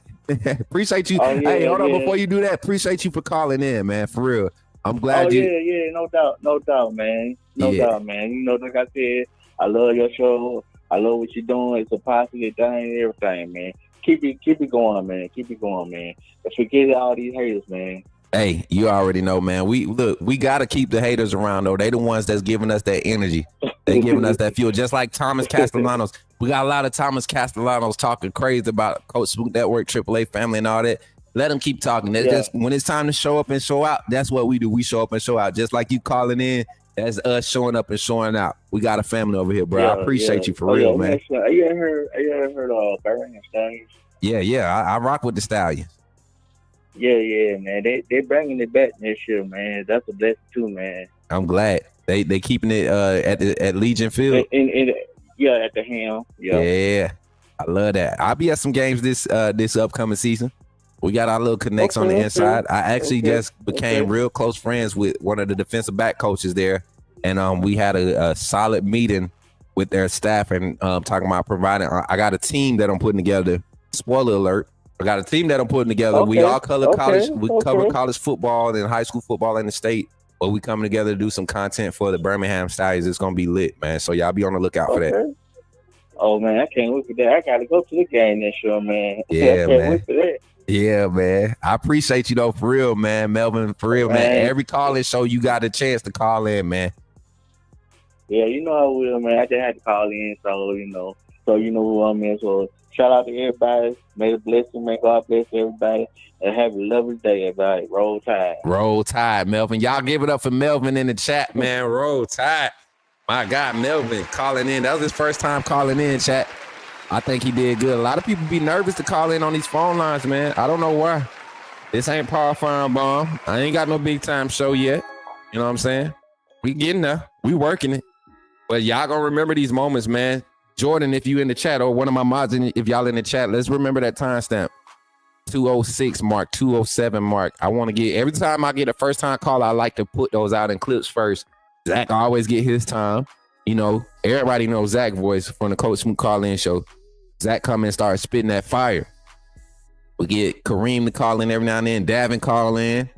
Appreciate you. Hey, hold on. Before you do that, appreciate you for calling in, man, for real. I'm glad you. Yeah, no doubt, man. No doubt, man. You know, like I said, I love your show. I love what you're doing. It's a positive thing, everything, man. Keep it going, man. But forget all these haters, man. Hey, you already know, man. We gotta keep the haters around though. They the ones that's giving us that energy. They giving us that fuel. Just like Thomas Castellanos. We got a lot of Thomas Castellanos talking crazy about Coach Smook Network, AAA family, and all that. Let them keep talking. Just when it's time to show up and show out, that's what we do. We show up and show out. Just like you calling in, that's us showing up and showing out. We got a family over here, bro. I appreciate you for real, man. You ever heard of Birmingham Stallions? Yeah. I rock with the Stallions. Yeah, man. They bringing it back this year, man. That's a blessing too, man. I'm glad they keeping it at Legion Field. At the Ham. Yeah, I love that. I'll be at some games this upcoming season. We got our little connects on the inside. I actually just became real close friends with one of the defensive back coaches there, and we had a solid meeting with their staff and talking about providing. I got a team that I'm putting together. Spoiler alert. I got a team that I'm putting together. We all color college. We cover college football and high school football in the state. But we coming together to do some content for the Birmingham Stallions. It's gonna be lit, man. So y'all be on the lookout for that. Oh man, I can't wait for that. I gotta go to the game this year, man. Yeah, I can't man. wait for that. Yeah, man. I appreciate you though, for real, man. Melvin, for real, man. Every call-in show, you got a chance to call in, man. Yeah, you know I will, man. I just had to call in, so you know who I'm in. So shout out to everybody. May the blessing, may God bless everybody, and have a lovely day, everybody. Roll Tide. Roll Tide, Melvin. Y'all give it up for Melvin in the chat, man. Roll Tide. My God, Melvin calling in. That was his first time calling in, chat. I think he did good. A lot of people be nervous to call in on these phone lines, man. I don't know why. This ain't Power Farm Bomb. I ain't got no big time show yet. You know what I'm saying? We getting there. We working it. But y'all gonna remember these moments, man. Jordan, if you in the chat, or one of my mods, if y'all in the chat, let's remember that timestamp. 206 mark, 207 mark. I want to get, every time I get a first time call, I like to put those out in clips first. Zach always get his time. You know, everybody knows Zach voice from the Coach Smook call-in show. Zach come and start spitting that fire. We get Kareem to call in every now and then. Davin call in.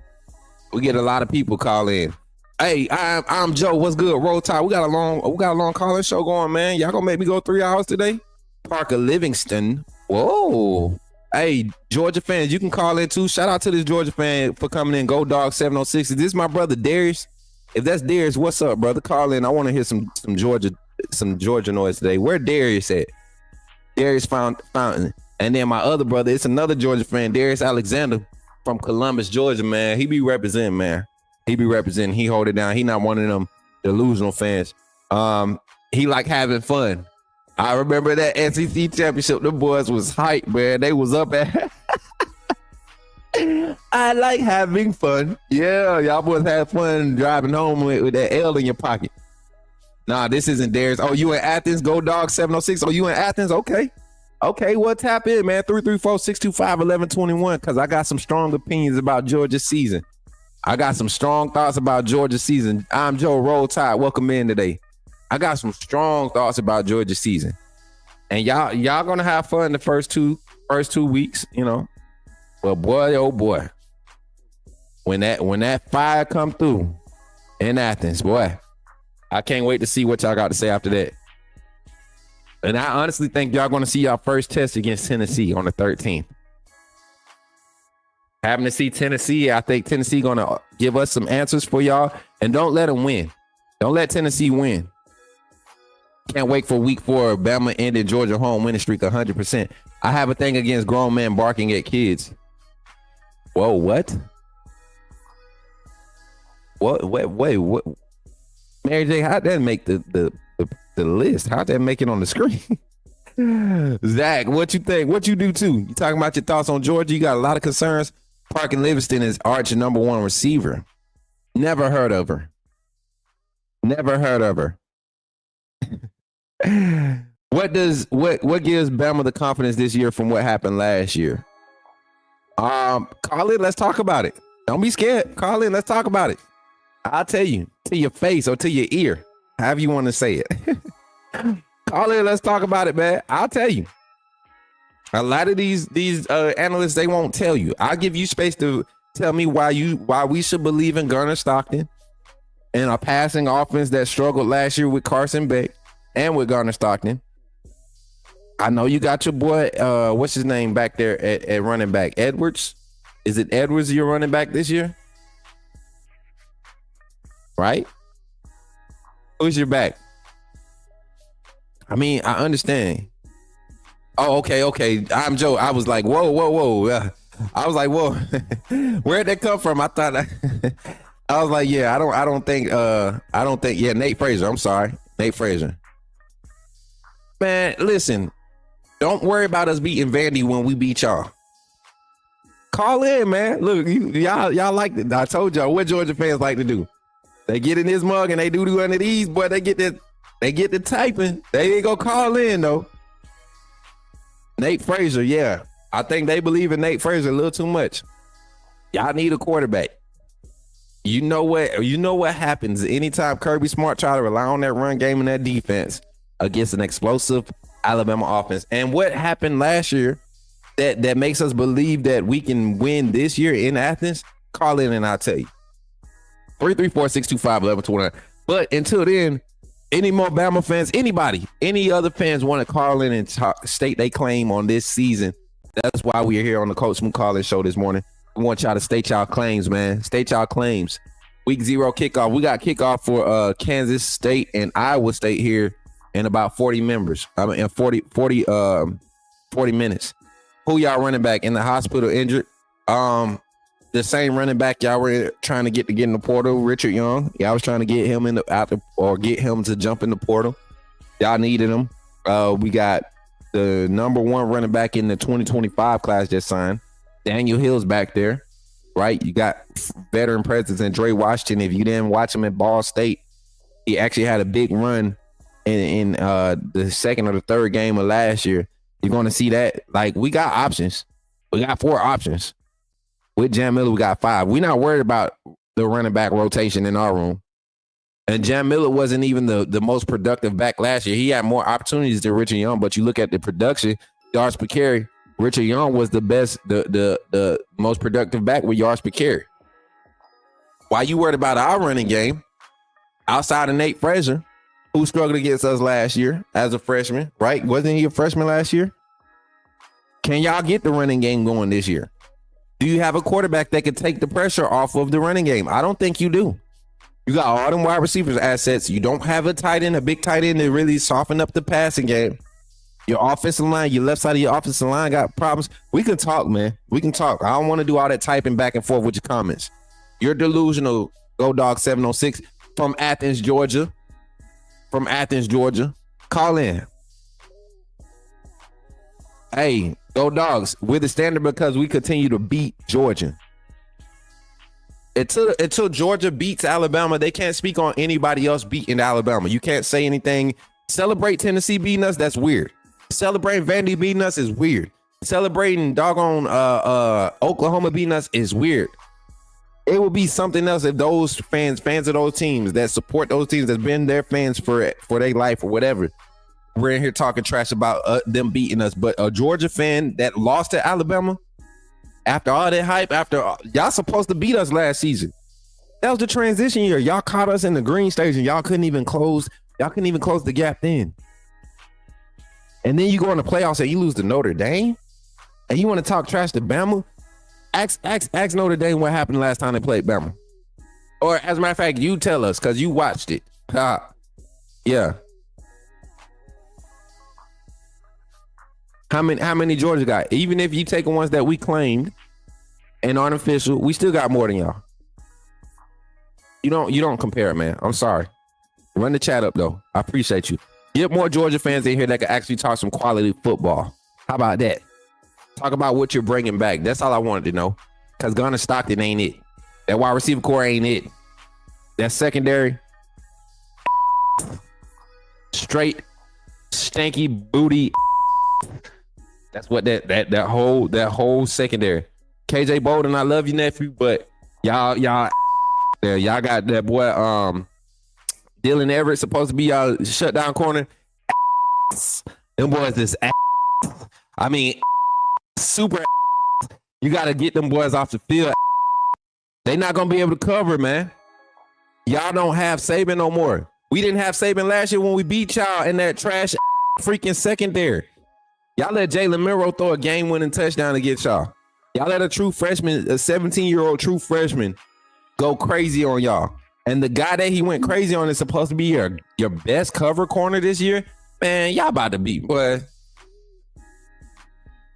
We get a lot of people call in. Hey, I'm Joe. What's good? Roll Tide. We got a long call-in show going, man. Y'all gonna make me go 3 hours today? Parker Livingston. Whoa. Hey, Georgia fans, you can call in too. Shout out to this Georgia fan for coming in. Go Dog 706. This is my brother Darius. If that's Darius, what's up, brother? Call in. I want to hear some Georgia noise today. Where Darius at? Darius Fountain. And then my other brother, it's another Georgia fan, Darius Alexander from Columbus, Georgia, man. He be representing, man. He be representing. He hold it down. He not one of them delusional fans. He like having fun. I remember that SEC championship. The boys was hype, man. They was up at. I like having fun. Yeah, y'all boys had fun driving home with that L in your pocket. Nah, this isn't theirs. Oh, you in Athens? Go Dog 706. Oh, you in Athens? Okay. Okay, well, tap in, man. 334-625-1121, because I got some strong opinions about Georgia's season. I got some strong thoughts about Georgia's season. I'm Joe Roll Tide. Welcome in today. I got some strong thoughts about Georgia's season. And y'all gonna have fun the first two weeks, you know. But boy, oh boy. When that fire come through in Athens, boy, I can't wait to see what y'all got to say after that. And I honestly think y'all going to see y'all first test against Tennessee on the 13th. Having to see Tennessee, I think Tennessee going to give us some answers for y'all. And don't let them win. Don't let Tennessee win. Can't wait for week 4. Bama ended Georgia home winning streak 100%. I have a thing against grown men barking at kids. Whoa, what? What? Wait, what? Mary J, how'd that make the list? How'd that make it on the screen? Zach, what you think? What you do too? You talking about your thoughts on Georgia? You got a lot of concerns. Parkin Livingston is Arch #1 receiver. Never heard of her. Never heard of her. What gives Bama the confidence this year from what happened last year? Call it. Let's talk about it. Don't be scared. Call it. Let's talk about it. I'll tell you to your face or to your ear, however you want to say it. Call it. Let's talk about it, man. I'll tell you. A lot of these analysts, they won't tell you. I'll give you space to tell me why we should believe in Gunnar Stockton and a passing offense that struggled last year with Carson Beck and with Gunnar Stockton. I know you got your boy, what's his name back there at running back? Edwards? Is it Edwards you're running back this year? Right? Who's your back? I mean, I understand. Oh, okay. I'm Joe. I was like, whoa. I was like, whoa. Where'd that come from? I thought I was like, yeah, I don't think, yeah, Nate Fraser. I'm sorry. Nate Fraser. Man, listen, don't worry about us beating Vandy when we beat y'all. Call in, man. Look, y'all like it. I told y'all what Georgia fans like to do. They get in this mug and they do one of these, boy, they get the typing. They ain't gonna call in though. Nate Fraser, yeah. I think they believe in Nate Fraser a little too much. Y'all need a quarterback. You know what happens anytime Kirby Smart try to rely on that run game and that defense against an explosive Alabama offense. And what happened last year that makes us believe that we can win this year in Athens? Call in and I'll tell you. 334-625-1129. But until then, any more Bama fans, any other fans want to call in and state they claim on this season. That's why we are here on the Coach Smook Call-In Show this morning. We want y'all to state y'all claims, man. State y'all claims. Week 0 kickoff. We got kickoff for Kansas State and Iowa State here in about 40 minutes. Who y'all running back in the hospital injured? The same running back y'all were trying to get in the portal, Richard Young. Y'all was trying to get him get him to jump in the portal. Y'all needed him. We got the #1 running back in the 2025 class just signed. Daniel Hill's back there, right? You got veteran presence in Dre Washington. If you didn't watch him at Ball State, he actually had a big run in the second or the third game of last year. You're going to see that. Like, we got options. We got 4 options. With Jam Miller, we got 5. We're not worried about the running back rotation in our room. And Jam Miller wasn't even the most productive back last year. He had more opportunities than Richard Young, but you look at the production, yards per carry, Richard Young was the best, the most productive back with yards per carry. Why you worried about our running game outside of Nate Fraser, who struggled against us last year as a freshman, right? Wasn't he a freshman last year? Can y'all get the running game going this year? Do you have a quarterback that can take the pressure off of the running game? I don't think you do. You got all them wide receivers assets. You don't have a tight end, a big tight end to really soften up the passing game. Your offensive line, your left side of your offensive line got problems. We can talk, man. We can talk. I don't want to do all that typing back and forth with your comments. You're delusional, Go Dog 706 from Athens, Georgia. Call in. Hey, Go Dogs, we're the standard because we continue to beat Georgia. Until Georgia beats Alabama, they can't speak on anybody else beating Alabama. You can't say anything. Celebrate Tennessee beating us, that's weird. Celebrating Vandy beating us is weird. Celebrating doggone Oklahoma beating us is weird. It would be something else if those fans of those teams that support those teams that's been their fans for their life or whatever, we're in here talking trash about them beating us. But a Georgia fan that lost to Alabama after all that hype, y'all supposed to beat us last season. That was the transition year. Y'all caught us in the green stage and y'all couldn't even close the gap then. And then you go in the playoffs and you lose to Notre Dame, and you want to talk trash to Bama? Ask Notre Dame what happened last time they played Bama. Or as a matter of fact, you tell us because you watched it. Yeah. How many Georgia got? Even if you take the ones that we claimed and aren't official, we still got more than y'all. You don't compare it, man. I'm sorry. Run the chat up though. I appreciate you. Get more Georgia fans in here that can actually talk some quality football. How about that? Talk about what you're bringing back. That's all I wanted to know. Because Gunnar Stockton ain't it. That wide receiver core ain't it. That secondary, straight stanky booty. That's what that whole secondary. KJ Bolden, I love you, nephew, but y'all got that boy Dylan Everett supposed to be y'all shutdown corner. Them boys is I mean super. You got to get them boys off the field. They not gonna be able to cover, man. Y'all don't have Saban no more. We didn't have Saban last year when we beat y'all in that trash freaking secondary. Y'all let Jalen Milroe throw a game-winning touchdown against y'all. Y'all let a true freshman, a 17-year-old true freshman, go crazy on y'all. And the guy that he went crazy on is supposed to be your best cover corner this year. Man, y'all about to beat, boy.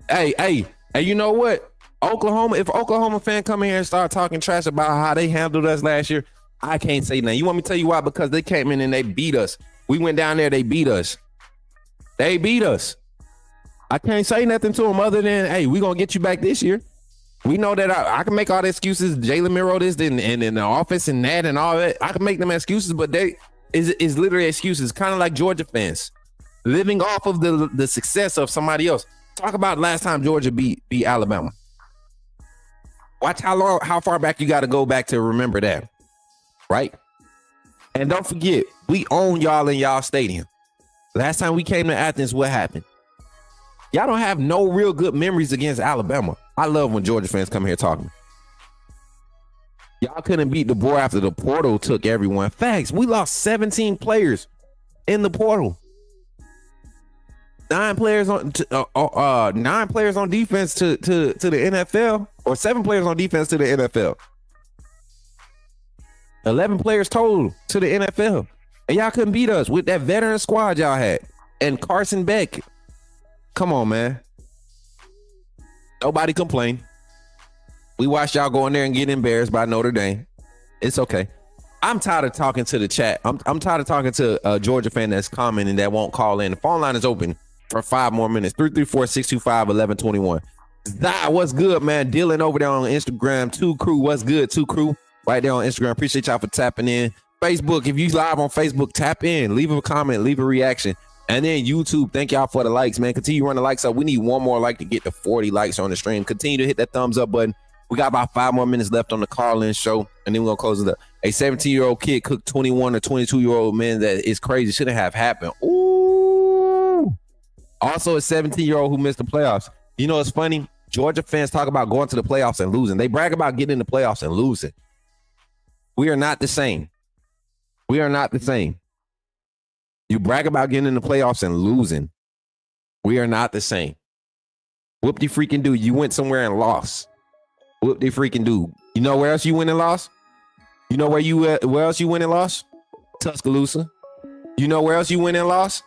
Hey, you know what? If Oklahoma fan come in here and start talking trash about how they handled us last year, I can't say nothing. You want me to tell you why? Because they came in and they beat us. We went down there, they beat us. They beat us. I can't say nothing to them other than, hey, we're going to get you back this year. We know that I can make all the excuses, Jalen Milroe this and in the office and that and all that. I can make them excuses, but they is literally excuses, kind of like Georgia fans. Living off of the success of somebody else. Talk about last time Georgia beat Alabama. Watch how far back you got to go back to remember that. Right? And don't forget, we own y'all in y'all stadium. Last time we came to Athens, what happened? Y'all don't have no real good memories against Alabama. I love when Georgia fans come here talking. Y'all couldn't beat the boy after the portal took everyone. Facts. We lost 17 players in the portal. 9 players on defense to the NFL, or 7 players on defense to the NFL. 11 players total to the NFL. And y'all couldn't beat us with that veteran squad y'all had. And Carson Beck. Come on, man. Nobody complain. We watched y'all go in there and get embarrassed by Notre Dame. It's okay. I'm tired of talking to the chat. I'm tired of talking to a Georgia fan that's commenting that won't call in. The phone line is open for 5 more minutes. 334-625-1121. Zai, what's good, man? Dylan over there on Instagram. 2 Crew, what's good? 2 Crew right there on Instagram. Appreciate y'all for tapping in. Facebook, if you live on Facebook, tap in. Leave a comment. Leave a reaction. And then YouTube, thank y'all for the likes, man. Continue running the likes up. We need one more like to get to 40 likes on the stream. Continue to hit that thumbs up button. We got about 5 more minutes left on the call-in show, and then we're going to close it up. A 17-year-old kid cooked 21 or 22-year-old men. That is crazy. Shouldn't have happened. Ooh. Also, a 17-year-old who missed the playoffs. You know, it's funny. Georgia fans talk about going to the playoffs and losing. They brag about getting in the playoffs and losing. We are not the same. We are not the same. You brag about getting in the playoffs and losing. We are not the same. Whoop-de-freaking do. You went somewhere and lost. Whoop-de-freaking do. You know where else you went and lost? You know where else you went and lost? Tuscaloosa. You know where else you went and lost?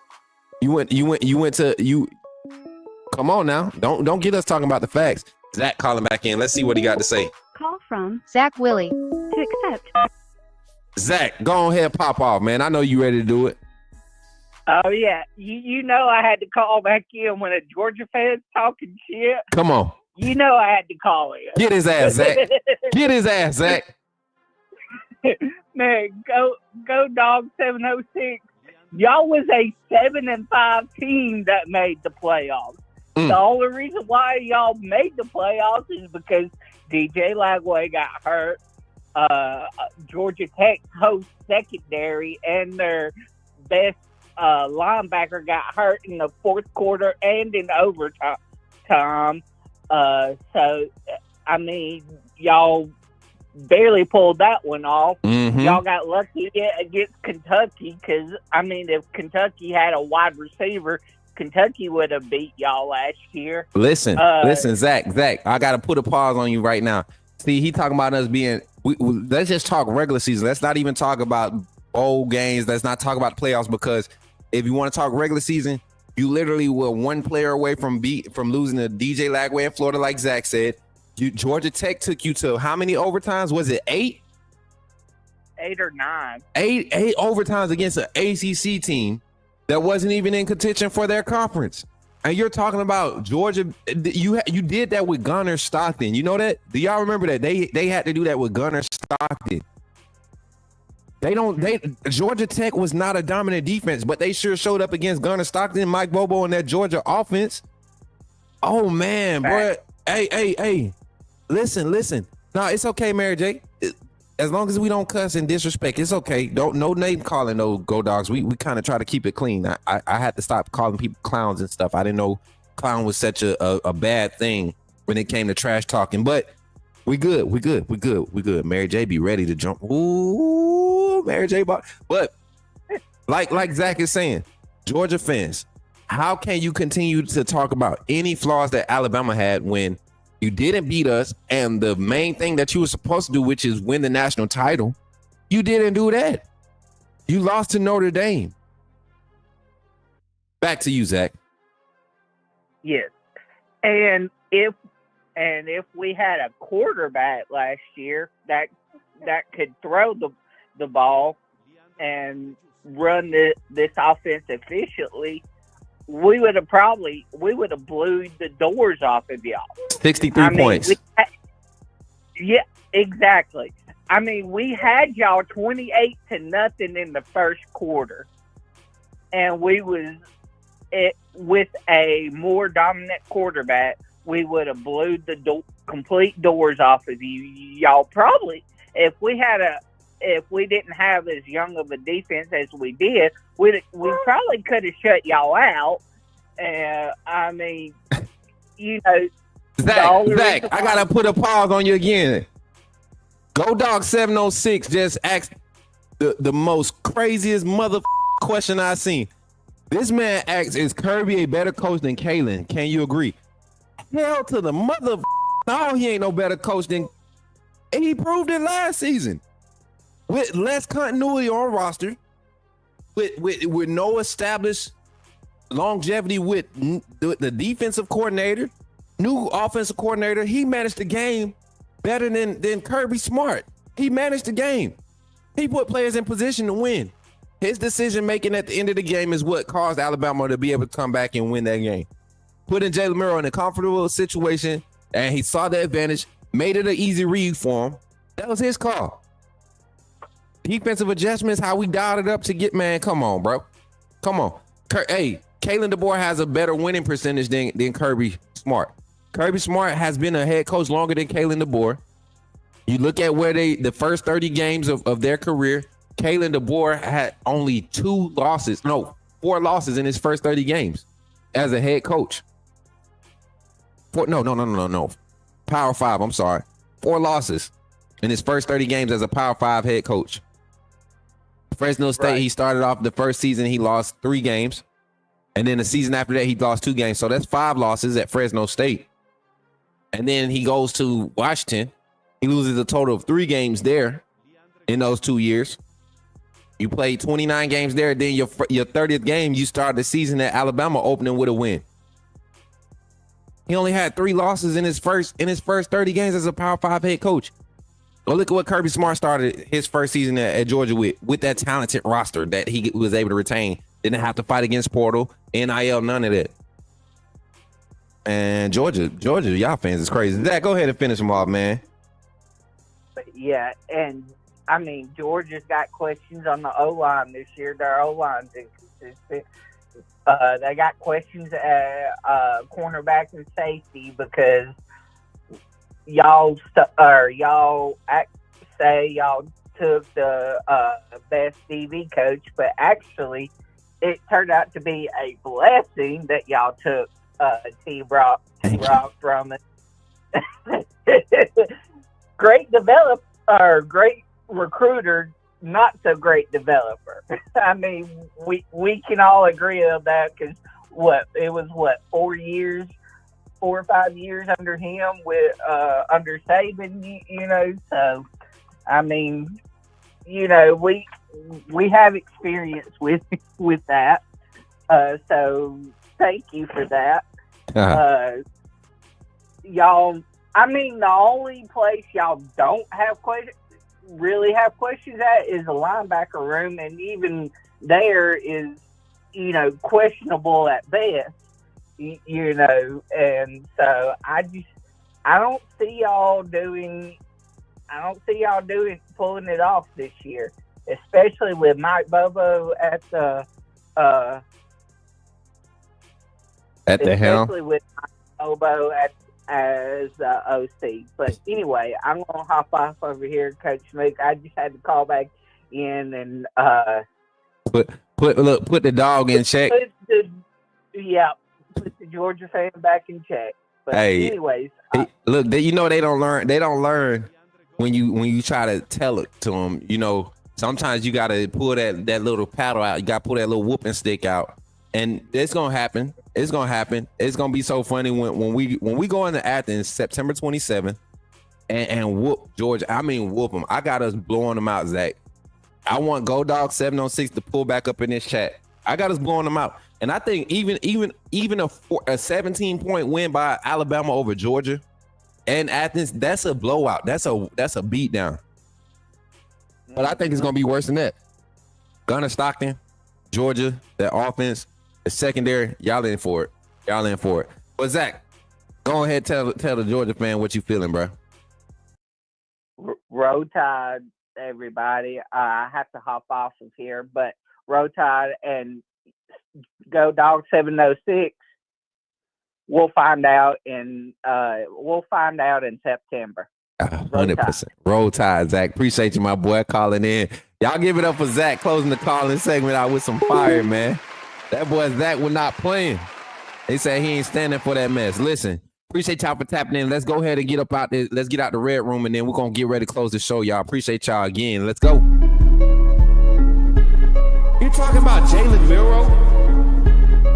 You went to. Come on now. Don't get us talking about the facts. Zach calling back in. Let's see what he got to say. Call from Zach Willie. To accept. Zach, go ahead, pop off, man. I know you ready to do it. Oh, yeah. You know I had to call back in when a Georgia fan's talking shit. Come on. You know I had to call in. Get his ass, Zach. Get his ass, Zach. Man, go dog 706. Y'all was a 7-5 team that made the playoffs. The only reason why y'all made the playoffs is because DJ Lagway got hurt. Georgia Tech's host secondary and their best linebacker got hurt in the fourth quarter and in overtime. So, I mean, y'all barely pulled that one off. Y'all got lucky against Kentucky because, I mean, if Kentucky had a wide receiver, Kentucky would have beat y'all last year. Listen, Zach, I got to put a pause on you right now. See, he talking about us being, let's just talk regular season. Let's not even talk about bowl games. Let's not talk about playoffs, because if you want to talk regular season, you literally were one player away from losing to DJ Lagway in Florida, like Zach said. Georgia Tech took you to how many overtimes? Was it 8? 8 or 9. 8 overtimes against an ACC team that wasn't even in contention for their conference. And you're talking about Georgia. You did that with Gunnar Stockton. You know that? Do y'all remember that? They had to do that with Gunnar Stockton. Georgia Tech was not a dominant defense, but they sure showed up against Gunnar Stockton, Mike Bobo, and that Georgia offense. Oh man, boy. Hey. Listen. No, it's okay, Mary J. As long as we don't cuss and disrespect, it's okay. No name calling, no Go Dogs. We kind of try to keep it clean. I had to stop calling people clowns and stuff. I didn't know clown was such a bad thing when it came to trash talking. But we good. Mary J be ready to jump. Ooh, Mary J. But like Zach is saying, Georgia fans, how can you continue to talk about any flaws that Alabama had when you didn't beat us, and the main thing that you were supposed to do, which is win the national title, you didn't do that. You lost to Notre Dame. Back to you, Zach. Yes. And if we had a quarterback last year that could throw the ball and run this offense efficiently, we would have blew the doors off of y'all. 63 points. Yeah, exactly. I mean, we had y'all 28-0 in the first quarter, and we was with a more dominant quarterback, we would have blew the complete doors off of you. Y'all probably, if we didn't have as young of a defense as we did, we probably could have shut y'all out. I mean, you know, Zach, I gotta put a pause on you again. Go Dog 706 just asked the most craziest mother question I've seen. This man asks, is Kirby a better coach than Kalen? Can you agree? Hell to the mother. No, he ain't no better coach than. And he proved it last season with less continuity on roster, with no established longevity with the defensive coordinator, new offensive coordinator. He managed the game better than Kirby Smart. He managed the game. He put players in position to win. His decision making at the end of the game is what caused Alabama to be able to come back and win that game. Putting Jalen Murrow in a comfortable situation, and he saw the advantage, made it an easy read for him. That was his call. Defensive adjustments, how we dialed it up to get, man, come on, bro. Come on. Hey, Kalen DeBoer has a better winning percentage than Kirby Smart. Kirby Smart has been a head coach longer than Kalen DeBoer. You look at where the first 30 games of their career, Kalen DeBoer had only 4 losses in his first 30 games as a head coach. No. Power 5, I'm sorry. 4 losses in his first 30 games as a Power 5 head coach. Fresno State, right. He started off the first season, he lost 3 games. And then the season after that, he lost 2 games. So that's 5 losses at Fresno State. And then he goes to Washington. He loses a total of 3 games there in those 2 years. You played 29 games there. Then your 30th game, you started the season at Alabama opening with a win. He only had 3 losses in his first 30 games as a Power 5 head coach. Well, look at what Kirby Smart started his first season at Georgia with that talented roster that he was able to retain. Didn't have to fight against portal, NIL, none of that. And Georgia, y'all fans is crazy. Zach, go ahead and finish them off, man. Yeah, and I mean, Georgia's got questions on the O-line this year. Their O-line's inconsistent. They got questions at cornerback and safety because y'all say y'all took the best DB coach, but actually it turned out to be a blessing that y'all took T-Rock from it. Great great recruiter, not so great developer. I mean, we can all agree on that because it was 4 or 5 years under him with under Saban, So I mean, we have experience with that. So thank you for that. Y'all, I mean, the only place y'all don't really have questions at is the linebacker room, and even there is, questionable at best, and so I don't see y'all pulling it off this year, especially with Mike Bobo at the helm. Especially with Mike Bobo as OC. But anyway, I'm gonna hop off over here, Coach Smook. I just had to call back in and put the dog in check. Put the Georgia fan back in check. But anyways, look, they don't learn. They don't learn when you try to tell it to them. Sometimes you gotta pull that little paddle out. You gotta pull that little whooping stick out, and it's gonna happen. It's gonna happen. It's gonna be so funny when we go into Athens September 27th and whoop Georgia. I mean, whoop them. I got us blowing them out, Zach. I want Go Dog 706 to pull back up in this chat. I got us blowing them out, and I think even a 17-point win by Alabama over Georgia and Athens, that's a blowout. That's a beat down. But I think it's gonna be worse than that. Gunner Stockton, Georgia, that offense, the secondary, y'all in for it. But Zach, go ahead, tell the Georgia fan what you feeling, bro. Roll Tide, everybody. I have to hop off of here, but Roll Tide and Go Dog 706. We'll find out in September. 100%. Roll Tide, Zach. Appreciate you, my boy, calling in. Y'all give it up for Zach closing the calling segment out with some fire, man. That boy Zach was not playing. They said he ain't standing for that mess. Listen, appreciate y'all for tapping in. Let's go ahead and get up out there. Let's get out the red room, and then we're gonna get ready to close the show, y'all. Appreciate y'all again. Let's go. You talking about Jalen Milroe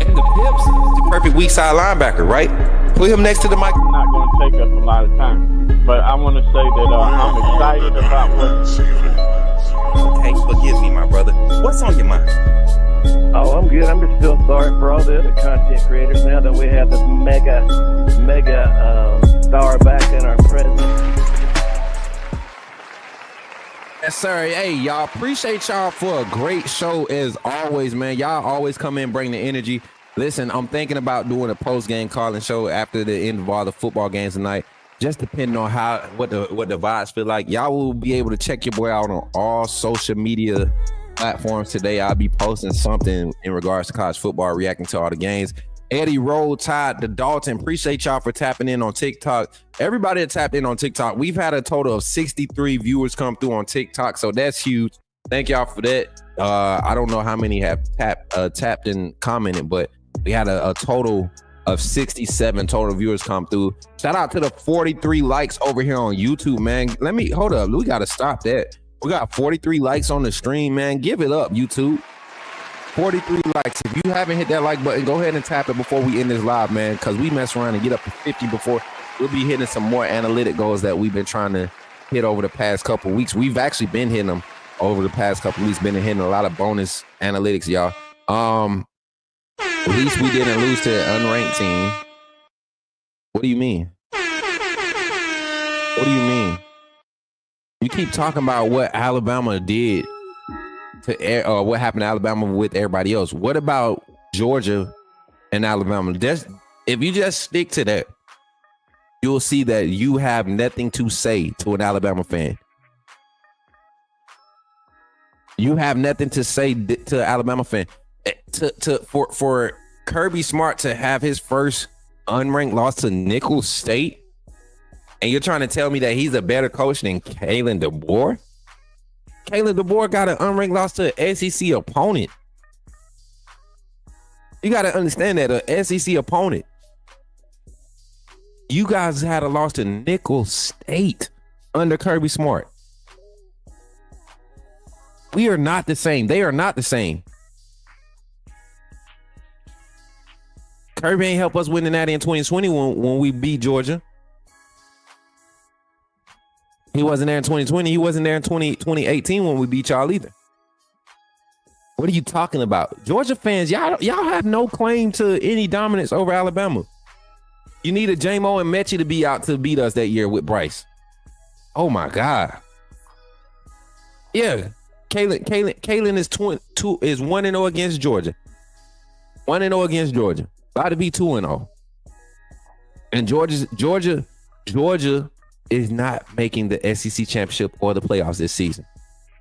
and the Pips? The perfect weak side linebacker, right? Put him next to the mic. Not going to take up a lot of time, but I want to say that I'm excited about what. Okay, forgive me, my brother. What's on your mind? Oh, I'm good. I'm just still sorry for all the other content creators now that we have this mega star back in our presence. Yes, sir. Hey, y'all, appreciate y'all for a great show as always, man. Y'all always come in, bring the energy. Listen, I'm thinking about doing a post-game calling show after the end of all the football games tonight. Just depending on what the vibes feel like. Y'all will be able to check your boy out on all social media platforms today. I'll be posting something in regards to college football, reacting to all the games. Eddie, Roll Tide, the Dalton, appreciate y'all for tapping in on TikTok. Everybody that tapped in on TikTok, we've had a total of 63 viewers come through on TikTok, so that's huge. Thank y'all for that. I don't know how many have tapped and commented, but we had a total of 67 total viewers come through. Shout out to the 43 likes over here on YouTube, man. Hold up. We got to stop that. We got 43 likes on the stream, man. Give it up, YouTube. 43 likes. If you haven't hit that like button, go ahead and tap it before we end this live, man, because we mess around and get up to 50 before we'll be hitting some more analytic goals that we've been trying to hit over the past couple of weeks. We've actually been hitting them over the past couple of weeks, been hitting a lot of bonus analytics, y'all. At least we didn't lose to an unranked team. What do you mean? What do you mean? You keep talking about what Alabama did to what happened to Alabama with everybody else. What about Georgia and Alabama? If you just stick to that, you'll see that you have nothing to say to an Alabama fan. You have nothing to say to Alabama fan. For Kirby Smart to have his first unranked loss to Nicholls State, and you're trying to tell me that he's a better coach than Kalen DeBoer? Kalen DeBoer got an unranked loss to an SEC opponent. You got to understand that an SEC opponent. You guys had a loss to Nicholls State under Kirby Smart. We are not the same. They are not the same. Kirby ain't help us win the Natty in 2020 when we beat Georgia. He wasn't there in 2020. He wasn't there in 2018 when we beat y'all either. What are you talking about? Georgia fans, y'all have no claim to any dominance over Alabama. You needed J-Mo and Mechie to be out to beat us that year with Bryce. Oh my God. Yeah. Kalen is 1-0 against Georgia. 1-0 against Georgia. About to be 2-0. And Georgia is not making the SEC championship or the playoffs this season.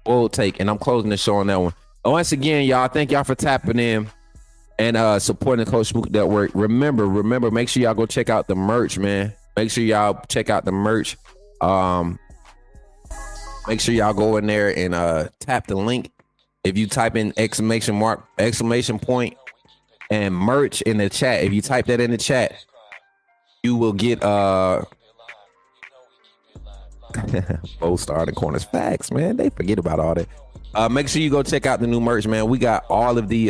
Bold take, and I'm closing the show on that one. Once again, y'all, thank y'all for tapping in and supporting the Coach Smook Network. Remember, make sure y'all go check out the merch, man. Make sure y'all check out the merch. Make sure y'all go in there and tap the link. If you type in exclamation point, and merch in the chat, if you type that in the chat, you will get both starting corners. Facts, man. They forget about all that. Make sure you go check out the new merch, man. We got all of the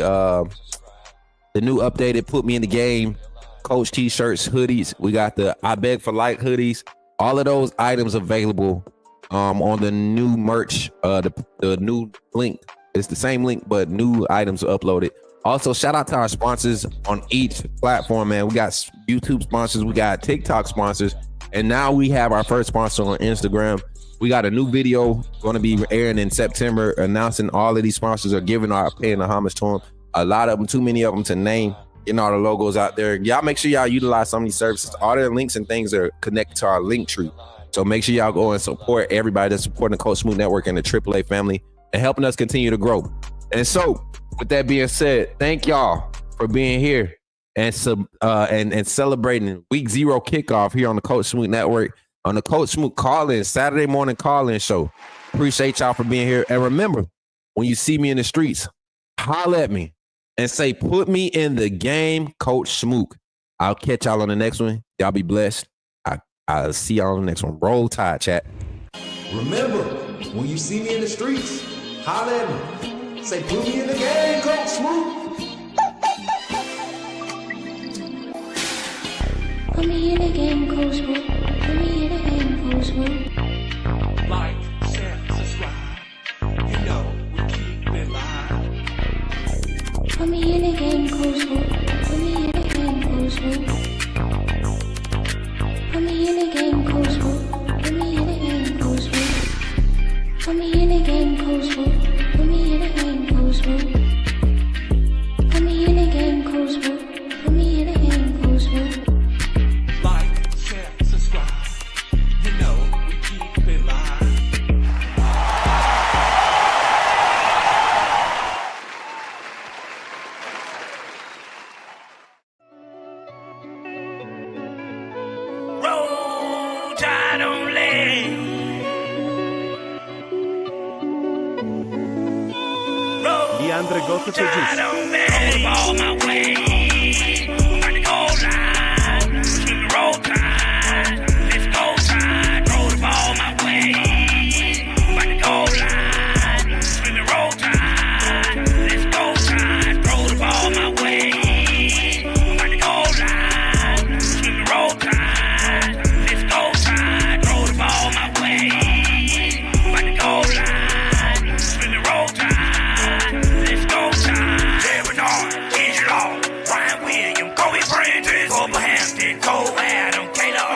new updated Put Me in the Game Coach t-shirts, hoodies. We got the I Beg for Light hoodies. All of those items available on the new merch, the new link. It's the same link, but new items are uploaded. Also, shout out to our sponsors on each platform, man. We got YouTube sponsors, we got TikTok sponsors, and now we have our first sponsor on Instagram. We got a new video going to be airing in September announcing all of these sponsors are paying the homage to them. A lot of them, too many of them to name, getting all the logos out there. Y'all make sure y'all utilize some of these services. All their links and things are connected to our link tree. So make sure y'all go and support everybody that's supporting the Coach Smook Network and the AAA family and helping us continue to grow. And so, with that being said, thank y'all for being here and celebrating week 0 kickoff here on the Coach Smook Network on the Coach Smook call-in Saturday morning call-in show. Appreciate y'all for being here. And remember, when you see me in the streets, holla at me and say, "Put me in the game, Coach Smook." I'll catch y'all on the next one. Y'all be blessed. I'll see y'all on the next one. Roll Tide, chat. Remember, when you see me in the streets, holla at me. Say, "Put me in the game, Coach Smook." Put me in the game, Coach Smook. Put me in the game, Coach Smook. Like, share, subscribe. You know we keep it live. Put me in the game, Coach Smook. Put me in the game, Coach Smook. Put me in the game, Coach Smook. Put me in the game, Coach Smook. Put me in the game, Coach Smook. Put me in the game, Coach Smook. Put me in the game, Coach Smook. Put me in the game, Coach Smook. Like, share, subscribe. You know we keep it live. Roll Tide only. Andre Gottes e Giusto. All my way.